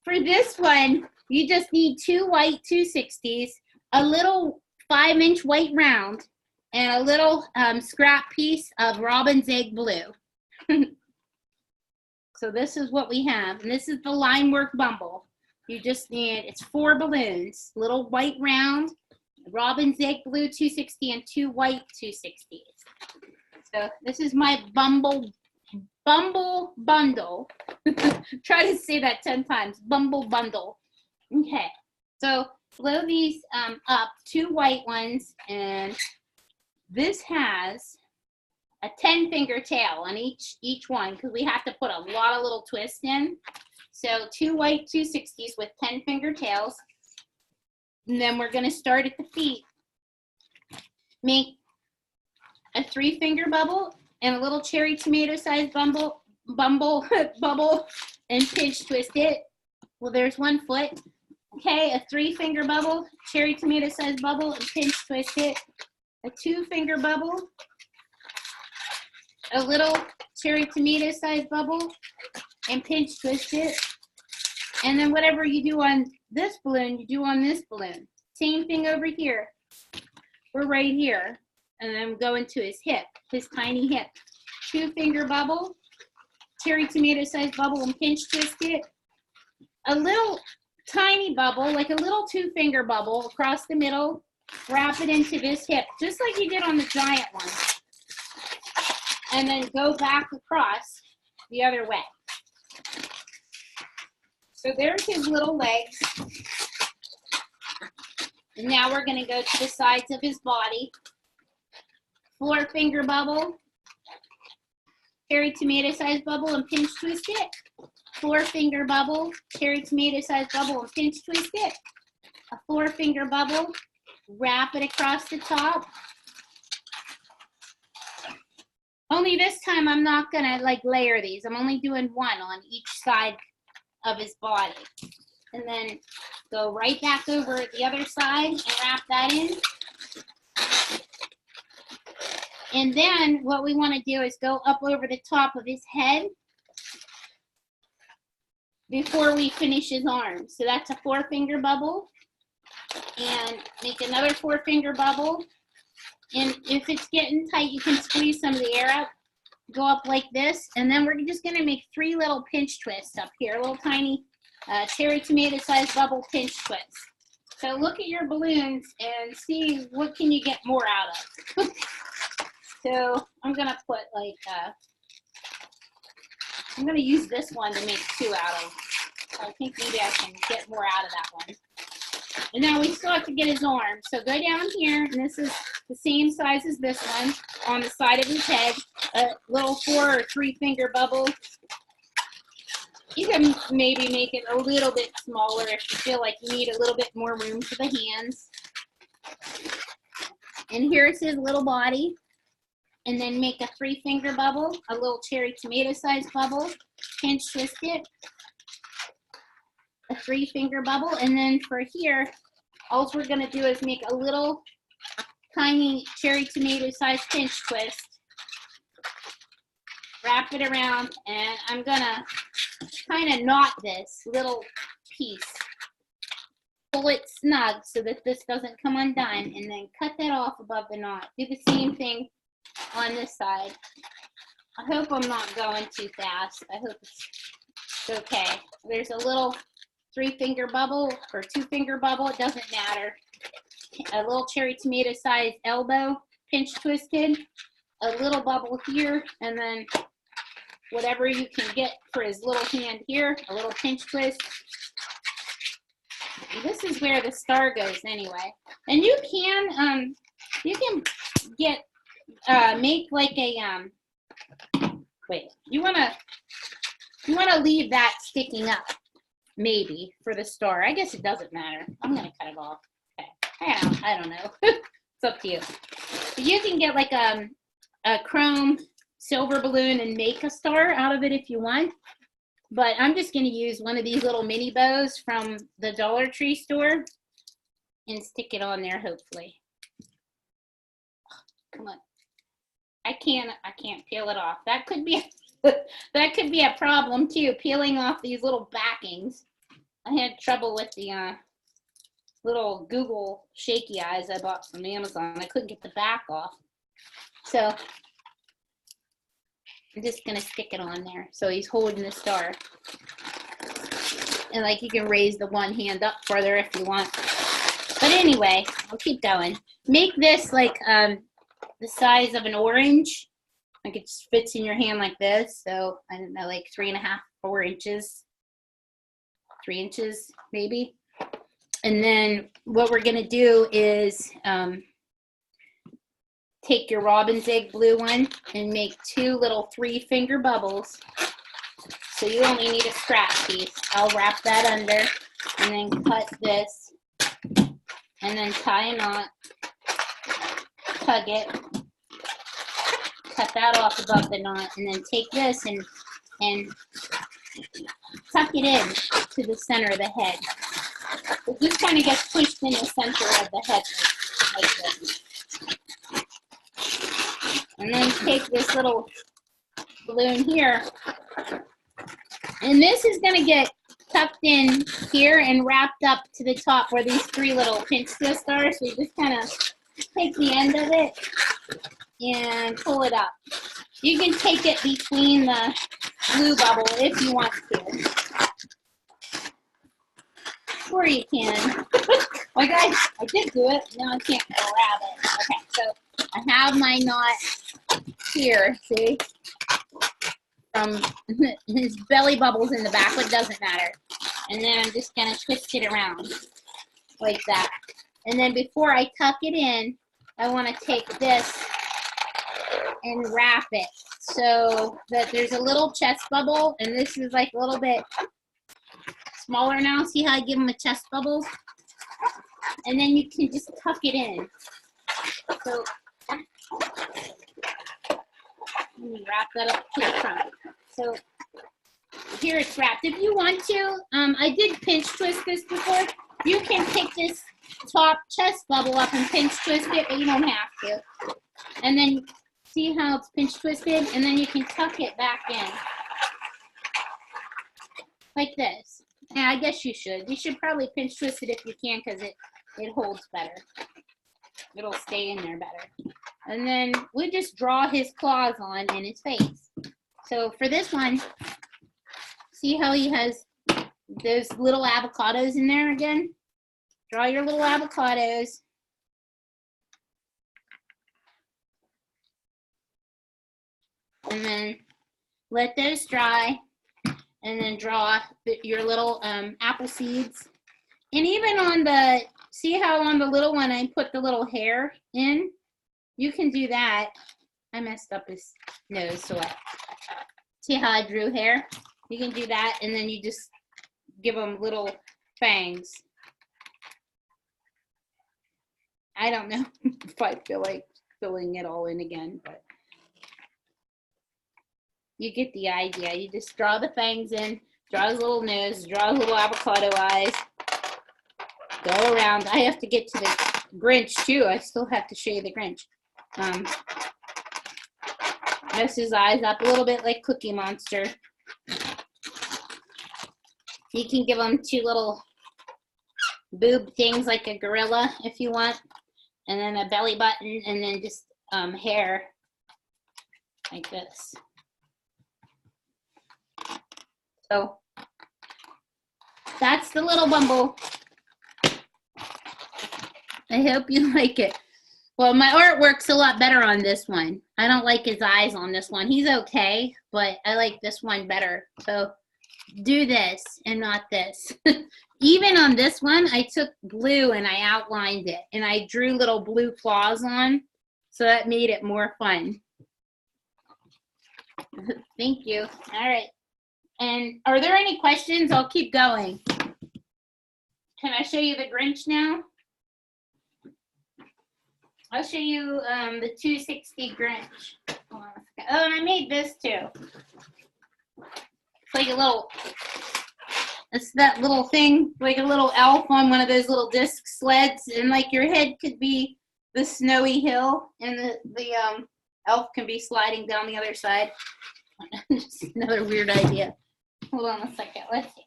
For this one, you just need 2 white 260s, a little 5-inch white round, and a little scrap piece of Robin's Egg Blue. So this is what we have, and this is the line work Bumble. You just need, it's 4 balloons, little white round, Robin's Egg Blue 260 and 2 white 260s. So this is my Bumble bundle. Try to say that 10 times. Bumble bundle. Okay, so blow these up, 2 white ones, and this has a 10-finger tail on each one because we have to put a lot of little twists in. So 2 white 260s with 10-finger tails. And then we're going to start at the feet. Make a 3-finger bubble and a little cherry tomato sized bubble and pinch twist it. Well, there's 1 foot. Okay, a 3-finger bubble, cherry tomato sized bubble and pinch twist it. A 2-finger bubble, a little cherry tomato sized bubble and pinch twist it. And then whatever you do on this balloon, you do on this balloon. Same thing over here. We're right here. And then go into his hip, his tiny hip. 2-finger bubble, cherry tomato sized bubble and pinch twist it. A little tiny bubble, like a little 2-finger bubble across the middle. Wrap it into this hip, just like you did on the giant one. And then go back across the other way. So there's his little legs. And now we're going to go to the sides of his body. 4-finger bubble, cherry tomato sized bubble and pinch twist it. 4-finger bubble, cherry tomato sized bubble and pinch twist it. A 4-finger bubble, wrap it across the top. Only this time I'm not gonna like layer these. I'm only doing 1 on each side of his body. And then go right back over the other side and wrap that in. And then what we want to do is go up over the top of his head before we finish his arms. So that's a 4-finger bubble. And make another 4-finger bubble. And if it's getting tight, you can squeeze some of the air out. Go up like this. And then we're just going to make 3 little pinch twists up here. Little tiny cherry tomato sized bubble pinch twists. So look at your balloons and see what can you get more out of. So I'm going to put like, I'm going to use this one to make 2 out of. I think maybe I can get more out of that one. And now we still have to get his arm. So go down here, and this is the same size as this one on the side of his head. A little 4 or 3-finger bubble. You can maybe make it a little bit smaller if you feel like you need a little bit more room for the hands. And here's his little body. And then make a 3-finger bubble, a little cherry tomato sized bubble, pinch twist it. A 3-finger bubble, and then for here, all we're gonna do is make a little tiny cherry tomato sized pinch twist. Wrap it around, and I'm gonna kind of knot this little piece. Pull it snug so that this doesn't come undone, and then cut that off above the knot. Do the same thing on this side. I hope I'm not going too fast. I hope it's okay. There's a little 3-finger bubble or 2-finger bubble, it doesn't matter. A little cherry tomato sized elbow pinch twisted, a little bubble here, and then whatever you can get for his little hand here, a little pinch twist. This is where the star goes anyway. And you can get make like a wait, you wanna leave that sticking up. Maybe for the star. I guess it doesn't matter. I'm gonna cut it off. Okay. I don't know. It's up to you. But you can get like a chrome silver balloon and make a star out of it if you want. But I'm just gonna use one of these little mini bows from the Dollar Tree store and stick it on there, hopefully. Come on. I can't peel it off. That could be a problem too, peeling off these little backings. I had trouble with the little Google shaky eyes I bought from Amazon. I couldn't get the back off. So I'm just gonna stick it on there. So he's holding the star. And like you can raise the one hand up further if you want. But anyway, I'll keep going. Make this like the size of an orange. Like it just fits in your hand like this. So I don't know, like 3.5, 4 inches. 3 inches maybe. And then what we're gonna do is take your robin's egg blue one and make 2 little 3-finger bubbles. So you only need a scrap piece. I'll wrap that under and then cut this and then tie a knot, tug it, cut that off above the knot, and then take this and tuck it in to the center of the head. It just kind of gets pushed in the center of the head like this. And then take this little balloon here, and this is going to get tucked in here and wrapped up to the top where these 3 little pinch twists are. So you just kind of take the end of it and pull it up. You can take it between the blue bubble if you want to. Sure you can. Like I did do it. Now I can't grab it. Okay, so I have my knot here, see? His belly bubbles in the back, but it doesn't matter. And then I'm just gonna twist it around like that. And then before I tuck it in, I wanna take this and wrap it so that there's a little chest bubble, and this is like a little bit smaller now. See how I give them a chest bubble? And then you can just tuck it in. So let me wrap that up to the front. So here it's wrapped. If you want to, I did pinch twist this before. You can pick this top chest bubble up and pinch twist it, but you don't have to. And then see how it's pinch twisted? And then you can tuck it back in. Like this. Yeah, I guess you should. You should probably pinch twist it if you can, because it holds better. It'll stay in there better. And then we just draw his claws on in his face. So for this one, see how he has those little avocados in there again? Draw your little avocados. And then let those dry. And then draw your little apple seeds. And even on the, see how on the little one I put the little hair in? You can do that. I messed up his nose, so see how I drew hair? You can do that, and then you just give them little fangs. I don't know if I feel like filling it all in again, but you get the idea. You just draw the fangs in, draw his little nose, draw his little avocado eyes, go around. I have to get to the Grinch too. I still have to show you the Grinch. Mess his eyes up a little bit like Cookie Monster. You can give him 2 little boob things like a gorilla if you want, and then a belly button, and then just hair like this. So that's the little Bumble. I hope you like it. Well, my artwork's a lot better on this one. I don't like his eyes on this one. He's okay, but I like this one better. So do this and not this. Even on this one, I took blue and I outlined it. And I drew little blue claws on. So that made it more fun. Thank you. All right. And are there any questions? I'll keep going. Can I show you the Grinch now? I'll show you the 260 Grinch. Hold on a second. Oh, and I made this too. It's like a little, it's that little thing, like a little elf on one of those little disc sleds, and like your head could be the snowy hill, and the elf can be sliding down the other side. Just another weird idea. Hold on a second. Let's see.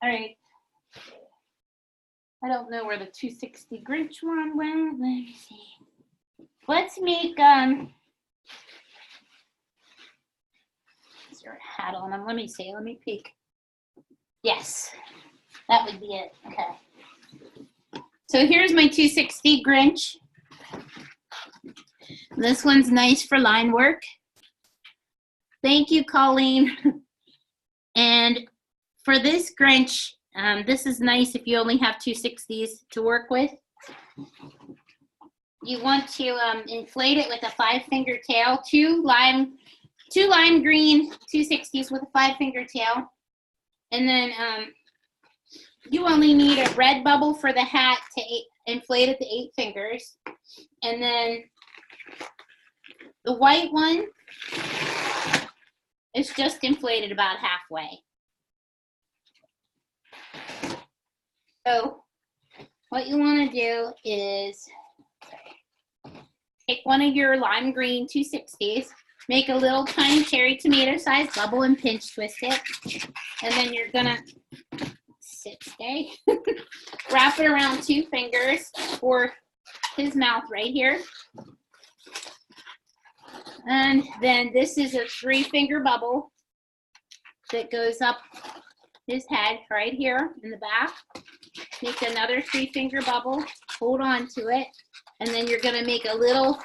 All right. I don't know where the 260 Grinch one went. Let me see. Let's make is there a hat on them? Let me see. Let me peek. Yes, that would be it. Okay. So here's my 260 Grinch. This one's nice for line work. Thank you, Colleen. And for this Grinch, this is nice if you only have 260s to work with. You want to inflate it with a 5-finger tail, two lime green 260s with a 5-finger tail. And then you only need a red bubble for the hat to inflate it to 8 fingers. And then the white one is just inflated about halfway. So what you want to do is take one of your lime green 260s, make a little tiny cherry tomato sized bubble and pinch twist it. And then you're gonna wrap it around 2 fingers for his mouth right here. And then this is a 3-finger bubble that goes up his head right here in the back. Make another 3-finger bubble, hold on to it, and then you're gonna make a little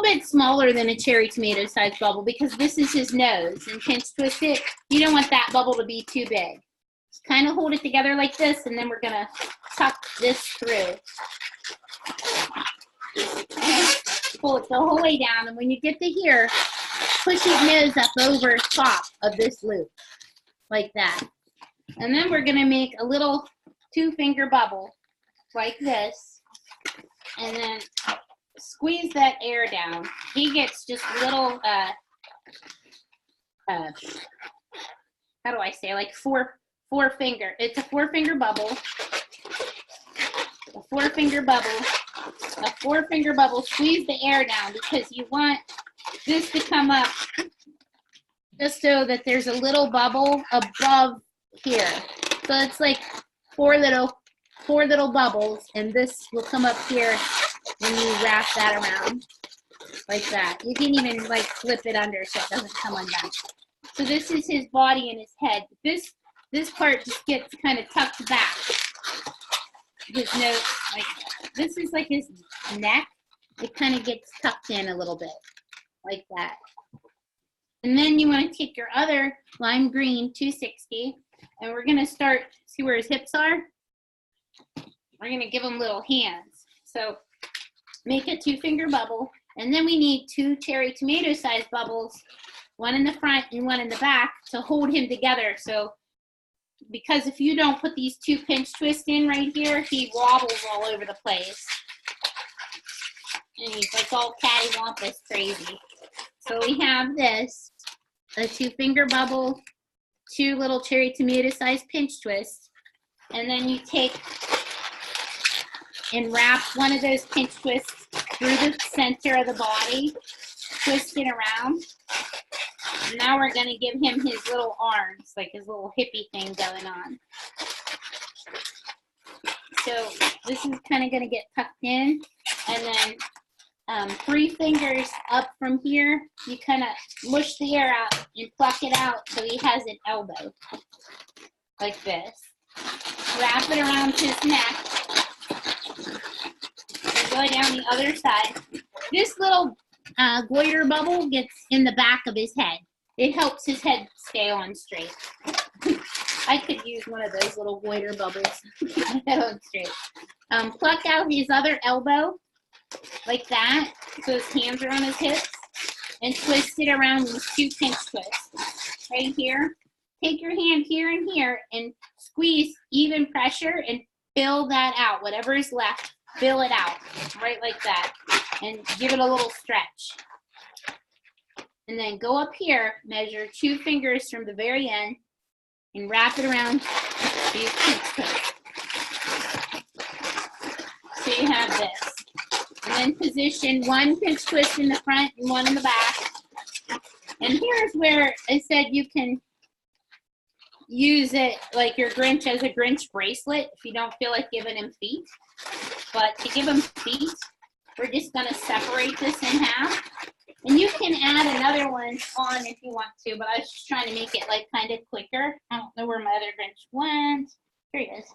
bit smaller than a cherry tomato sized bubble because this is his nose, and pinch twist it. You don't want that bubble to be too big. Just kind of hold it together like this, and then we're gonna tuck this through. Pull it the whole way down, and when you get to here, push his nose up over top of this loop, like that. And then we're gonna make a little 2-finger bubble, like this, and then squeeze that air down. He gets just little, how do I say, like four finger. It's a 4-finger bubble, a 4-finger bubble, a 4-finger bubble. Squeeze the air down because you want this to come up just so that there's a little bubble above here. So it's like four little bubbles, and this will come up here when you wrap that around like that. You can even like flip it under so it doesn't come undone. So this is his body and his head. This part just gets kind of tucked back. His nose, like this is like his neck. It kind of gets tucked in a little bit, like that. And then you want to take your other lime green 260, and we're gonna start. See where his hips are? We're gonna give him little hands. So make a 2-finger bubble, and then we need 2 cherry tomato sized bubbles, one in the front and one in the back, to hold him together. So because if you don't put these 2 pinch twists in right here, he wobbles all over the place. And he's like all cattywampus crazy. So we have this, a 2-finger bubble, 2 little cherry tomato sized pinch twists, and then you take and wrap one of those pinch twists through the center of the body, twist it around. And now we're gonna give him his little arms, like his little hippie thing going on. So this is kind of gonna get tucked in, and then 3 fingers up from here, you kind of mush the air out and pluck it out so he has an elbow, like this. Wrap it around his neck, and go down the other side. This little goiter bubble gets in the back of his head. It helps his head stay on straight. I could use one of those little goiter bubbles. Head on straight. Pluck out his other elbow, like that, so his hands are on his hips, and twist it around with 2 pinch twists. Right here. Take your hand here and here and squeeze even pressure and fill that out. Whatever is left, fill it out, right like that, and give it a little stretch. And then go up here, measure 2 fingers from the very end, and wrap it around these pinch twists. So you have this. And then position 1 pinch twist in the front and 1 in the back. And here's where I said you can use it like your Grinch as a Grinch bracelet if you don't feel like giving him feet. But to give him feet, we're just going to separate this in half. And you can add another one on if you want to, but I was just trying to make it like kind of quicker. I don't know where my other Grinch went. Here he is.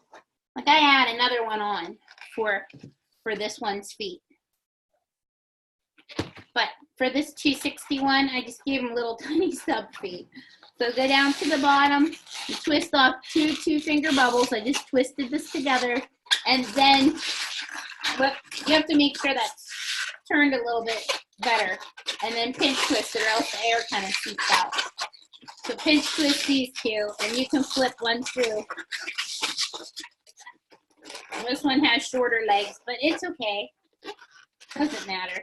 Like I add another one on for this one's feet. But for this 261, I just gave him little tiny sub feet. So go down to the bottom and twist off two finger bubbles. I just twisted this together, and then you have to make sure that's turned a little bit better, and then pinch twist it, or else the air kind of seeps out. So pinch twist these two, and you can flip one through. This one has shorter legs, but it's okay. Doesn't matter.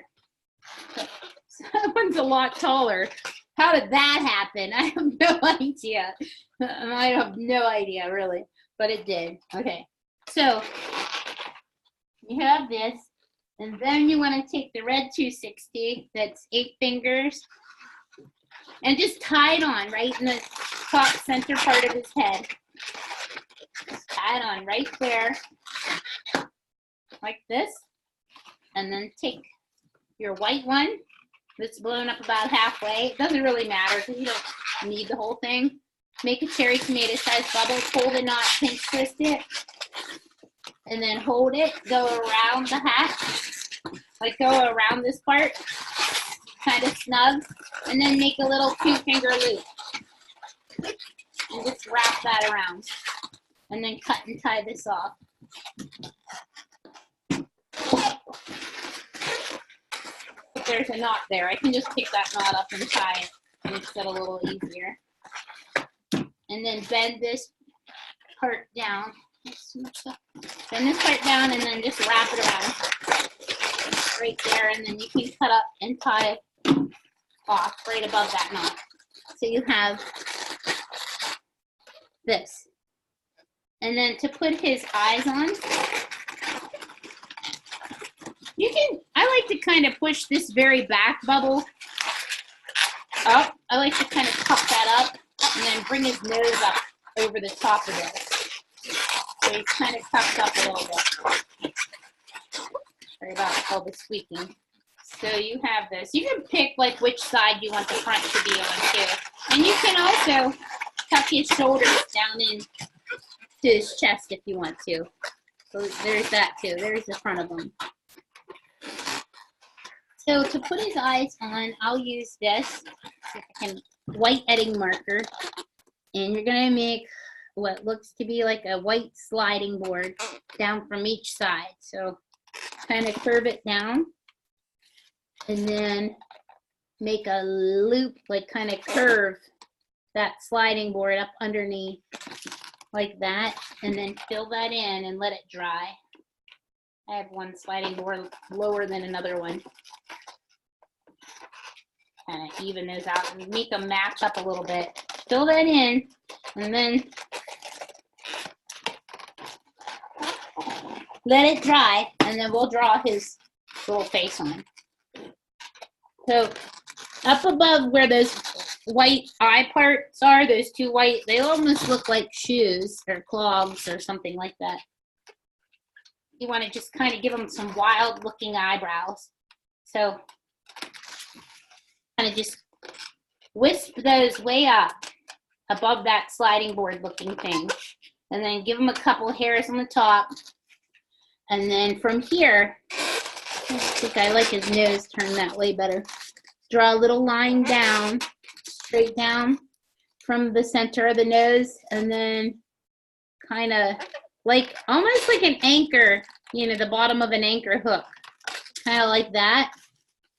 That one's a lot taller. How did that happen? I have no idea. I have no idea, really, but it did. Okay, so you have this, and then you want to take the red 260, that's 8 fingers, and just tie it on right in the top center part of his head. Just tie it on right there, like this, and then take your white one that's blown up about halfway. It doesn't really matter because you don't need the whole thing. Make a cherry tomato size bubble, pull the knot, pinch twist it, and then hold it, go around the hat, like go around this part, kind of snug, and then make a little 2-finger loop. And just wrap that around. And then cut and tie this off. If there's a knot there, I can just pick that knot up and tie it. Makes it a little easier. And then bend this part down. Bend this part down and then just wrap it around. Right there, and then you can cut up and tie it off right above that knot. So you have this. And then to put his eyes on, you can, I like to kind of push this very back bubble up. I like to kind of cup that up and then bring his nose up over the top of it. So he's kind of cupped up a little bit. Sorry about all the squeaking. So you have this. You can pick like which side you want the front to be on too. And you can also tuck his shoulders down in to his chest if you want to. So there's that too. There's the front of him. So to put his eyes on, I'll use this white edding marker. And you're going to make what looks to be like a white sliding board down from each side. So kind of curve it down. And then make a loop, like kind of curve that sliding board up underneath like that, and then fill that in and let it dry. I have one sliding board lower than another one. Kind of even those out and make them match up a little bit. Fill that in, and then let it dry, and then we'll draw his little face on. So up above where those white eye parts are, those two white, they almost look like shoes or clogs or something like that. You want to just kind of give them some wild looking eyebrows. So kind of just wisp those way up above that sliding board looking thing. And then give them a couple hairs on the top. And then from here, I think I like his nose turned that way better. Draw a little line down, straight down from the center of the nose, and then kind of like, almost like an anchor, you know, the bottom of an anchor hook, kind of like that.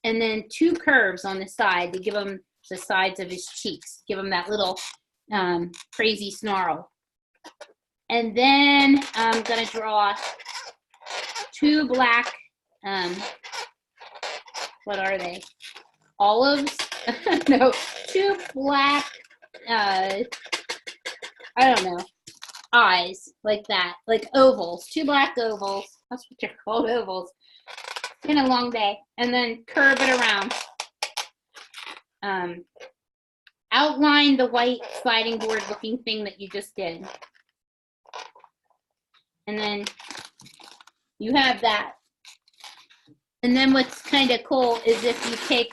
And then 2 curves on the side to give him the sides of his cheeks, give him that little crazy snarl. And then I'm gonna draw 2 black, what are they? Olives? No, 2 black, I don't know, eyes, like that, like ovals, 2 black ovals. That's what they're called, ovals. It's been a long day. And then curve it around. Outline the white sliding board looking thing that you just did. And then you have that. And then what's kind of cool is if you take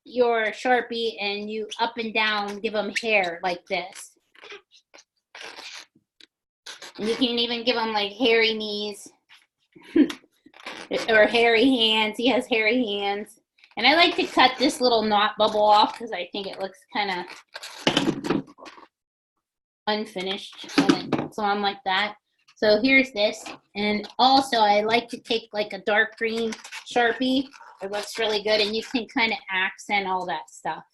your Sharpie and you up and down give them hair like this. And you can even give him like hairy knees or hairy hands. He has hairy hands. And I like to cut this little knot bubble off because I think it looks kind of unfinished. So I'm like that. So here's this. And also I like to take like a dark green Sharpie. It looks really good. And you can kind of accent all that stuff.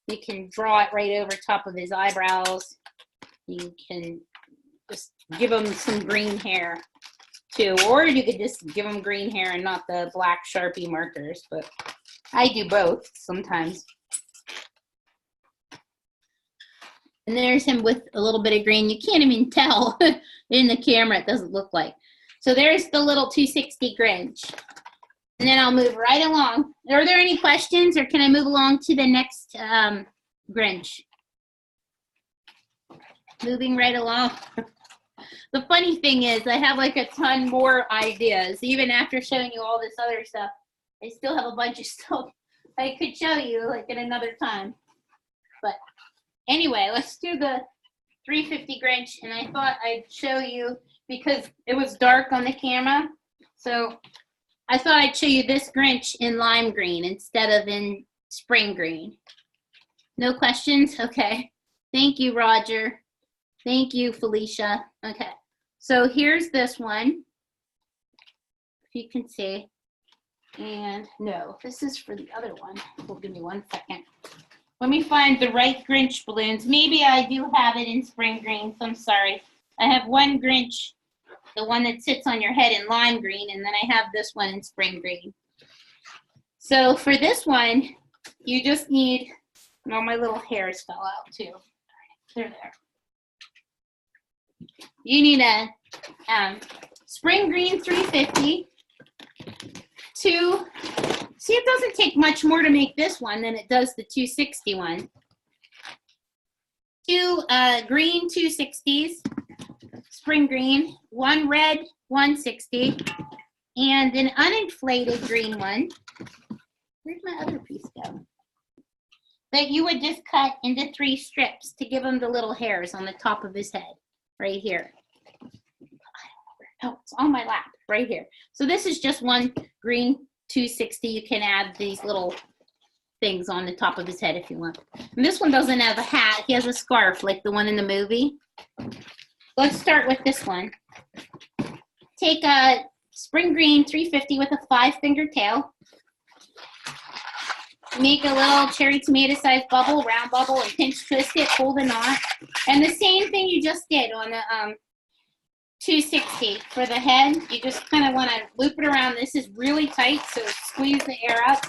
You can draw it right over top of his eyebrows. You can just give him some green hair too. Or you could just give him green hair and not the black Sharpie markers. But I do both sometimes. And there's him with a little bit of green. You can't even tell in the camera. It doesn't look like. So there's the little 260 Grinch. And then I'll move right along. Are there any questions, or can I move along to the next Grinch? Moving right along. The funny thing is I have like a ton more ideas. Even after showing you all this other stuff, I still have a bunch of stuff I could show you like at another time. But anyway, let's do the 350 Grinch. And I thought I'd show you because it was dark on the camera. So I thought I'd show you this Grinch in lime green instead of in spring green. No questions? Okay. Thank you, Roger. Thank you, Felicia. Okay. So here's this one. If you can see. And no, this is for the other one. Well, give me 1 second. Let me find the right Grinch balloons. Maybe I do have it in spring green, so I'm sorry. I have one Grinch, the one that sits on your head in lime green, and then I have this one in spring green. So for this one, you just need, and all my little hairs fell out too. They're there. You need a spring green 350. See, it doesn't take much more to make this one than it does the 260 one. Two green 260s, spring green, one red 160, and an uninflated green one. Where'd my other piece go? That you would just cut into 3 strips to give him the little hairs on the top of his head, right here. Oh, it's on my lap, right here. So this is just one green 260. You can add these little things on the top of his head if you want. And this one doesn't have a hat. He has a scarf like the one in the movie. Let's start with this one. Take a spring green 350 with a 5-finger tail. Make a little cherry tomato sized bubble, round bubble, and pinch twist it, pull the knot. And the same thing you just did on the 260 for the head. You just kind of want to loop it around. This is really tight, so squeeze the air up.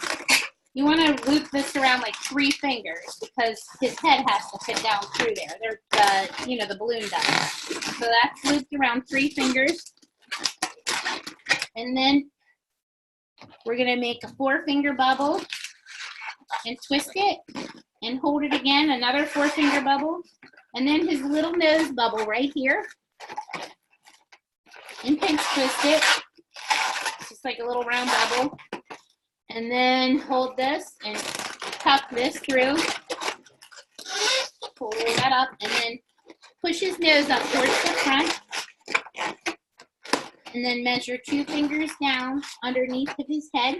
You want to loop this around like 3 fingers because his head has to fit down through there. The balloon does. So that's looped around 3 fingers. And then we're going to make a 4-finger bubble and twist it and hold it again, another 4-finger bubble. And then his little nose bubble right here. And pinch twist it, just like a little round bubble. And then hold this and tuck this through. Pull that up and then push his nose up towards the front. And then measure 2 fingers down underneath of his head.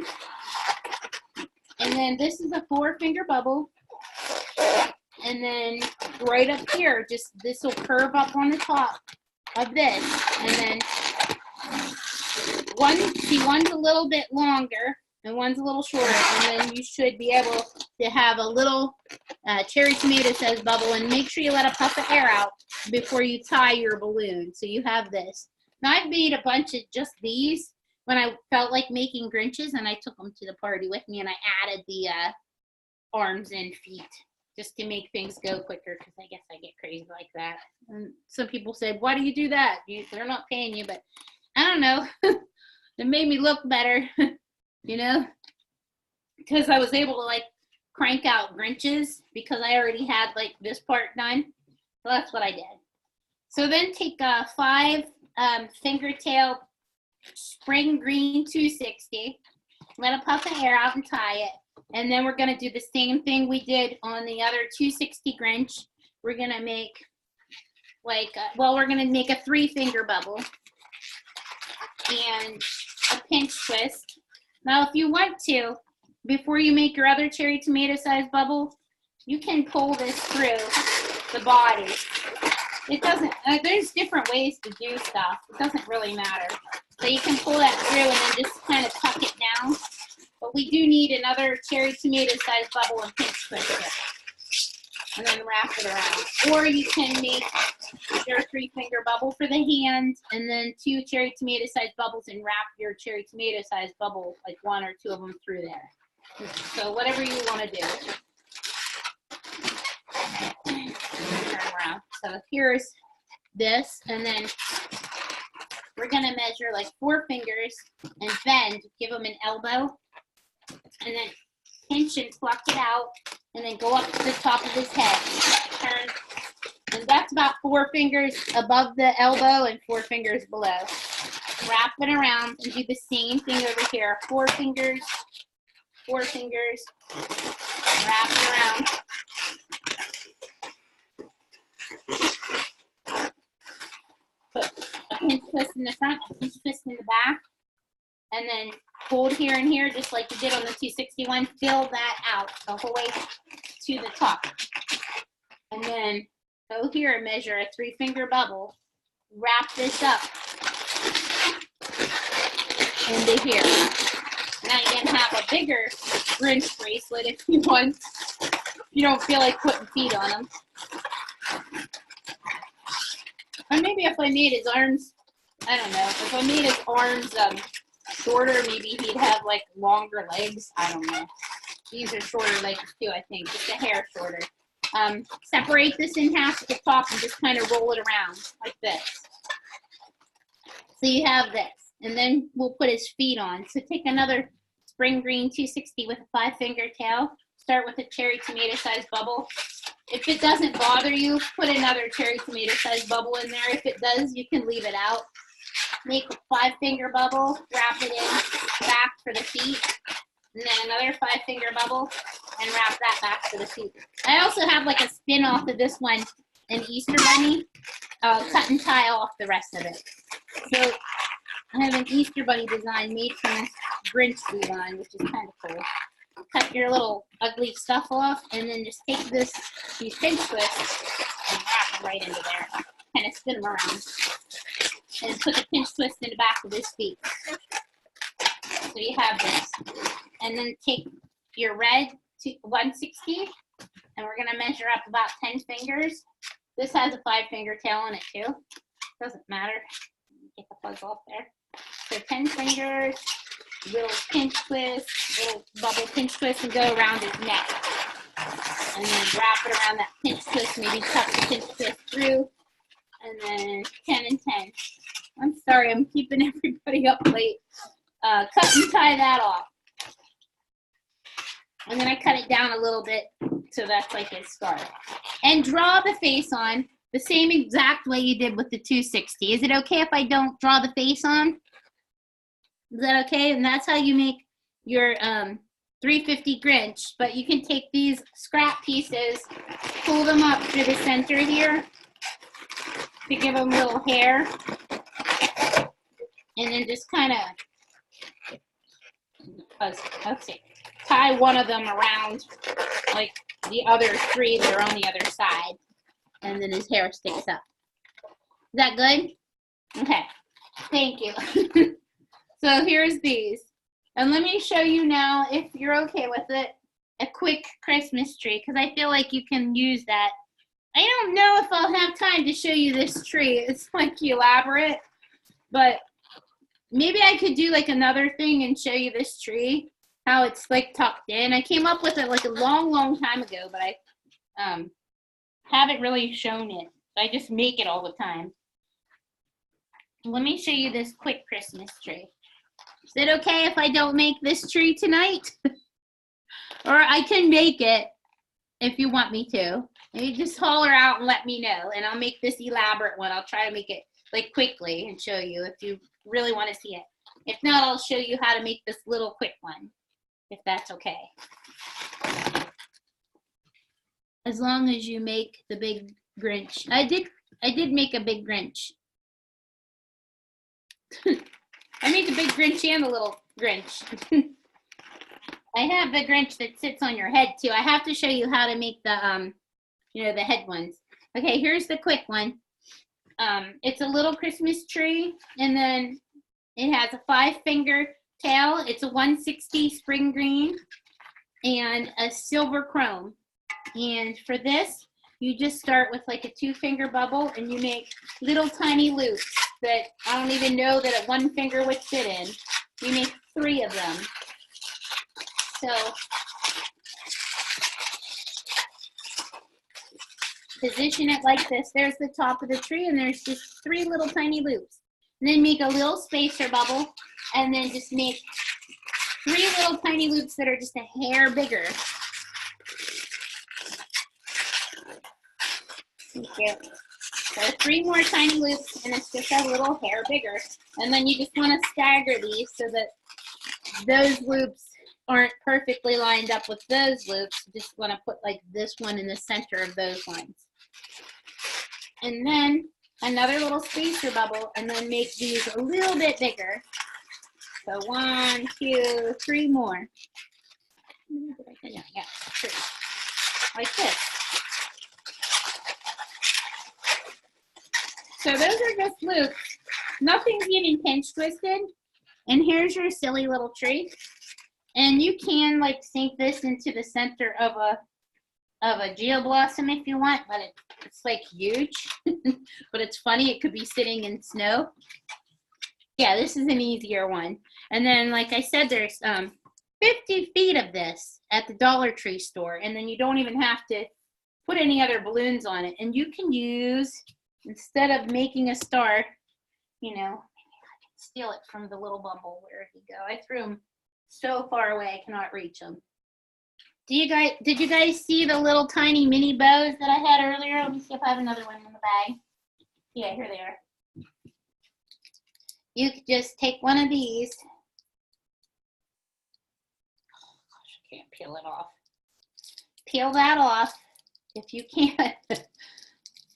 And then this is a 4-finger bubble. And then right up here, just this will curve up on the top of this. And then one's a little bit longer and one's a little shorter, and then you should be able to have a little cherry tomato sized bubble, and make sure you let a puff of air out before you tie your balloon. So you have this. Now I've made a bunch of just these when I felt like making Grinches, and I took them to the party with me, and I added the arms and feet just to make things go quicker, because I guess I get crazy like that. And some people said, why do you do that? They're not paying you, but I don't know. It made me look better, you know, because I was able to like crank out Grinches because I already had like this part done. So that's what I did. So then take a 5 fingertail spring green 260, let a puff of air out and tie it. And then we're going to do the same thing we did on the other 260 Grinch. We're going to make like, well, we're gonna make a 3-finger bubble and a pinch twist. Now, if you want to, before you make your other cherry tomato sized bubble, you can pull this through the body. It doesn't, there's different ways to do stuff. It doesn't really matter. So you can pull that through and then just kind of tuck it down. But we do need another cherry tomato sized bubble and pinch twist it. And then wrap it around. Or you can make your 3-finger bubble for the hand and then 2 cherry tomato sized bubbles and wrap your cherry tomato sized bubble, like 1 or 2 of them through there. So whatever you want to do. Turn around. So here's this, and then we're going to measure like 4 fingers and bend, give them an elbow, and then pinch and pluck it out, and then go up to the top of his head. Turn, and that's about 4 fingers above the elbow and 4 fingers below. Wrap it around and do the same thing over here. 4 fingers, 4 fingers, wrap it around. Put a pinch twist in the front, a pinch twist in the back, and then hold here and here just like you did on the 261. Fill that out the whole way to the top. And then go here and measure a 3-finger bubble. Wrap this up into here. Now you can have a bigger Grinch bracelet if you want. You don't feel like putting feet on them. Or maybe if I made his arms, I don't know, if I made his arms shorter, maybe he'd have like longer legs. I don't know. These are shorter legs too, I think, just a hair shorter. Separate this in half at the top and just kind of roll it around like this. So you have this, and then we'll put his feet on. So take another Spring Green 260 with a 5-finger tail. Start with a cherry tomato sized bubble. If it doesn't bother you, put another cherry tomato sized bubble in there. If it does, you can leave it out. Make a 5-finger bubble, wrap it in back for the feet, and then another 5-finger bubble, and wrap that back for the feet. I also have like a spin off of this one, an Easter bunny. I'll cut and tie off the rest of it. So I have an Easter bunny design made from this Grinch design, which is kind of cool. Cut your little ugly stuff off, and then just take these pinch twists and wrap them right into there. Kind of spin them around. And put the pinch twist in the back of his feet. So you have this. And then take your red 160, and we're going to measure up about 10 fingers. This has a 5-finger tail on it too. Doesn't matter. Get the plug off there. So 10 fingers, little pinch twist, little bubble pinch twist, and go around his neck. And then wrap it around that pinch twist, maybe tuck the pinch twist through. And then 10 and 10. I'm sorry, I'm keeping everybody up late. Cut and tie that off. And then I cut it down a little bit so that's like his scarf. And draw the face on the same exact way you did with the 260. Is it okay if I don't draw the face on? Is that okay? And that's how you make your 350 Grinch. But you can take these scrap pieces, pull them up through the center here to give them little hair. And then just kind of, let's see, tie one of them around like the other 3 that are on the other side. And then his hair sticks up. Is that good? Okay, thank you. So here's these. And let me show you now, if you're okay with it, a quick Christmas tree, because I feel like you can use that. I don't know if I'll have time to show you this tree. It's like elaborate, but maybe I could do like another thing and show you this tree, how it's like tucked in. I came up with it like a long time ago, but I haven't really shown it. I just make it all the time. Let me show you this quick Christmas tree. Is it okay if I don't make this tree tonight? Or I can make it if you want me to. You just holler out and let me know, and I'll make this elaborate one. I'll try to make it like quickly and show you if you really want to see it. If not, I'll show you how to make this little quick one, if that's okay. As long as you make the big Grinch. I did I did make a big Grinch. I made the big Grinch and the little Grinch. I have the Grinch that sits on your head too. I have to show you how to make the you know, the head ones. Okay, here's the quick one. It's a little Christmas tree, and then it has a 5-finger tail. It's a 160 spring green and a silver chrome. And for this, you just start with like a 2-finger bubble, and you make little tiny loops that I don't even know that a 1 finger would fit in. You make 3 of them. So position it like this. There's the top of the tree, and there's just 3 little tiny loops. And then make a little spacer bubble, and then just make 3 little tiny loops that are just a hair bigger. Thank you. So 3 more tiny loops, and it's just a little hair bigger. And then you just want to stagger these so that those loops aren't perfectly lined up with those loops. You just want to put like this one in the center of those lines. And then another little spacer bubble, and then make these a little bit bigger. So 1, 2, 3 more. Yeah, 3. Like this. So those are just loops. Nothing's getting pinch twisted. And here's your silly little tree. And you can like sink this into the center of a geoblossom if you want, but it's like huge. But it's funny, it could be sitting in snow. Yeah, this is an easier one. And then like I said, there's 50 feet of this at the Dollar Tree store, and then you don't even have to put any other balloons on it. And you can use, instead of making a star, you know, maybe I can steal it from the little bubble. Where did he go? I threw him so far away I cannot reach him. Did you guys see the little tiny mini bows that I had earlier? Let me see if I have another one in the bag. Yeah, here they are. You could just take one of these. Oh gosh, I can't peel it off. Peel that off if you can.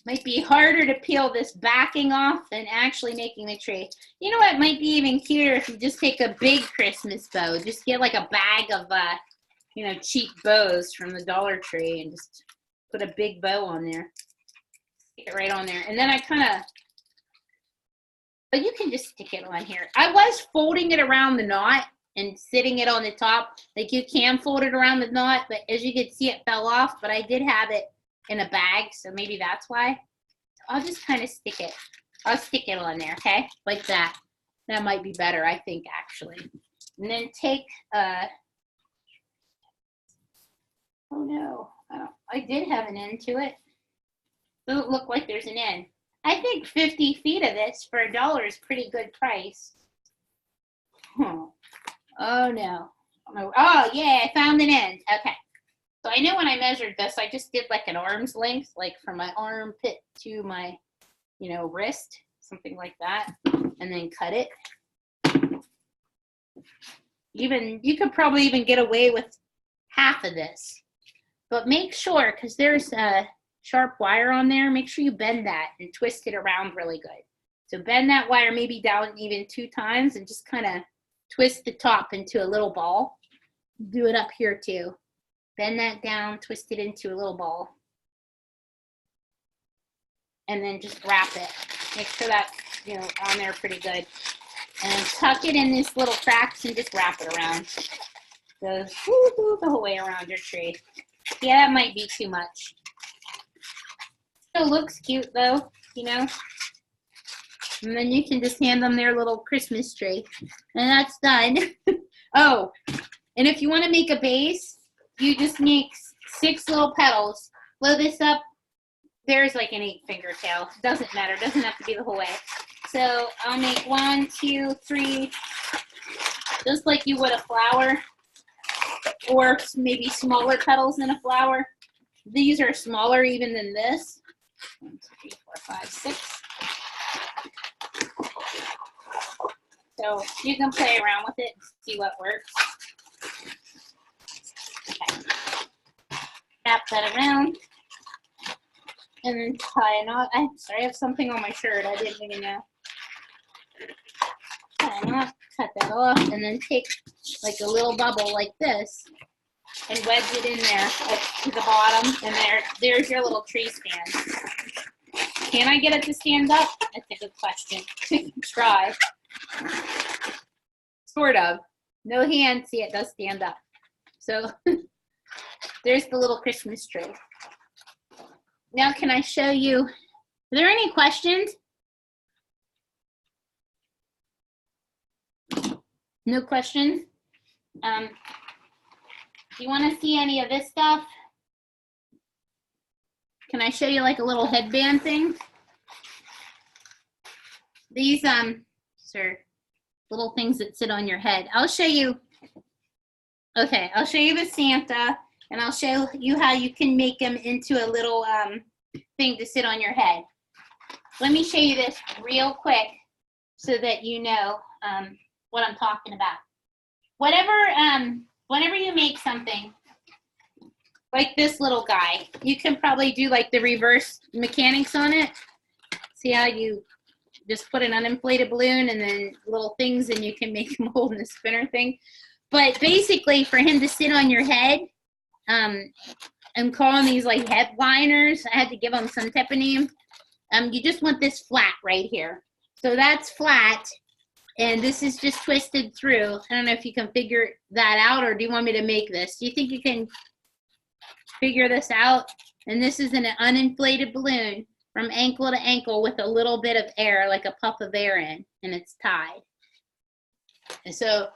Might be harder to peel this backing off than actually making the tree. You know what might be even cuter if you just take a big Christmas bow. Just get like a bag of you know, cheap bows from the Dollar Tree and just put a big bow on there. Stick it right on there. And then I kind of, but you can just stick it on here. I was folding it around the knot and sitting it on the top. Like you can fold it around the knot, but as you can see, it fell off. But I did have it in a bag, so maybe that's why. I'll just kind of stick it. I'll stick it on there, okay? Like that. That might be better, I think, actually. And then take, oh no, I did have an end to it. Doesn't look like there's an end. I think 50 feet of this for $1 is pretty good price. Oh no. Oh yeah, I found an end. Okay. So I know when I measured this, I just did like an arm's length, like from my armpit to my, you know, wrist, something like that, and then cut it. You could probably even get away with half of this, but make sure, because there's a sharp wire on there, make sure you bend that and twist it around really good. So bend that wire maybe down even 2 times and just kind of twist the top into a little ball. Do it up here too. Bend that down, twist it into a little ball. And then just wrap it. Make sure that's, you know, on there pretty good. And tuck it in these little cracks and just wrap it around. Goes the whole way around your tree. Yeah, that might be too much. Still looks cute though, you know. And then you can just hand them their little Christmas tree. And that's done. Oh, and if you want to make a base, you just make 6 little petals. Blow this up. There's like an 8-finger tail. Doesn't matter. Doesn't have to be the whole way. So I'll make 1, 2, 3, just like you would a flower, or maybe smaller petals than a flower. These are smaller even than this. 1, 2, 3, 4, 5, 6. So you can play around with it and see what works. Okay. Wrap that around. and then tie a knot. I'm sorry, I have something on my shirt. I didn't even know. Tie a knot, cut that off, and then take like a little bubble like this and wedge it in there up to the bottom, and there's your little tree stand. Can I get it to stand up? That's a good question. Try. Sort of. No hand. See, it does stand up. So there's the little Christmas tree. Now, can I show you? Are there any questions? No questions? Do you want to see any of this stuff? Can I show you like a little headband thing? These are little things that sit on your head. I'll show you. Okay, I'll show you the Santa, and I'll show you how you can make them into a little thing to sit on your head. Let me show you this real quick so that you know what I'm talking about. Whenever you make something like this little guy, you can probably do like the reverse mechanics on it. See how you just put an uninflated balloon and then little things, and you can make him hold in a spinner thing. But basically, for him to sit on your head, I'm calling these like headliners. I had to give them some type of name. You just want this flat right here. So that's flat, and this is just twisted through. I don't know if you can figure that out, or do you want me to make this? Do you think you can figure this out? And this is an uninflated balloon from ankle to ankle with a little bit of air, like a puff of air in, and it's tied. And so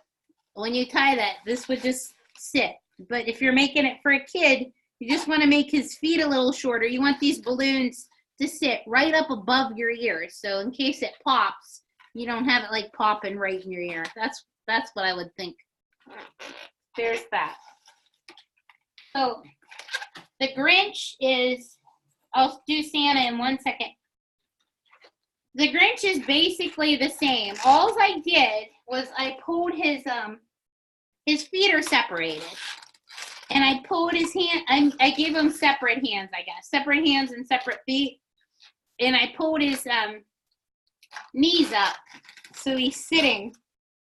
when you tie that, this would just sit. But if you're making it for a kid, you just want to make his feet a little shorter. You want these balloons to sit right up above your ears. So in case it pops, you don't have it like popping right in your ear. That's what I would think. There's that. So the Grinch is, I'll do Santa in 1 second. The Grinch is basically the same. All I did was I pulled his feet are separated. And I pulled his hand, I gave him separate hands, I guess. Separate hands and separate feet. And I pulled his knees up. So he's sitting,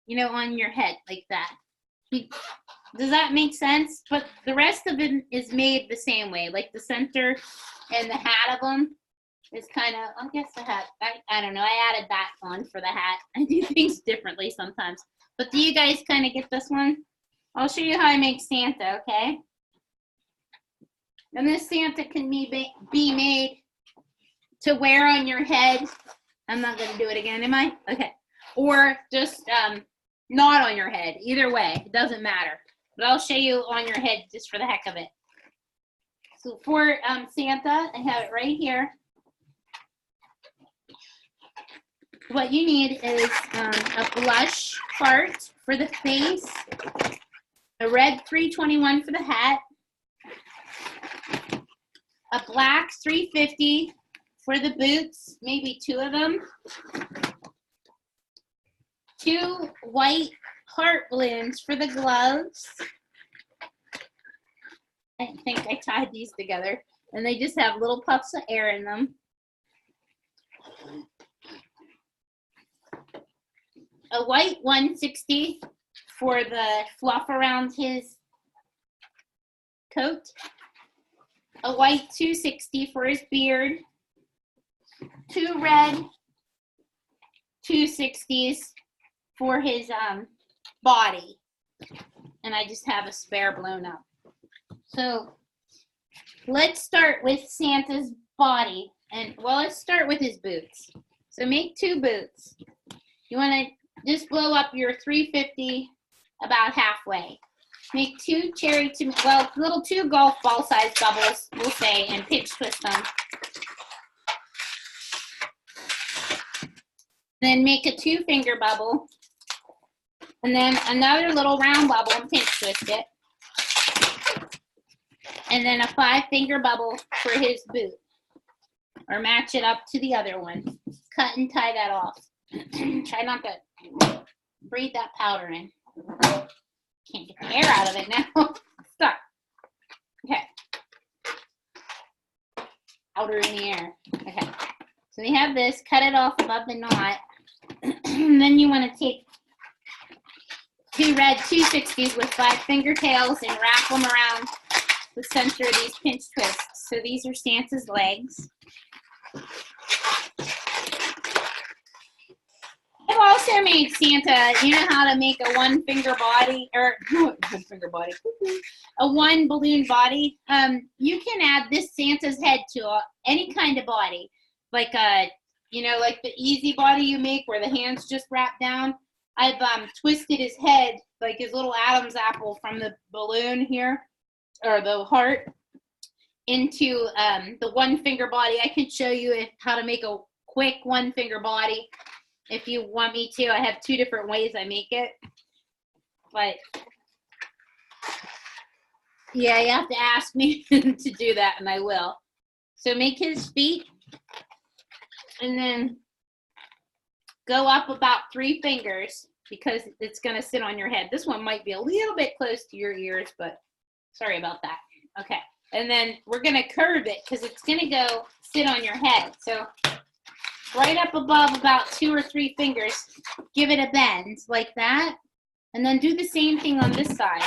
on your head like that. Does that make sense? But the rest of it is made the same way. Like the center and the hat of them is kind of, I guess the hat, I don't know. I added that on for the hat. I do things differently sometimes. But do you guys kind of get this one? I'll show you how I make Santa, okay? And this Santa can be made to wear on your head. I'm not going to do it again, am I? Okay. Or just not on your head. Either way, it doesn't matter. But I'll show you on your head just for the heck of it. So for Santa, I have it right here. What you need is a blush part for the face, a red 321 for the hat, a black 350 for the boots, maybe 2 of them, 2 white heart balloons for the gloves. I think I tied these together, and they just have little puffs of air in them. A white 160 for the fluff around his coat. A white 260 for his beard. 2 red 260s for his body. And I just have a spare blown up. So let's start with Santa's body. And well, let's start with his boots. So make 2 boots. You want to just blow up your 350 about halfway. Make 2 little 2 golf ball size bubbles, we'll say, and pinch twist them. Then make a 2-finger bubble. And then another little round bubble and pinch twist it. And then a 5-finger bubble for his boot. Or match it up to the other one. Cut and tie that off. Try not to breathe that powder in. Can't get the air out of it now. Start. Okay. outer in the air. Okay. So we have this, cut it off above the knot. And then you want to take 2 red 260s with 5 fingertails and wrap them around the center of these pinch twists. So these are Santa's legs. I've also made Santa, you know how to make a 1-finger body, or 1-finger body, a 1 balloon body? You can add this Santa's head to any kind of body, like a, you know, like the easy body you make where the hands just wrap down. I've twisted his head, like his little Adam's apple from the balloon here, or the heart, into the 1-finger body. I can show you how to make a quick 1-finger body if you want me to. I have 2 different ways I make it. But yeah, you have to ask me to do that, and I will. So make his feet, and then go up about 3 fingers because it's going to sit on your head. This one might be a little bit close to your ears, but sorry about that. Okay. And then we're going to curve it because it's going to go sit on your head. So right up above about 2 or 3 fingers, give it a bend like that. And then do the same thing on this side.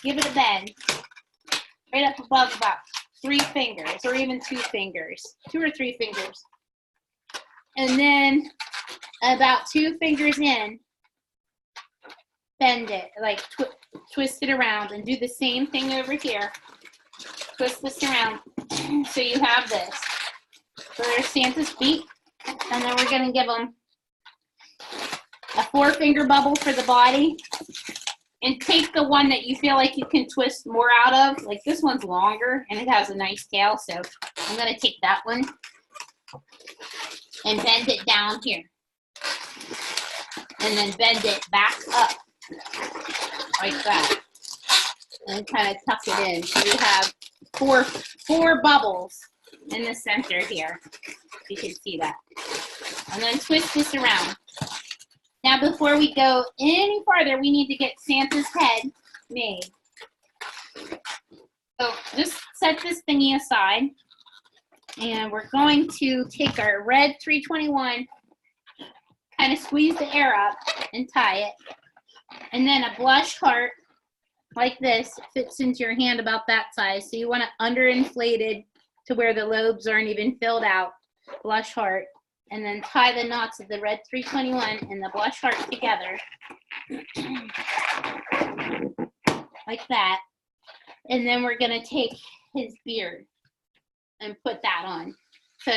Give it a bend right up above about 3 fingers, or even 2 fingers, 2 or 3 fingers. And then about 2 fingers in, bend it, like twist it around, and do the same thing over here. Twist this around so you have this. So there's Santa's feet, and then we're going to give them a 4-finger bubble for the body, and take the one that you feel like you can twist more out of. Like this one's longer and it has a nice tail, so I'm going to take that one and bend it down here, and then bend it back up like that, and kind of tuck it in. So you have four bubbles in the center here. You can see that. And then twist this around. Now before we go any farther, we need to get Santa's head made. So just set this thingy aside, and we're going to take our red 321, kind of squeeze the air up and tie it, and then a blush heart like this fits into your hand about that size. So you want it underinflated to where the lobes aren't even filled out, blush heart, and then tie the knots of the red 321 and the blush heart together like that. And then we're going to take his beard and put that on. So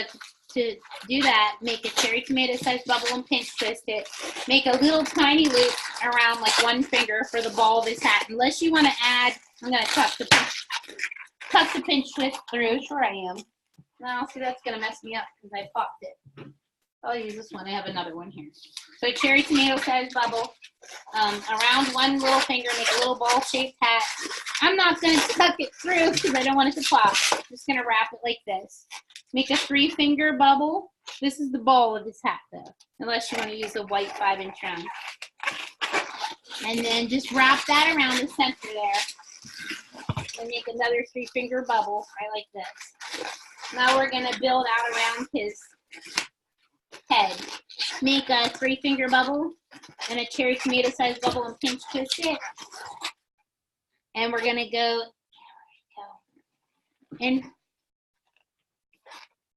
to do that, make a cherry tomato sized bubble and pinch twist it. Make a little tiny loop around like 1 finger for the ball of his hat. Unless you want to add, I'm going to tuck the pinch twist through. Sure I am. Now, see, that's going to mess me up because I popped it. I'll use this one. I have another one here. So cherry tomato sized bubble. Around 1 little finger, make a little ball shaped hat. I'm not going to tuck it through because I don't want it to pop. I'm just going to wrap it like this. Make a 3-finger bubble. This is the ball of his hat though, unless you want to use a white 5-inch round. And then just wrap that around the center there. And make another 3-finger bubble right like this. Now we're going to build out around his head. Make a 3-finger bubble and a cherry tomato sized bubble and pinch twist it. And we're going to go in.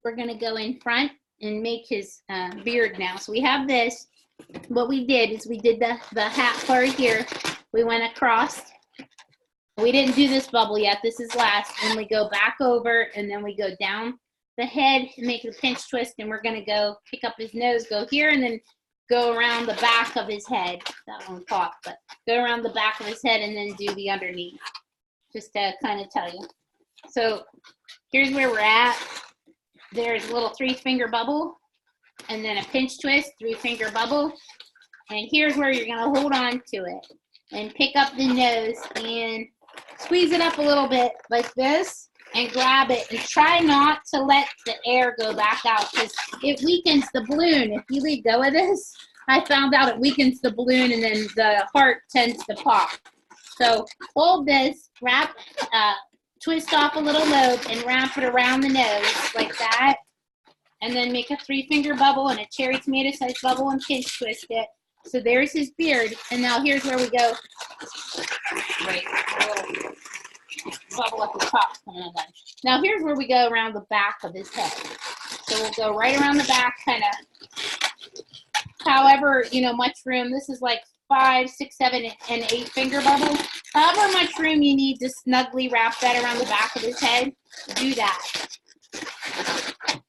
We're going to go in front and make his beard now. So we have this. What we did is we did the hat part here. We went across. We didn't do this bubble yet. This is last. And we go back over, and then we go down the head and make the pinch twist. And we're going to go pick up his nose, go here, and then go around the back of his head. That one popped, but go around the back of his head and then do the underneath. Just to kind of tell you. So here's where we're at. There's a little 3-finger bubble, and then a pinch twist, 3-finger bubble. And here's where you're going to hold on to it and pick up the nose and squeeze it up a little bit like this and grab it, and try not to let the air go back out because it weakens the balloon. If you let go of this, I found out it weakens the balloon and then the heart tends to pop. So hold this, twist off a little lobe and wrap it around the nose like that. And then make a 3-finger bubble and a cherry tomato sized bubble and pinch twist it. So there's his beard. And now here's where we go. Right, a little bubble at the top. Now here's where we go around the back of his head. So we'll go right around the back, kind of however, much room. This is like 5, 6, 7, and 8-finger bubble. However much room you need to snugly wrap that around the back of his head, do that.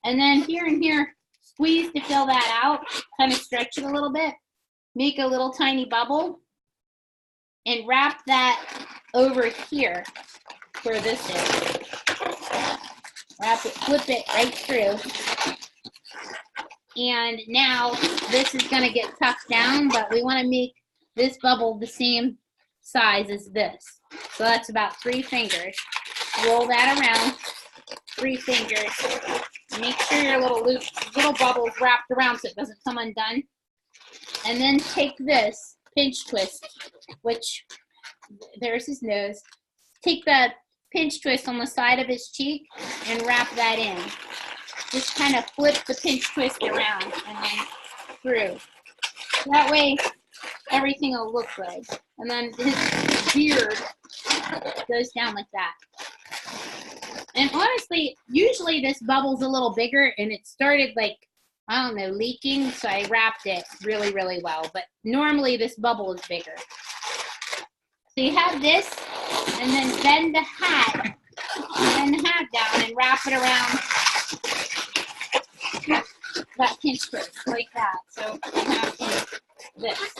And then here and here, squeeze to fill that out, kind of stretch it a little bit, make a little tiny bubble, and wrap that over here where this is. Wrap it, flip it right through. And now this is gonna get tucked down, but we wanna make this bubble the same size as this. So that's about 3 fingers. Roll that around, 3 fingers. Make sure your little bubble's wrapped around so it doesn't come undone. And then take this pinch twist, which, there's his nose. Take the pinch twist on the side of his cheek and wrap that in. Just kind of flip the pinch twist around and then through. That way, everything will look good. And then his beard goes down like that. And honestly, usually this bubble's a little bigger and it started like, I don't know, leaking, so I wrapped it really, really well. But normally this bubble is bigger. So you have this, and then bend the hat down and wrap it around that pinch twist, like that. So you have this.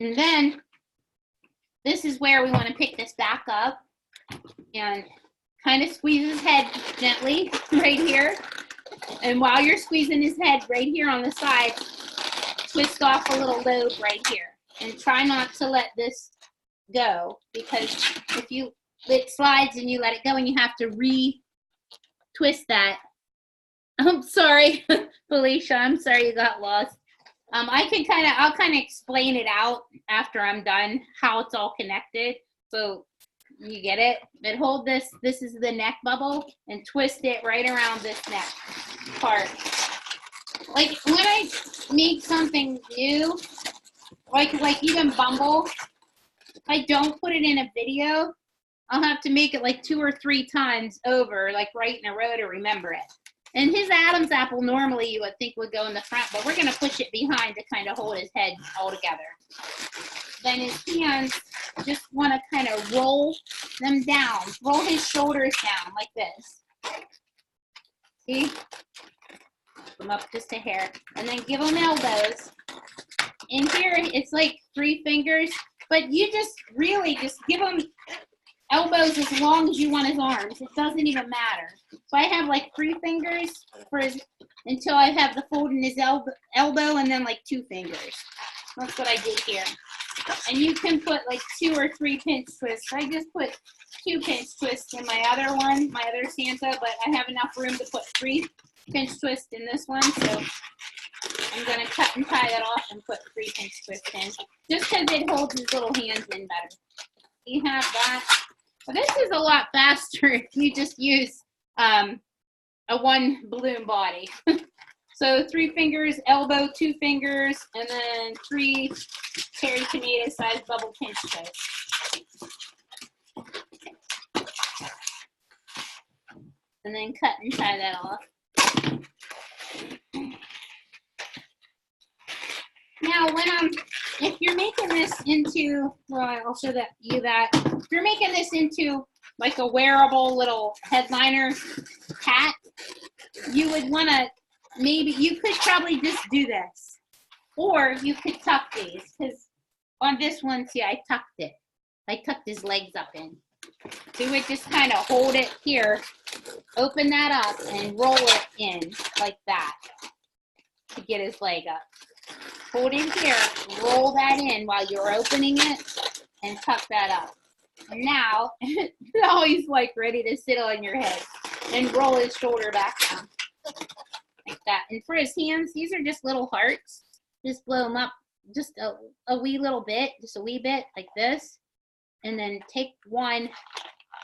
And then this is where we want to pick this back up and kind of squeeze his head gently right here. And while you're squeezing his head right here on the side, twist off a little lobe right here. And try not to let this go, because if it slides and you let it go and you have to re-twist that. I'm sorry, Felicia, I'm sorry you got lost. I'll kind of explain it out after I'm done, how it's all connected. So you get it? But hold this is the neck bubble, and twist it right around this neck part. Like when I make something new, like even Bumble, if I don't put it in a video, I'll have to make it like 2 or 3 times over, like right in a row to remember it. And his Adam's apple normally you would think would go in the front, but we're going to push it behind to kind of hold his head all together. Then his hands, just want to kind of roll them down. Roll his shoulders down like this. See? Them up just a hair. And then give him elbows. And here it's like 3 fingers, but you just really just give him elbows as long as you want his arms. It doesn't even matter. So I have like 3 fingers for his, until I have the fold in his elbow, and then like 2 fingers. That's what I did here. And you can put like 2 or 3 pinch twists. I just put 2 pinch twists in my other one, my other Santa, but I have enough room to put 3 pinch twists in this one. So I'm going to cut and tie that off and put 3 pinch twists in, just because it holds his little hands in better. You have that. Well, this is a lot faster if you just use a 1 balloon body. So 3 fingers, elbow, 2 fingers, and then 3 cherry tomato sized bubble pinch twists. And then cut and tie that off. Now, if you're making this into, well, I'll show you that. If you're making this into like a wearable little headliner hat, you would want to, you could probably just do this. Or you could tuck these, because on this one, see, I tucked it. I tucked his legs up in. So you would just kind of hold it here, open that up, and roll it in like that to get his leg up. Hold it here, roll that in while you're opening it, and tuck that up. And now he's like ready to sit on your head, and roll his shoulder back down like that. And for his hands, these are just little hearts. Just blow them up just a wee little bit, just a wee bit like this. and then take one,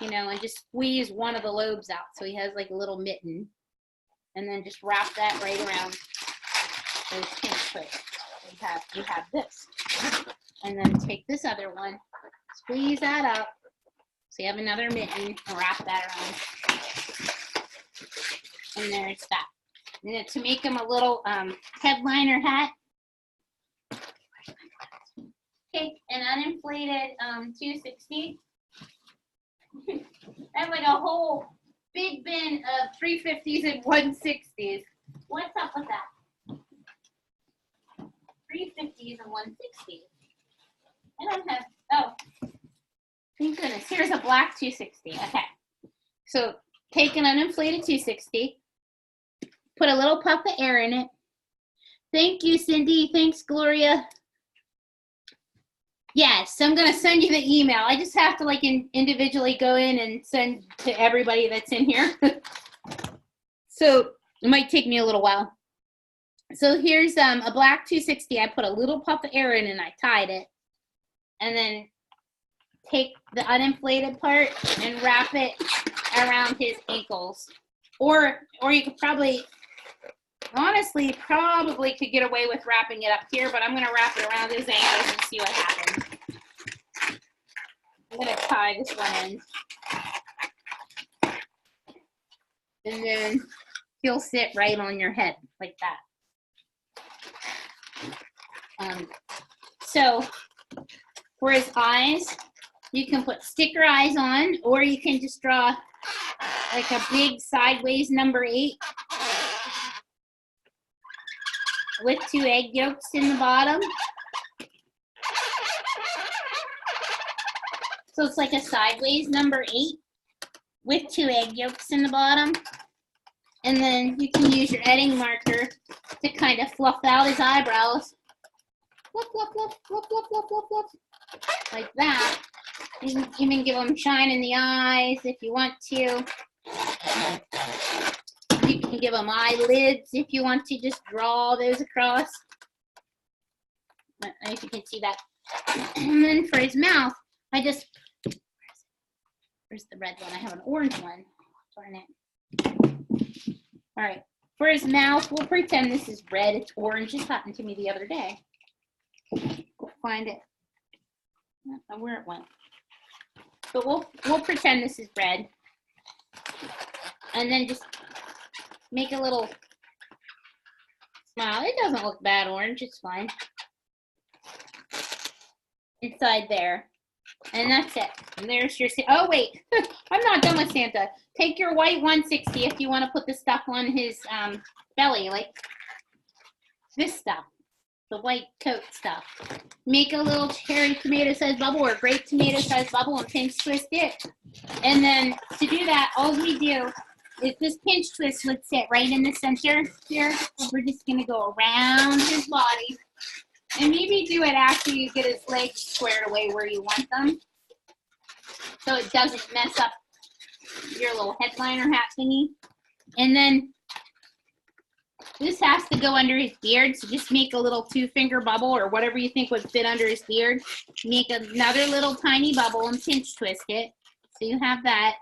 and just squeeze one of the lobes out so he has like a little mitten. And then just wrap that right around those pinch twists. You have this. And then take this other one, squeeze that up. So you have another mitten, and wrap that around. And there's that. And then to make them a little headliner hat, take an uninflated 260. I have like a whole big bin of 350s and 160s. What's up with that? 350s and 160s. I don't have, oh, thank goodness. Here's a black 260. Okay. So take an uninflated 260, put a little puff of air in it. Thank you, Cindy. Thanks, Gloria. Yes, I'm going to send you the email. I just have to like individually go in and send to everybody that's in here. So it might take me a little while. So here's a black 260. I put a little puff of air in and I tied it. And then take the uninflated part and wrap it around his ankles. Or you could probably, honestly, probably could get away with wrapping it up here, but I'm going to wrap it around his ankles and see what happens. I'm going to tie this one in. And then he'll sit right on your head like that. So for his eyes, you can put sticker eyes on, or you can just draw like a big sideways number 8 with 2 egg yolks in the bottom. So it's like a sideways number 8 with 2 egg yolks in the bottom. And then you can use your edging marker to kind of fluff out his eyebrows. Fluff, fluff, fluff, fluff, fluff, fluff, fluff, fluff. Like that. You can even give them shine in the eyes if you want to. You can give them eyelids if you want to just draw those across. I don't know if you can see that. And then for his mouth, I just, where's the red one? I have an orange one. Darn it. All right. For his mouth, we'll pretend this is red. It's orange. This happened to me the other day. Go find it. I don't know where it went. But we'll pretend this is red. And then just make a little smile. It doesn't look bad orange. It's fine. Inside there. And that's it. And there's your, oh wait, I'm not done with Santa. Take your white 160 if you want to put the stuff on his belly, like this stuff, the white coat stuff. Make a little cherry tomato sized bubble or grape tomato sized bubble and pinch twist it. And then to do that, all we do is this pinch twist would sit right in the center here. We're just going to go around his body. And maybe do it after you get his legs squared away where you want them, so it doesn't mess up your little headliner hat thingy. And then this has to go under his beard, so just make a little 2-finger bubble or whatever you think would fit under his beard. Make another little tiny bubble and pinch twist it, so you have that.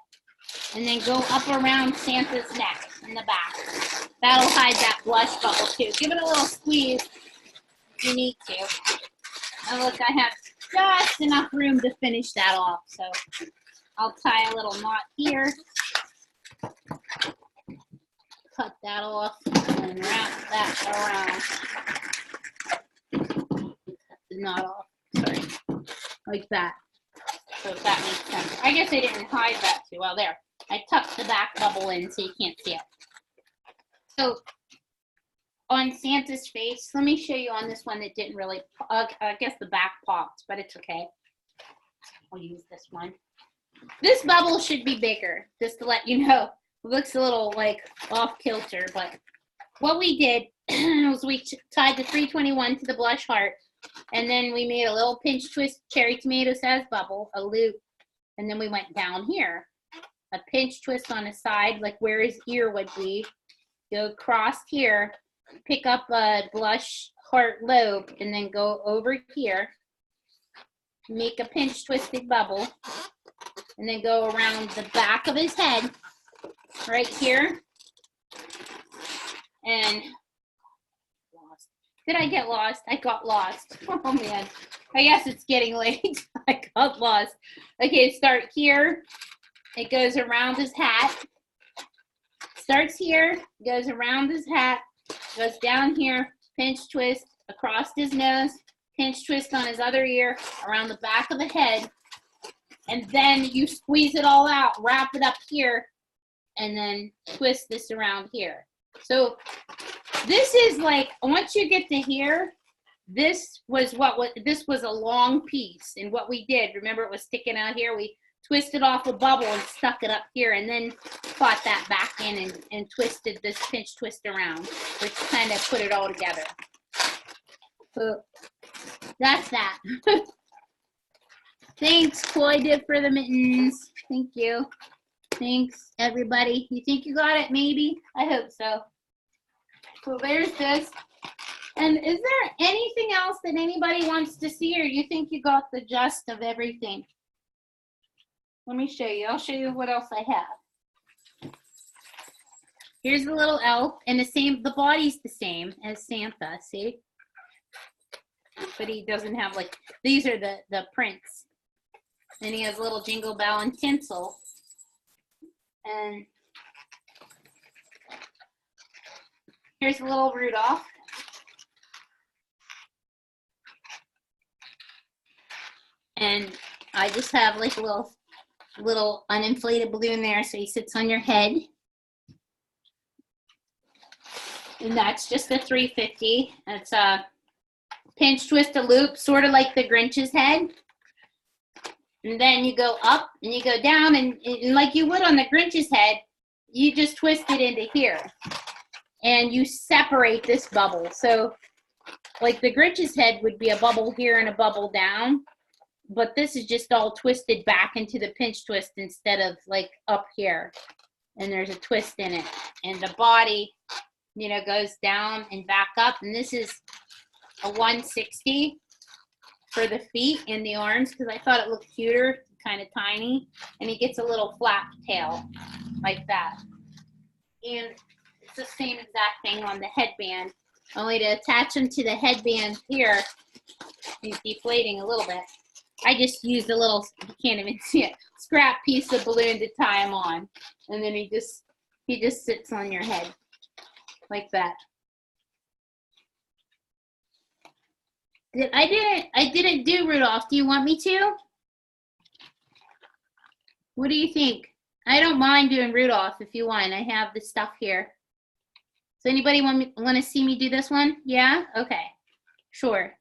And then go up around Santa's neck in the back. That'll hide that blush bubble too. Give it a little squeeze. You need to. And look, I have just enough room to finish that off. So I'll tie a little knot here. Cut that off and wrap that around. Cut the knot off. Sorry. Like that. So if that makes sense. I guess I didn't hide that too well. There. I tucked the back bubble in so you can't see it. So on Santa's face, let me show you on this one that didn't really, I guess the back popped, but it's okay. I'll use this one. This bubble should be bigger, just to let you know. It looks a little like off kilter, but what we did was we tied the 321 to the blush heart, and then we made a little pinch twist cherry tomato sized bubble, a loop, and then we went down here. A pinch twist on the side, like where his ear would be. Go across here. Pick up a blush heart lobe and then go over here make a pinch twisted bubble, and then go around the back of his head, right here. And did I get lost? I got lost. Oh man, I guess it's getting late. I got lost. Okay, start here. It goes around his hat. Starts here, goes around his hat, goes down here, pinch twist across his nose, pinch twist on his other ear, around the back of the head, and then you squeeze it all out, wrap it up here, and then twist this around here. So this is like, once you get to here, this was a long piece, and what we did, remember it was sticking out here, we twisted off a bubble and stuck it up here, and then caught that back in and twisted this pinch twist around, which kind of put it all together. So that's that. Thanks, Koi Dip, for the mittens. Thank you. Thanks, everybody. You think you got it? Maybe? I hope so. So there's this. And is there anything else that anybody wants to see, or you think you got the gist of everything? Let me show you. I'll show you what else I have. Here's the little elf, and the body's the same as Santa, see? But he doesn't have, like, these are the prints. And he has a little jingle bell and tinsel. And here's a little Rudolph. And I just have like a little uninflated balloon there, so he sits on your head. And that's just a 350. It's a pinch twist a loop, sort of like the Grinch's head. And then you go up and you go down, and like you would on the Grinch's head, you just twist it into here. And you separate this bubble. So like the Grinch's head would be a bubble here and a bubble down. But this is just all twisted back into the pinch twist instead of like up here. And there's a twist in it. And the body, you know, goes down and back up. And this is a 160 for the feet and the arms, because I thought it looked cuter, kind of tiny. And he gets a little flap tail like that. And it's the same exact thing on the headband, only to attach him to the headband here, he's deflating a little bit. I just used a little, you can't even see it, scrap piece of balloon to tie him on. And then he just sits on your head like that. I didn't do Rudolph. Do you want me to? What do you think? I don't mind doing Rudolph if you want. I have the stuff here. Does anybody want to see me do this one? Yeah? Okay. Sure.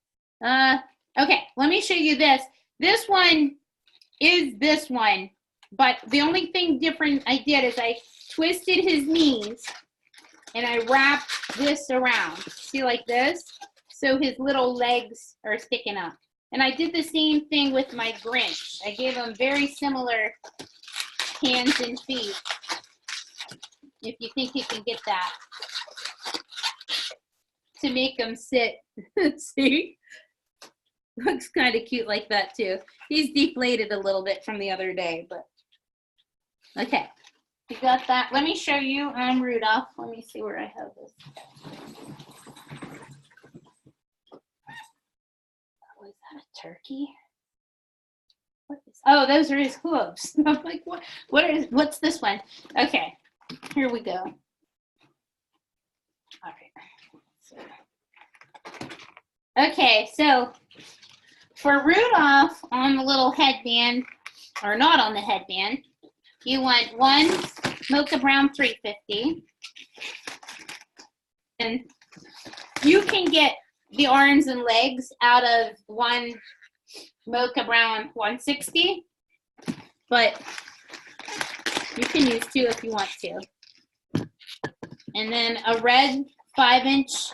Okay, let me show you this. This one is this one, but the only thing different I did is I twisted his knees and I wrapped this around. See, like this? So his little legs are sticking up. And I did the same thing with my Grinch. I gave him very similar hands and feet, if you think you can get that, to make him sit. See? Looks kind of cute like that too. He's deflated a little bit from the other day, but okay. You got that? Let me show you Rudolph. Let me see where I have this. Was that a turkey? What is, oh, those are his hooves. I'm like, what's this one? Okay, here we go. All right. Okay, so for Rudolph on the little headband, or not on the headband, you want one Mocha Brown 350. And you can get the arms and legs out of one Mocha Brown 160, but you can use two if you want to. And then a red 5-inch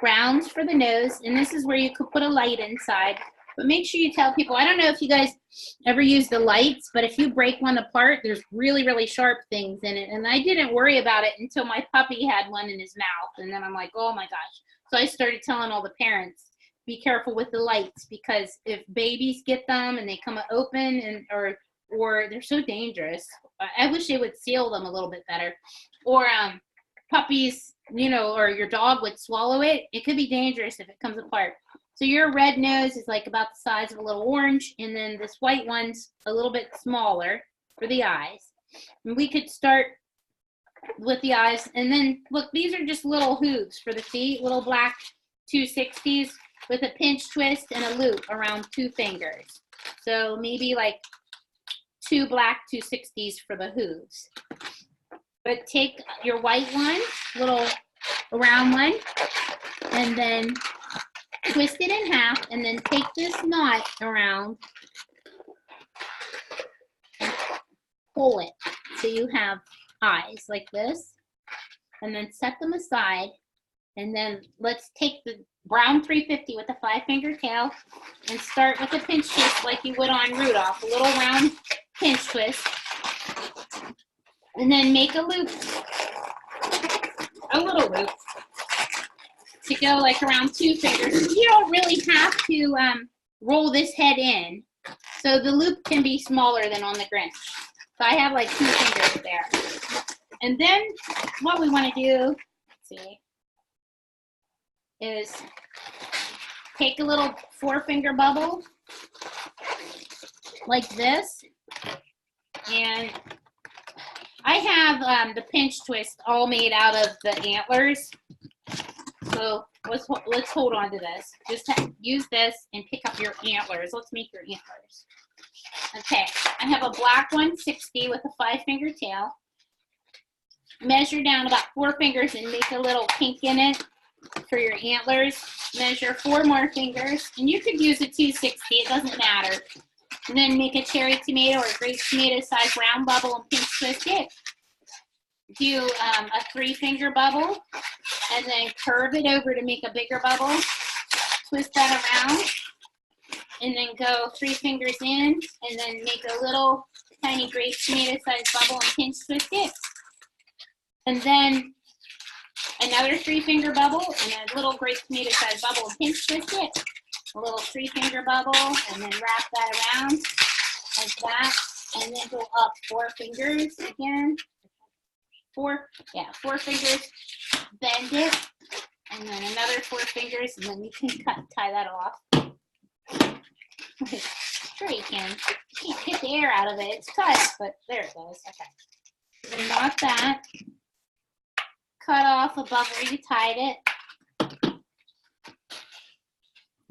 round for the nose, and this is where you could put a light inside. But make sure you tell people, I don't know if you guys ever use the lights, but if you break one apart, there's really, really sharp things in it. And I didn't worry about it until my puppy had one in his mouth. And then I'm like, oh my gosh. So I started telling all the parents, be careful with the lights, because if babies get them and they come open and or they're so dangerous. I wish they would seal them a little bit better. Or puppies, you know, or your dog would swallow it. It could be dangerous if it comes apart. So your red nose is like about the size of a little orange, and then this white one's a little bit smaller for the eyes. And we could start with the eyes, and then look, these are just little hooves for the feet, little black 260s with a pinch twist and a loop around 2 fingers. So maybe like 2 black 260s for the hooves. But take your white one, little round one, and then twist it in half, and then take this knot around and pull it so you have eyes like this, and then set them aside. And then let's take the brown 350 with a 5-finger tail and start with a pinch twist like you would on Rudolph, a little round pinch twist, and then make a loop, a little loop to go like around 2 fingers. You don't really have to roll this head in, so the loop can be smaller than on the Grinch. So I have like 2 fingers there. And then what we want to do, let's see, is take a little 4-finger bubble like this, and I have the pinch twist all made out of the antlers. So let's hold on to this. Just use this and pick up your antlers. Let's make your antlers. Okay, I have a black 160 with a 5-finger tail. Measure down about 4 fingers and make a little kink in it for your antlers. Measure 4 more fingers, and you could use a 260, it doesn't matter. And then make a cherry tomato or grape tomato size round bubble and pinch twist it. Do a 3-finger bubble, and then curve it over to make a bigger bubble. Twist that around, and then go 3 fingers in, and then make a little tiny grape tomato size bubble and pinch twist it. And then another 3-finger bubble, and a little grape tomato size bubble and pinch twist it. A little 3-finger bubble, and then wrap that around like that, and then go up 4 fingers again. 4 fingers, bend it, and then another 4 fingers, and then you can tie that off. Sure you can. You can't get the air out of it. It's cut, but there it goes. Okay. So knot that. Cut off above where you tied it.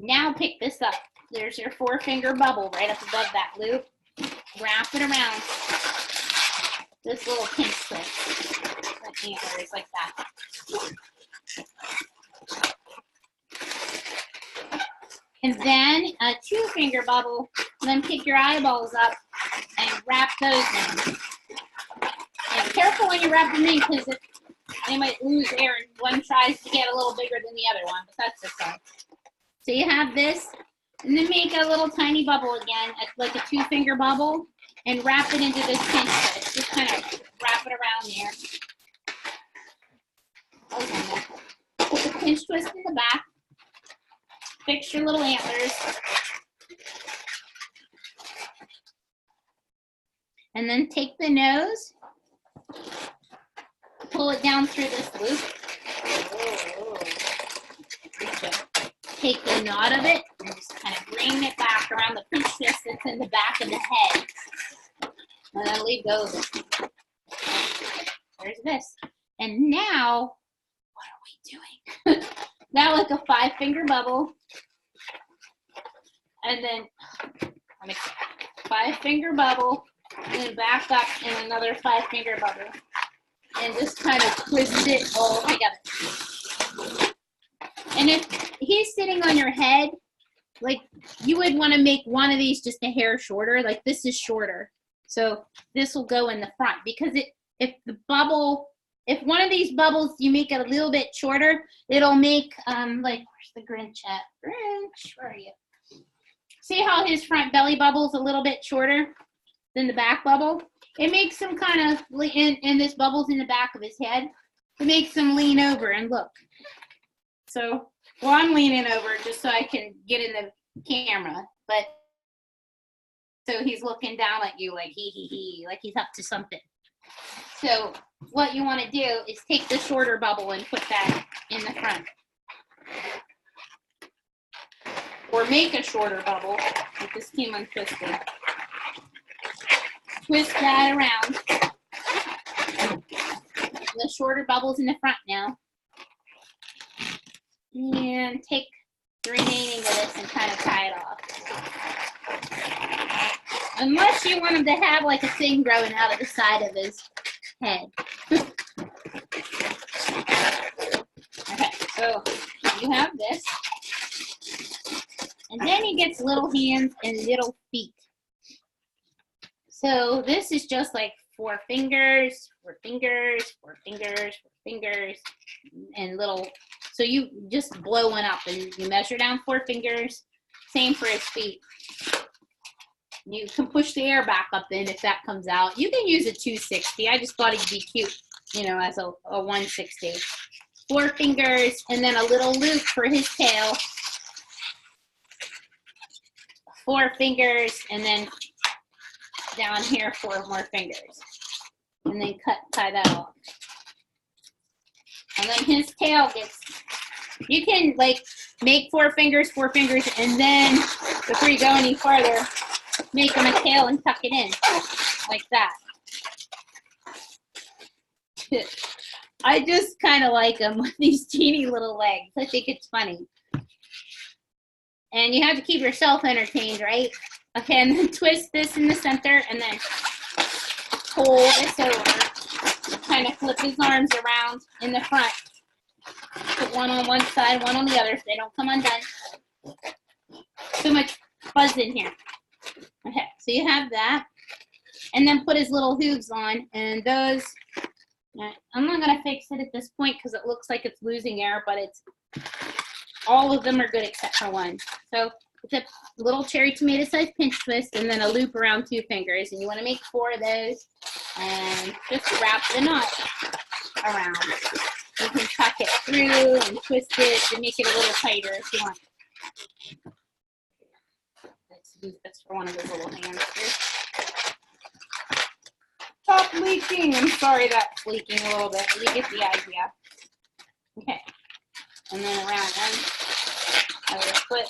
Now pick this up. There's your 4-finger bubble right up above that loop. Wrap it around this little pinch twist. Antlers like that. And then a 2-finger bubble, and then pick your eyeballs up and wrap those in. And careful when you wrap them in, because they might lose air and one tries to get a little bigger than the other one, but that's the fun. So you have this, and then make a little tiny bubble again, like a 2-finger bubble, and wrap it into this pinch twist. Just kind of wrap it around there. Okay. Put the pinch twist in the back. Fix your little antlers. And then take the nose, pull it down through this loop. Take the knot of it and just kind of bring it back around the pinch twist that's in the back of the head. And then leave those. There's this. And now, what are we doing? Now like a 5-finger bubble. And then 5-finger bubble. And then back up and another 5-finger bubble. And just kind of twist it all together. And if he's sitting on your head, like you would want to make one of these just a hair shorter. Like this is shorter. So this will go in the front, because if one of these bubbles you make it a little bit shorter, it'll make like, where's the Grinch at? Grinch, where are you? See how his front belly bubble's a little bit shorter than the back bubble? It makes him kind of, and this bubble's in the back of his head. It makes him lean over and look. So Well, I'm leaning over just so I can get in the camera, but so he's looking down at you like he, like he's up to something. So what you want to do is take the shorter bubble and put that in the front. Or make a shorter bubble with this came untwisted. Twist that around. The shorter bubble's in the front now. And take the remaining of this and kind of tie it off. Unless you want him to have like a thing growing out of the side of his head. Okay, so you have this. And then he gets little hands and little feet. So this is just like 4 fingers, 4 fingers, 4 fingers, 4 fingers, and little. So you just blow one up and you measure down 4 fingers. Same for his feet. You can push the air back up in if that comes out. You can use a 260. I just thought he'd be cute, you know, as a 160. 4 fingers and then a little loop for his tail. 4 fingers and then down here 4 more fingers. And then tie that off. And then his tail gets, you can like make 4 fingers, and then before you go any farther, make him a tail and tuck it in like that. I just kind of like him with these teeny little legs. I think it's funny. And you have to keep yourself entertained, right? Okay, and then twist this in the center and then pull this over. Kind of flip his arms around in the front. Put one on one side, one on the other so they don't come undone. Too much fuzz in here. Okay, so you have that. And then put his little hooves on. And those, I'm not going to fix it at this point because it looks like it's losing air, but it's, all of them are good except for one. So it's a little cherry tomato sized pinch twist and then a loop around 2 fingers. And you want to make 4 of those and just wrap the knot around. You can tuck it through and twist it to make it a little tighter if you want. Let's use this for one of those little hands here. Stop leaking. I'm sorry that's leaking a little bit, but you get the idea. Okay. And then around one, I would put,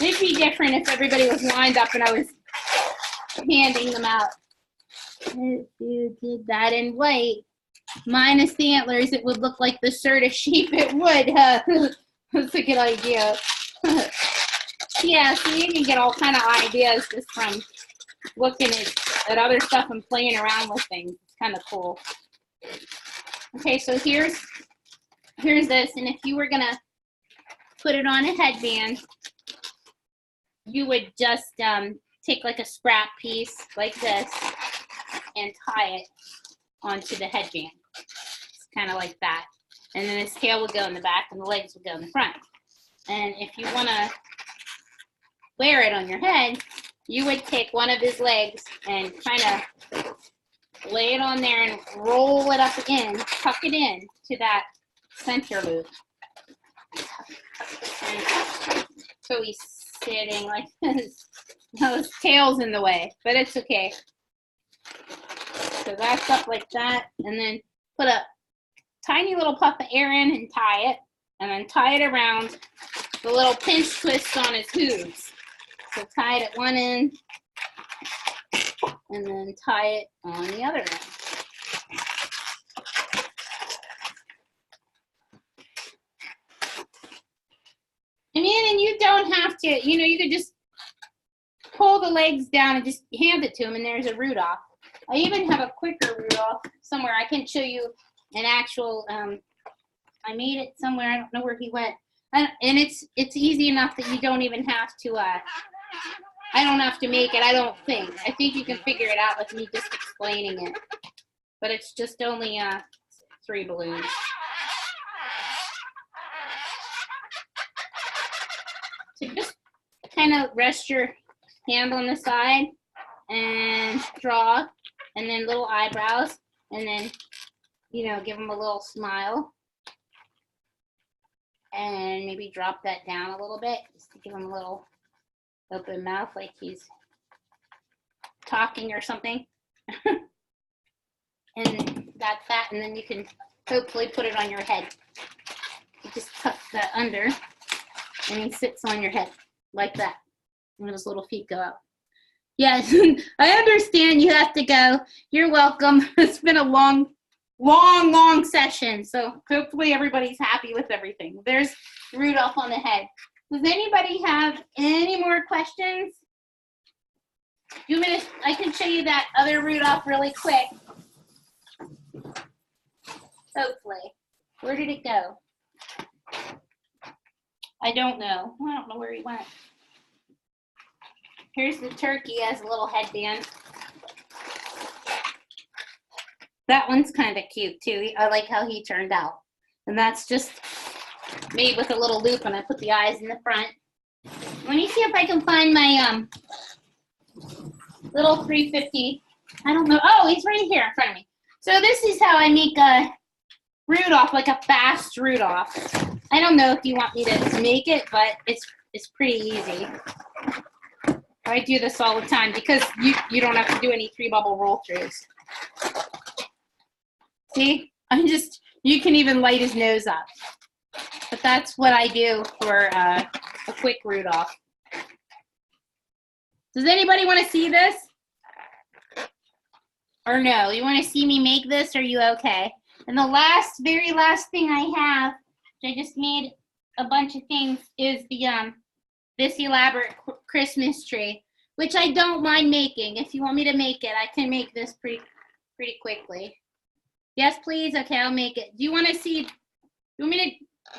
it'd be different if everybody was lined up and I was handing them out. If you did that in white, minus the antlers, it would look like the shirt of sheep. It would. That's a good idea. Yeah, so you can get all kind of ideas just from looking at other stuff and playing around with things. It's kind of cool. Okay, so here's this, and if you were gonna put it on a headband, you would just take like a scrap piece like this and tie it onto the headband. It's kind of like that. And then his tail would go in the back and the legs would go in the front. And if you want to wear it on your head, you would take one of his legs and kind of lay it on there and roll it up in, tuck it in to that center loop. And so he's sitting like this. Now his tail's in the way, but it's okay. So that's up like that, and then put a tiny little puff of air in and tie it, and then tie it around the little pinch twist on his hooves. So tie it at one end, and then tie it on the other end. I mean, and you don't have to, you know, you could just pull the legs down and just hand it to him, and there's a Rudolph. I even have a quicker Rudolph somewhere. I can show you an actual, I made it somewhere. I don't know where he went. And it's easy enough that you don't even have to, I don't have to make it, I don't think. I think you can figure it out with me just explaining it. But it's just only 3 balloons. So just kind of rest your hand on the side and draw, and then little eyebrows, and then, you know, give them a little smile. And maybe drop that down a little bit just to give him a little open mouth like he's talking or something. And that's that. And then you can hopefully put it on your head. You just tuck that under and he sits on your head like that. And his little feet go out. Yes, I understand you have to go. You're welcome. It's been a long session. So hopefully everybody's happy with everything. There's Rudolph on the head. Does anybody have any more questions? I can show you that other Rudolph really quick. Hopefully. Where did it go? I don't know. I don't know where he went. Here's the turkey as a little headband. That one's kind of cute too. I like how he turned out. And that's just made with a little loop, and I put the eyes in the front. Let me see if I can find my little 350. I don't know. Oh, he's right here in front of me. So this is how I make a Rudolph, like a fast Rudolph. I don't know if you want me to make it, but it's pretty easy. I do this all the time because you don't have to do any 3-bubble roll throughs. See, you can even light his nose up. But that's what I do for a quick Rudolph. Does anybody want to see this? Or no, you want to see me make this, or are you okay? And the very last thing I have, which I just made a bunch of things, is the this elaborate Christmas tree, which I don't mind making. If you want me to make it, I can make this pretty quickly. Yes, please. Okay, I'll make it. Do you want to see? Do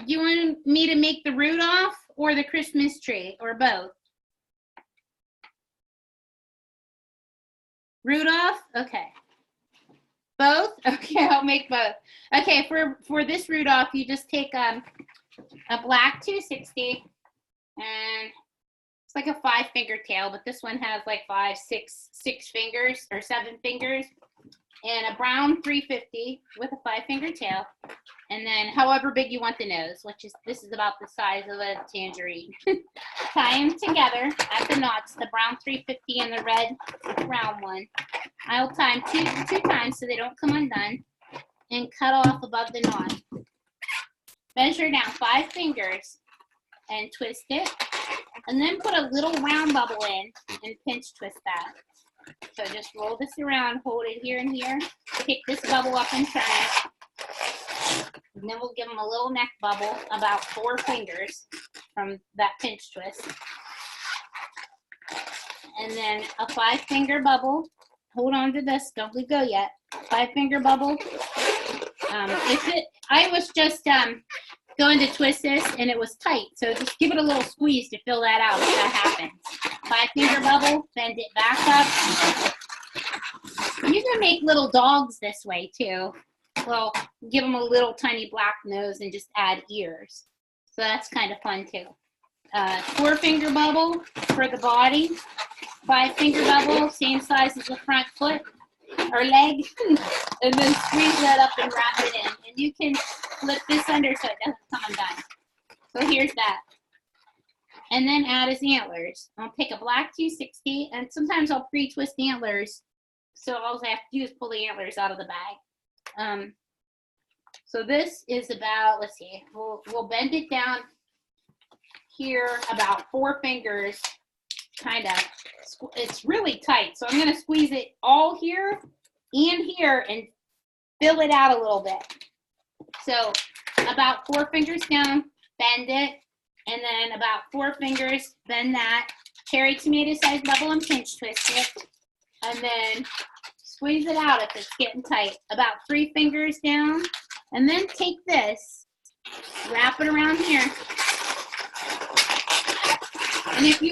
you want me to make the Rudolph or the Christmas tree, or both? Rudolph? Okay. Both? Okay, I'll make both. Okay, for this Rudolph, you just take a black 260, and it's like a 5-finger tail, but this one has like 6 fingers or 7 fingers, and a brown 350 with a 5-finger tail, and then however big you want the nose, this is about the size of a tangerine. Tie them together at the knots, the brown 350 and the red round one. I'll tie them two times so they don't come undone, and cut off above the knot. Measure down 5 fingers and twist it, and then put a little round bubble in and pinch twist that. So just roll this around, hold it here and here, pick this bubble up and turn it. And then we'll give them a little neck bubble, about 4 fingers from that pinch twist. And then a 5-finger bubble. Hold on to this, don't let go yet. 5-finger bubble. I was just going to twist this and it was tight, so just give it a little squeeze to fill that out if that happens. 5-finger bubble, bend it back up. You can make little dogs this way too. Well, give them a little tiny black nose and just add ears. So that's kind of fun too. 4-finger bubble for the body. 5-finger bubble, same size as the front foot or leg. And then squeeze that up and wrap it in. And you can flip this under so it doesn't come undone. So here's that. And then add his antlers. I'll pick a black 260, and sometimes I'll pre-twist antlers. So all I have to do is pull the antlers out of the bag. So this is about, let's see, we'll bend it down here about 4 fingers, kind of. It's really tight, so I'm going to squeeze it all here and here and fill it out a little bit. So about 4 fingers down, bend it, and then about 4 fingers, bend that. Cherry tomato size bubble and pinch twist it, and then squeeze it out if it's getting tight. About 3 fingers down, and then take this, wrap it around here, and if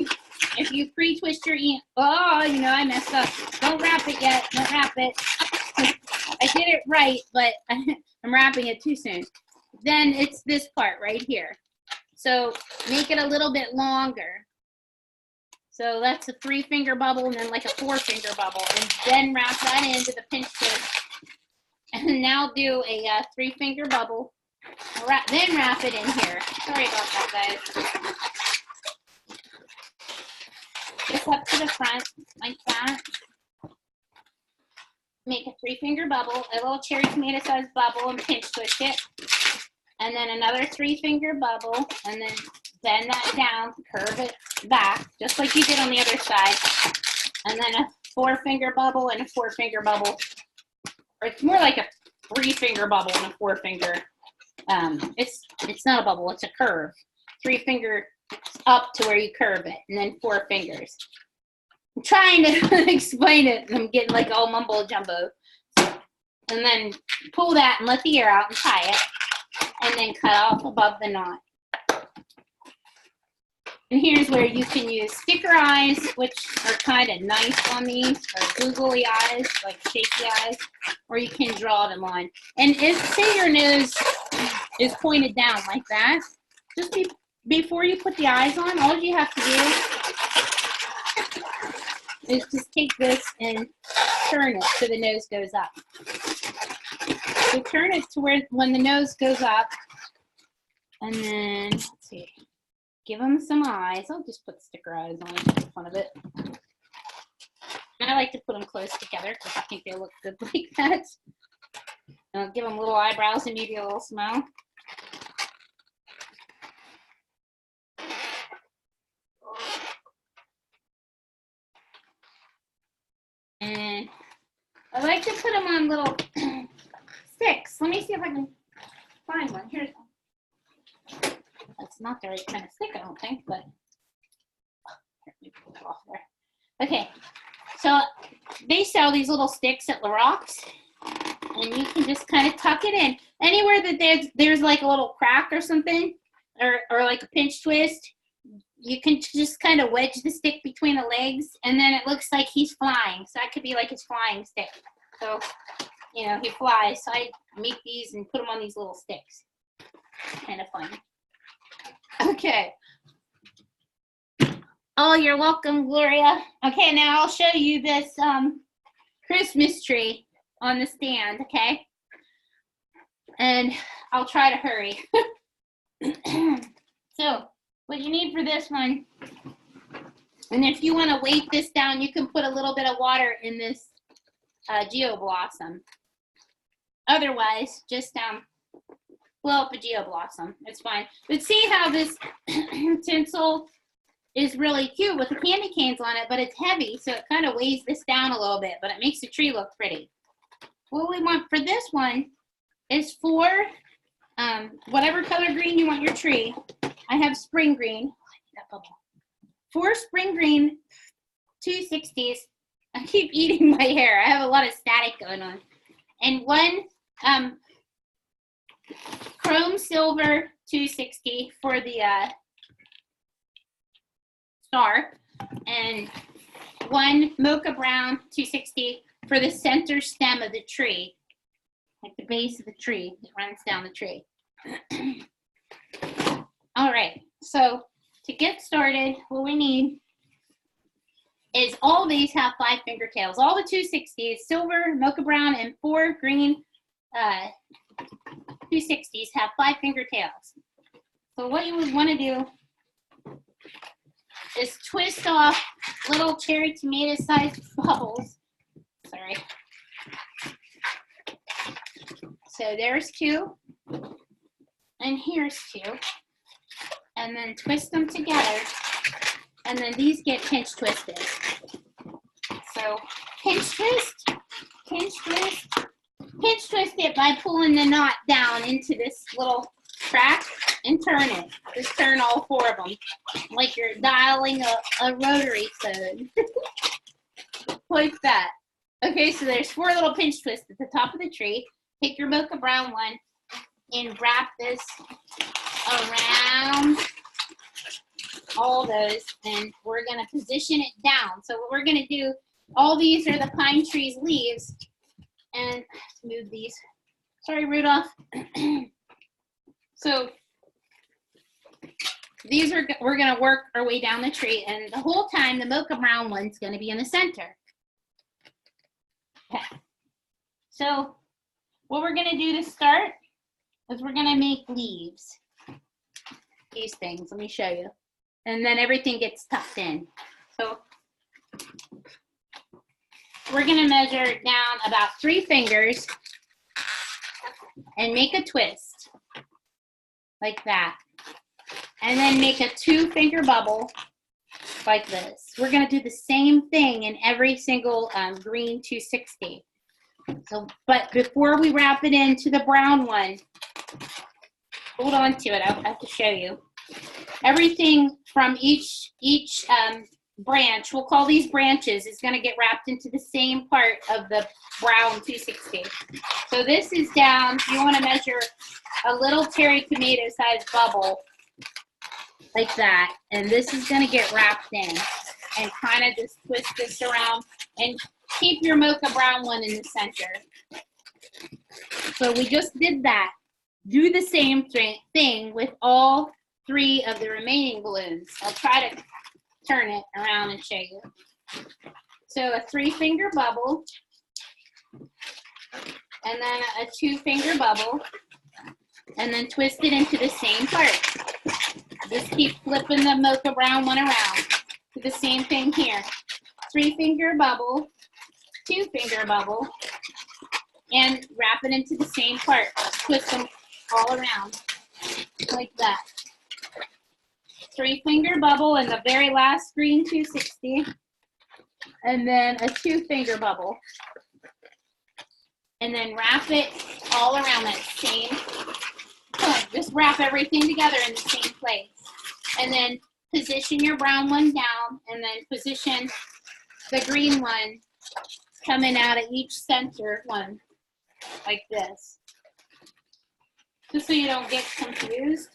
you pre-twist your I messed up. Don't wrap it yet. Don't wrap it. I did it right, but I'm wrapping it too soon. Then it's this part right here. So make it a little bit longer. So that's a 3-finger bubble and then like a 4-finger bubble, and then wrap that into the pinch twist. And now do a 3-finger bubble Then wrap it in here. Sorry about that, guys. Just up to the front, like that. Make a 3-finger bubble, a little cherry tomato sized bubble, and pinch twist it. And then another 3-finger bubble, and then bend that down, curve it back, just like you did on the other side. And then a 4-finger bubble and a 4-finger bubble. Or it's more like a 3-finger bubble and a 4-finger. It's not a bubble, it's a curve. 3-finger up to where you curve it, and then 4 fingers. I'm trying to explain it, and I'm getting like all mumbo jumbo. And then pull that and let the air out and tie it, and then cut off above the knot. And here's where you can use sticker eyes, which are kind of nice on these, or googly eyes, like shaky eyes, or you can draw them on. And if, say your nose is pointed down like that, just before you put the eyes on, all you have to do is just take this and turn it so the nose goes up. So turn it to where when the nose goes up, and then, let's see, give them some eyes. I'll just put sticker eyes on for the fun of it. And I like to put them close together because I think they look good like that. And I'll give them little eyebrows and maybe a little smile. And I like to put them on little sticks. Let me see if I can find one. Here's one. That's not the right kind of stick, I don't think, but let me pull that off there. Okay, so they sell these little sticks at Lorax, and you can just kind of tuck it in. Anywhere that there's like a little crack or something, or like a pinch twist, you can just kind of wedge the stick between the legs, and then it looks like he's flying. So that could be like his flying stick. So, you know, he flies. So I make these and put them on these little sticks. Kind of fun. Okay. Oh, you're welcome, Gloria. Okay, now I'll show you this Christmas tree on the stand, okay? And I'll try to hurry. So, what you need for this one, and if you want to weight this down, you can put a little bit of water in this Geoblossom. Otherwise, just blow up a Geoblossom. It's fine. But see how this tinsel is really cute with the candy canes on it, but it's heavy, so it kind of weighs this down a little bit, but it makes the tree look pretty. What we want for this one is 4, whatever color green you want your tree. I have spring green. That bubble. 4 spring green 260s. I keep eating my hair. I have a lot of static going on. And 1 chrome silver 260 for the star, and 1 mocha brown 260 for the center stem of the tree, like the base of the tree that runs down the tree. All right, so to get started, what we need is all these have 5 finger tails. All the 260s, silver, mocha brown, and 4 green 260s have 5 finger tails. So what you would want to do is twist off little cherry tomato sized bubbles. Sorry. So there's 2, and here's 2. And then twist them together, and then these get pinch twisted. So pinch twist, pinch twist, pinch twist it by pulling the knot down into this little crack and turn it. Just turn all 4 of them like you're dialing a rotary phone. Like that. Okay, so there's 4 little pinch twists at the top of the tree. Take your mocha brown one and wrap this around all those, and we're going to position it down. So what we're going to do, all these are the pine tree's leaves, and move these. Sorry, Rudolph. So these are, we're going to work our way down the tree, and the whole time the mocha brown one's going to be in the center. Okay. So what we're going to do to start because we're gonna make leaves. These things, let me show you. And then everything gets tucked in. So we're gonna measure down about 3 fingers and make a twist like that. And then make a 2-finger bubble like this. We're gonna do the same thing in every single green 260. So, but before we wrap it into the brown one, hold on to it, I'll have to show you. Everything from each branch, we'll call these branches, is gonna get wrapped into the same part of the brown 260. So this is down, you wanna measure a little cherry tomato sized bubble like that. And this is gonna get wrapped in and kind of just twist this around and keep your mocha brown one in the center. So we just did that. Do the same thing with all 3 of the remaining balloons. I'll try to turn it around and show you. So a 3-finger bubble, and then a 2-finger bubble, and then twist it into the same part. Just keep flipping the mocha brown one around. Do the same thing here. 3-finger bubble, 2-finger bubble, and wrap it into the same part. Twist them all around like that. 3-finger bubble in the very last green 260, and then a 2-finger bubble, and then wrap it all around that same point. Just wrap everything together in the same place, and then position your brown one down, and then position the green one coming out of each center one like this, just so you don't get confused.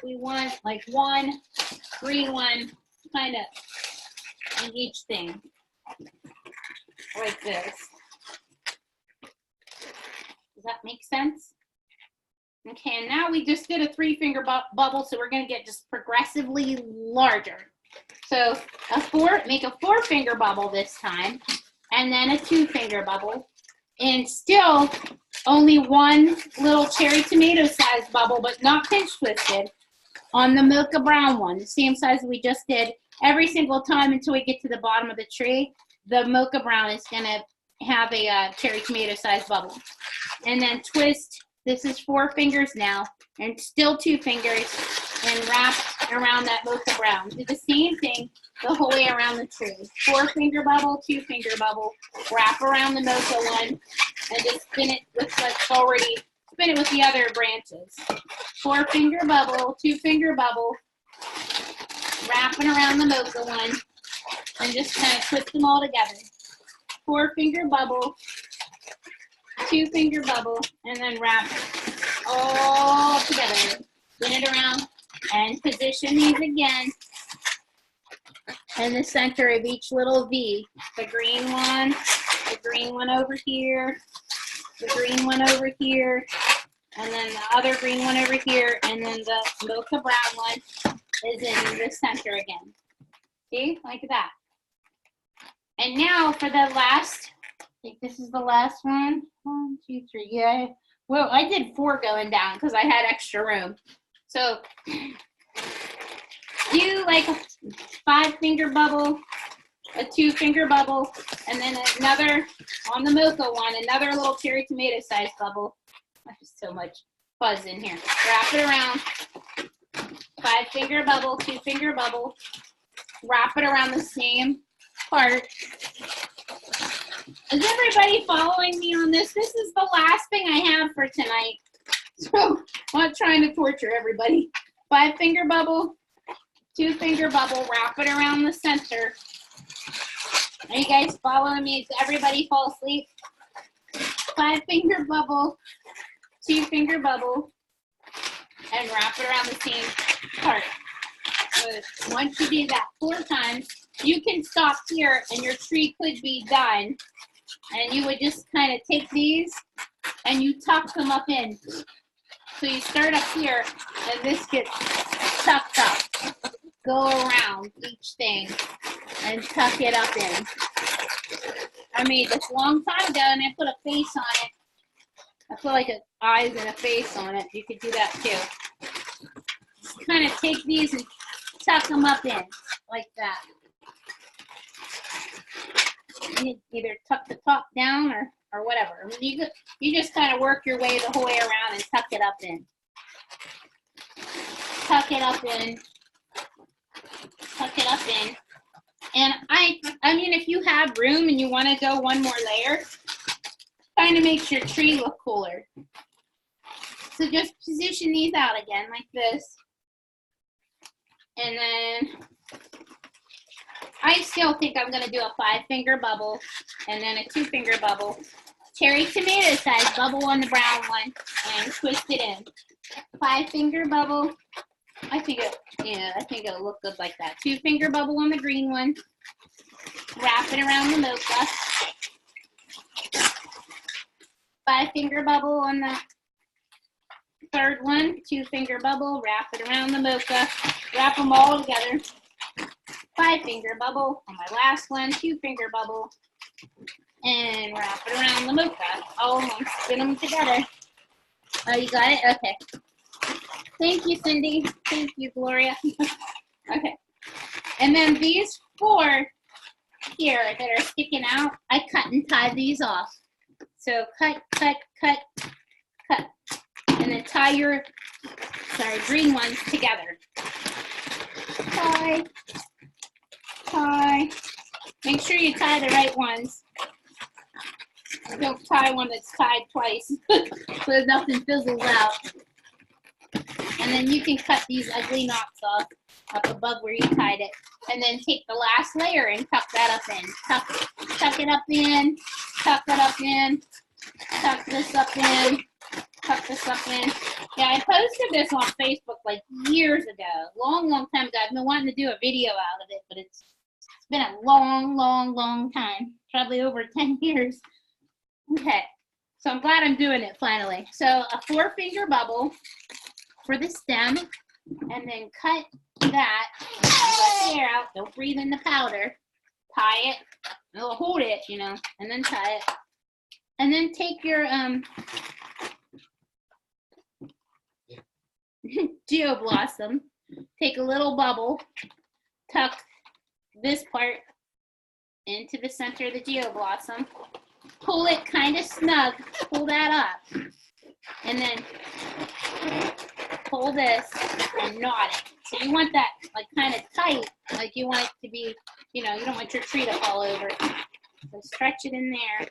We want like 1 green one kind of in each thing like this. Does that make sense? Okay, and now we just did a 3-finger bubble, so we're going to get just progressively larger. So make a 4-finger bubble this time, and then a 2-finger bubble, and still only 1 little cherry tomato sized bubble, but not pinch twisted, on the mocha brown one, the same size we just did. Every single time until we get to the bottom of the tree, the mocha brown is going to have a cherry tomato sized bubble. And then twist. This is 4 fingers now, and still 2 fingers, and wrap around that mocha brown. Do the same thing the whole way around the tree. 4-finger bubble, 2-finger bubble, wrap around the mocha one, and just spin it with what's already, spin it with the other branches. 4-finger bubble, 2-finger bubble, wrapping around the mocha one, and just kind of twist them all together. 4-finger bubble, 2-finger bubble, and then wrap it all together. Spin it around and position these again in the center of each little V. The green one over here, the green one over here, and then the other green one over here, and then the mocha brown one is in the center again. See, like that. And now for the last, I think this is the last one. 1, 2, 3. Yeah. Well, I did 4 going down because I had extra room. So do like a 5-finger bubble, a 2-finger bubble, and then another on the mocha one, another little cherry tomato sized bubble. There's so much fuzz in here. Wrap it around. 5-finger bubble, 2-finger bubble. Wrap it around the same part. Is everybody following me on this? This is the last thing I have for tonight. So I'm not trying to torture everybody. 5-finger bubble, 2-finger bubble, wrap it around the center. Are you guys following me? Does everybody fall asleep? 5-finger bubble, 2-finger bubble, and wrap it around the same part. So once you do that 4 times, you can stop here and your tree could be done. And you would just kind of take these and you tuck them up in. So you start up here and this gets tucked up. Go around each thing and tuck it up in. I made this a long time ago and I put a face on it. I feel like an eyes and a face on it. You could do that too. Just kind of take these and tuck them up in like that. You either tuck the top down or whatever. I mean, you just kind of work your way the whole way around and tuck it up in. Tuck it up in. Tuck it up in. And I mean, if you have room and you want to go one more layer, kind of makes your tree look cooler. So just position these out again like this. And then I still think I'm going to do a 5-finger bubble and then a 2-finger bubble. Cherry tomato size bubble on the brown one and twist it in. 5-finger bubble. I think it'll look good like that. 2-finger bubble on the green one. Wrap it around the mocha. 5-finger bubble on the third one. 2-finger bubble. Wrap it around the mocha. Wrap them all together. 5-finger bubble on my last one. 2-finger bubble. And wrap it around the mocha. All of them. Spin them together. Oh, you got it? Okay. Thank you, Cindy. Thank you, Gloria. Okay. And then these 4 here that are sticking out, I cut and tie these off. So cut, cut, cut, cut. And then tie your, green ones together. Tie, tie. Make sure you tie the right ones. Don't tie one that's tied twice so nothing fizzles out. And then you can cut these ugly knots off up above where you tied it. And then take the last layer and tuck that up in. Tuck it up in, tuck it up in, tuck this up in, tuck this up in. Yeah, I posted this on Facebook like years ago, long time ago. I've been wanting to do a video out of it, but it's been a long time, probably over 10 years. Okay, so I'm glad I'm doing it finally. So a 4-finger bubble for the stem, and then cut that, let the air out, don't breathe in the powder, tie it, it'll hold it, you know, and then tie it. And then take your geoblossom, take a little bubble, tuck this part into the center of the geoblossom, pull it kind of snug, pull that up, and then pull this and knot it. So you want that like kind of tight, like you want it to be, you know, you don't want your tree to fall over. So stretch it in there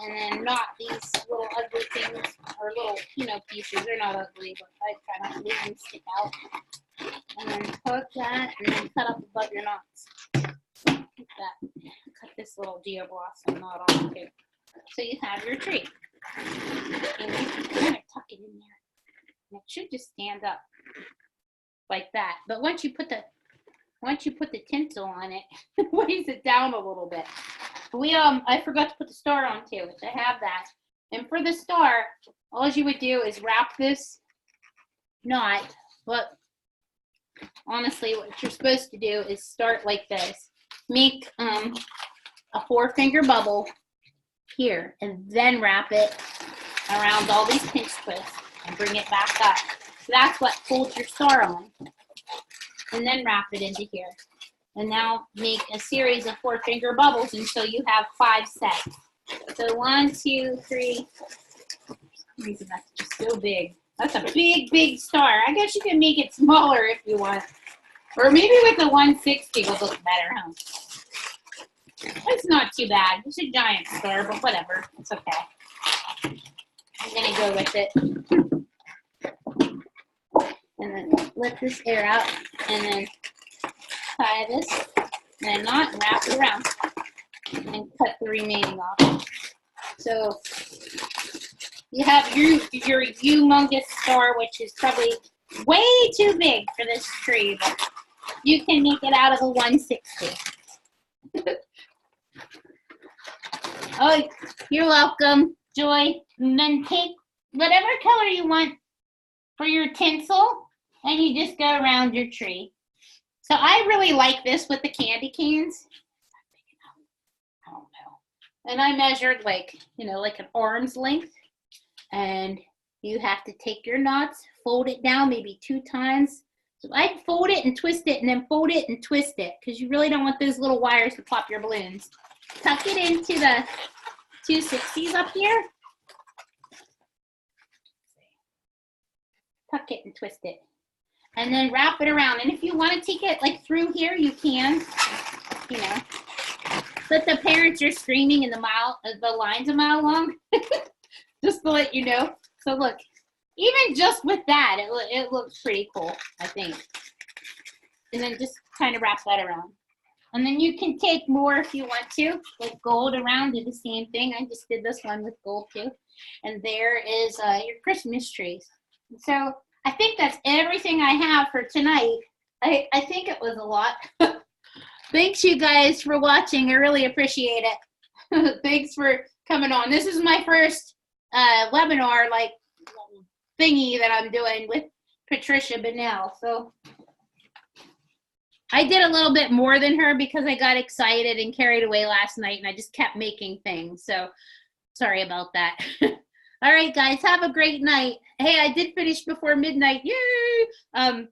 and then knot these little ugly things or little, you know, pieces. They're not ugly, but I try not to leave them stick out. And then hook that and then cut up above your knots. Like that. Cut this little geoblossom knot on too. So you have your tree. And you can kind of tuck it in there. And it should just stand up like that. But once you put the tinsel on it, it weighs it down a little bit. I forgot to put the star on too, which I have that. And for the star, all you would do is wrap this knot. But honestly, what you're supposed to do is start like this. Make a 4-finger bubble here, and then wrap it around all these pinch twists and bring it back up. So that's what holds your star on. And then wrap it into here. And now make a series of 4-finger bubbles until you have 5 sets. So 1, 2, 3. That's just so big. That's a big star. I guess you can make it smaller if you want. Or maybe with the 160 will look better, huh? It's not too bad. It's a giant star, but whatever. It's okay. I'm gonna go with it. And then let this air out, and then tie this, and then knot, and wrap it around, and cut the remaining off. So you have your humongous star, which is probably way too big for this tree, but you can make it out of a 160. Oh, you're welcome, Joy. And then take whatever color you want for your tinsel, and you just go around your tree. So I really like this with the candy canes. I don't know. And I measured like, you know, like an arm's length. And you have to take your knots, fold it down maybe 2 times. So I'd fold it and twist it and then fold it and twist it because you really don't want those little wires to pop your balloons. Tuck it into the 260s up here. Tuck it and twist it. And then wrap it around. And if you want to take it like through here, you can, you know. But the parents are screaming and the line's a mile long. Just to let you know. So look, even just with that, it looks pretty cool, I think. And then just kind of wrap that around. And then you can take more if you want to, like gold around, do the same thing. I just did this one with gold too. And there is your Christmas trees. So I think that's everything I have for tonight. I think it was a lot. Thanks you guys for watching. I really appreciate it. Thanks for coming on. This is my first webinar like thingy that I'm doing with Patricia Bunnell. So I did a little bit more than her because I got excited and carried away last night and I just kept making things. So sorry about that. All right, guys, have a great night. Hey, I did finish before midnight. Yay!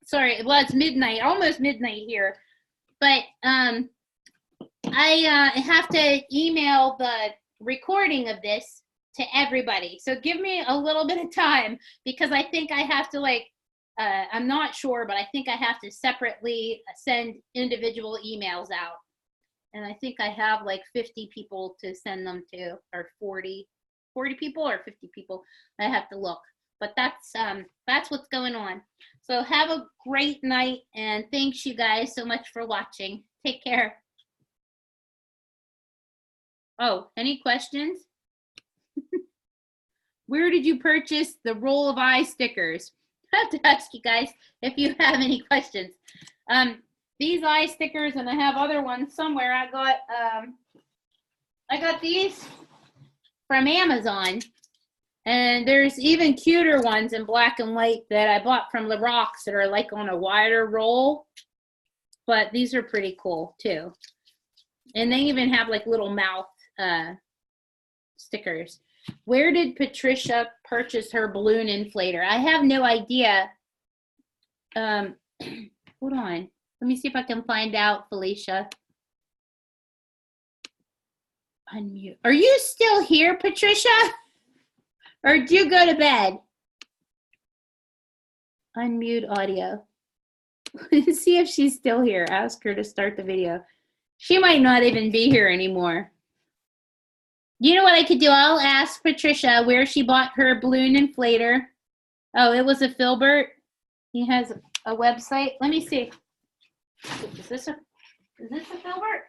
Sorry, well, it's midnight, almost midnight here. But I have to email the recording of this to everybody. So give me a little bit of time because I think I have to I'm not sure, but I think I have to separately send individual emails out. And I think I have like 50 people to send them to, or 40 people or 50 people. I have to look, but that's what's going on. So have a great night and thanks you guys so much for watching. Take care. Oh, any questions? Where did you purchase the roll of eye stickers? I have to ask you guys if you have any questions. These eye stickers, and I have other ones somewhere. I got these from Amazon, and there's even cuter ones in black and white that I bought from Lorac that are like on a wider roll, but these are pretty cool too. And they even have like little mouth stickers. Where did Patricia purchase her balloon inflator? I have no idea. Hold on. Let me see if I can find out, Felicia. Unmute. Are you still here, Patricia? Or do you go to bed? Unmute audio. See if she's still here. Ask her to start the video. She might not even be here anymore. You know what I could do? I'll ask Patricia where she bought her balloon inflator. Oh, it was a Filbert. He has a website. Let me see. Is this a Filbert?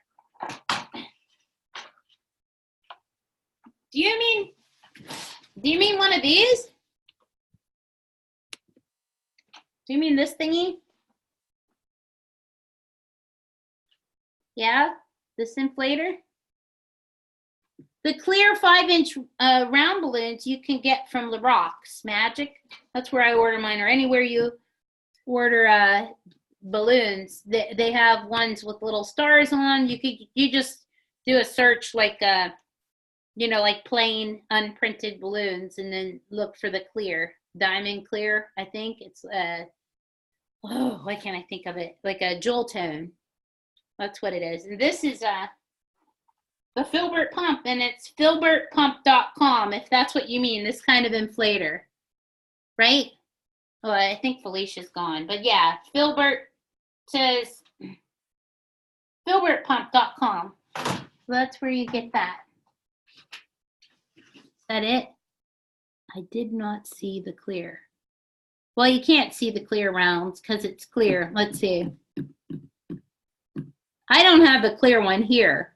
Do you mean one of these? Do you mean this thingy? Yeah, this inflator. The clear 5-inch round balloons you can get from Lorac's Magic. That's where I order mine, or anywhere you order balloons. They have ones with little stars on. You just do a search like like plain unprinted balloons, and then look for the clear, diamond clear. I think it's why can't I think of it? Like a jewel tone. That's what it is. And this is the Filbert pump, and it's filbertpump.com, if that's what you mean, this kind of inflator, right? Oh, I think Felicia's gone, but yeah, Filbert says filbertpump.com. That's where you get that. Is that it? I did not see the clear. Well, you can't see the clear rounds because it's clear. Let's see. I don't have the clear one here.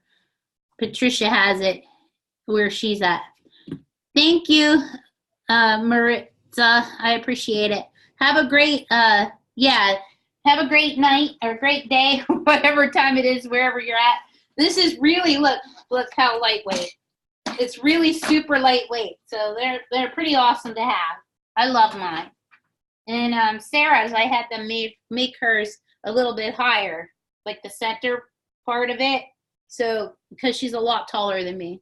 Patricia has it where she's at. Thank you, Maritza. I appreciate it. Have a great, have a great night or great day, whatever time it is, wherever you're at. This is really, look how lightweight. It's really super lightweight. So they're pretty awesome to have. I love mine. And Sarah's, I had them make hers a little bit higher, like the center part of it. So, because she's a lot taller than me.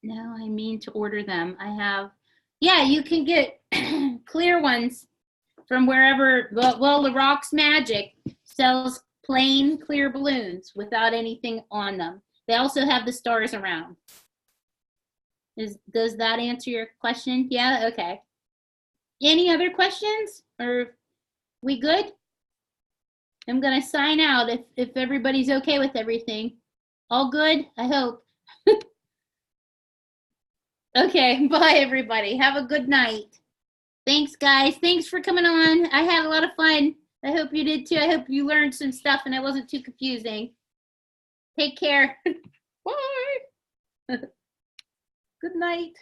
No, I mean to order them. I have, yeah, you can get clear ones from wherever, well, the Rocks Magic sells plain clear balloons without anything on them. They also have the stars around. Does that answer your question? Yeah, okay. Any other questions? Or we good? I'm gonna sign out if everybody's okay with everything. All good? I hope. Okay, bye everybody. Have a good night. Thanks, guys. Thanks for coming on. I had a lot of fun. I hope you did too. I hope you learned some stuff and it wasn't too confusing. Take care. Bye. Good night.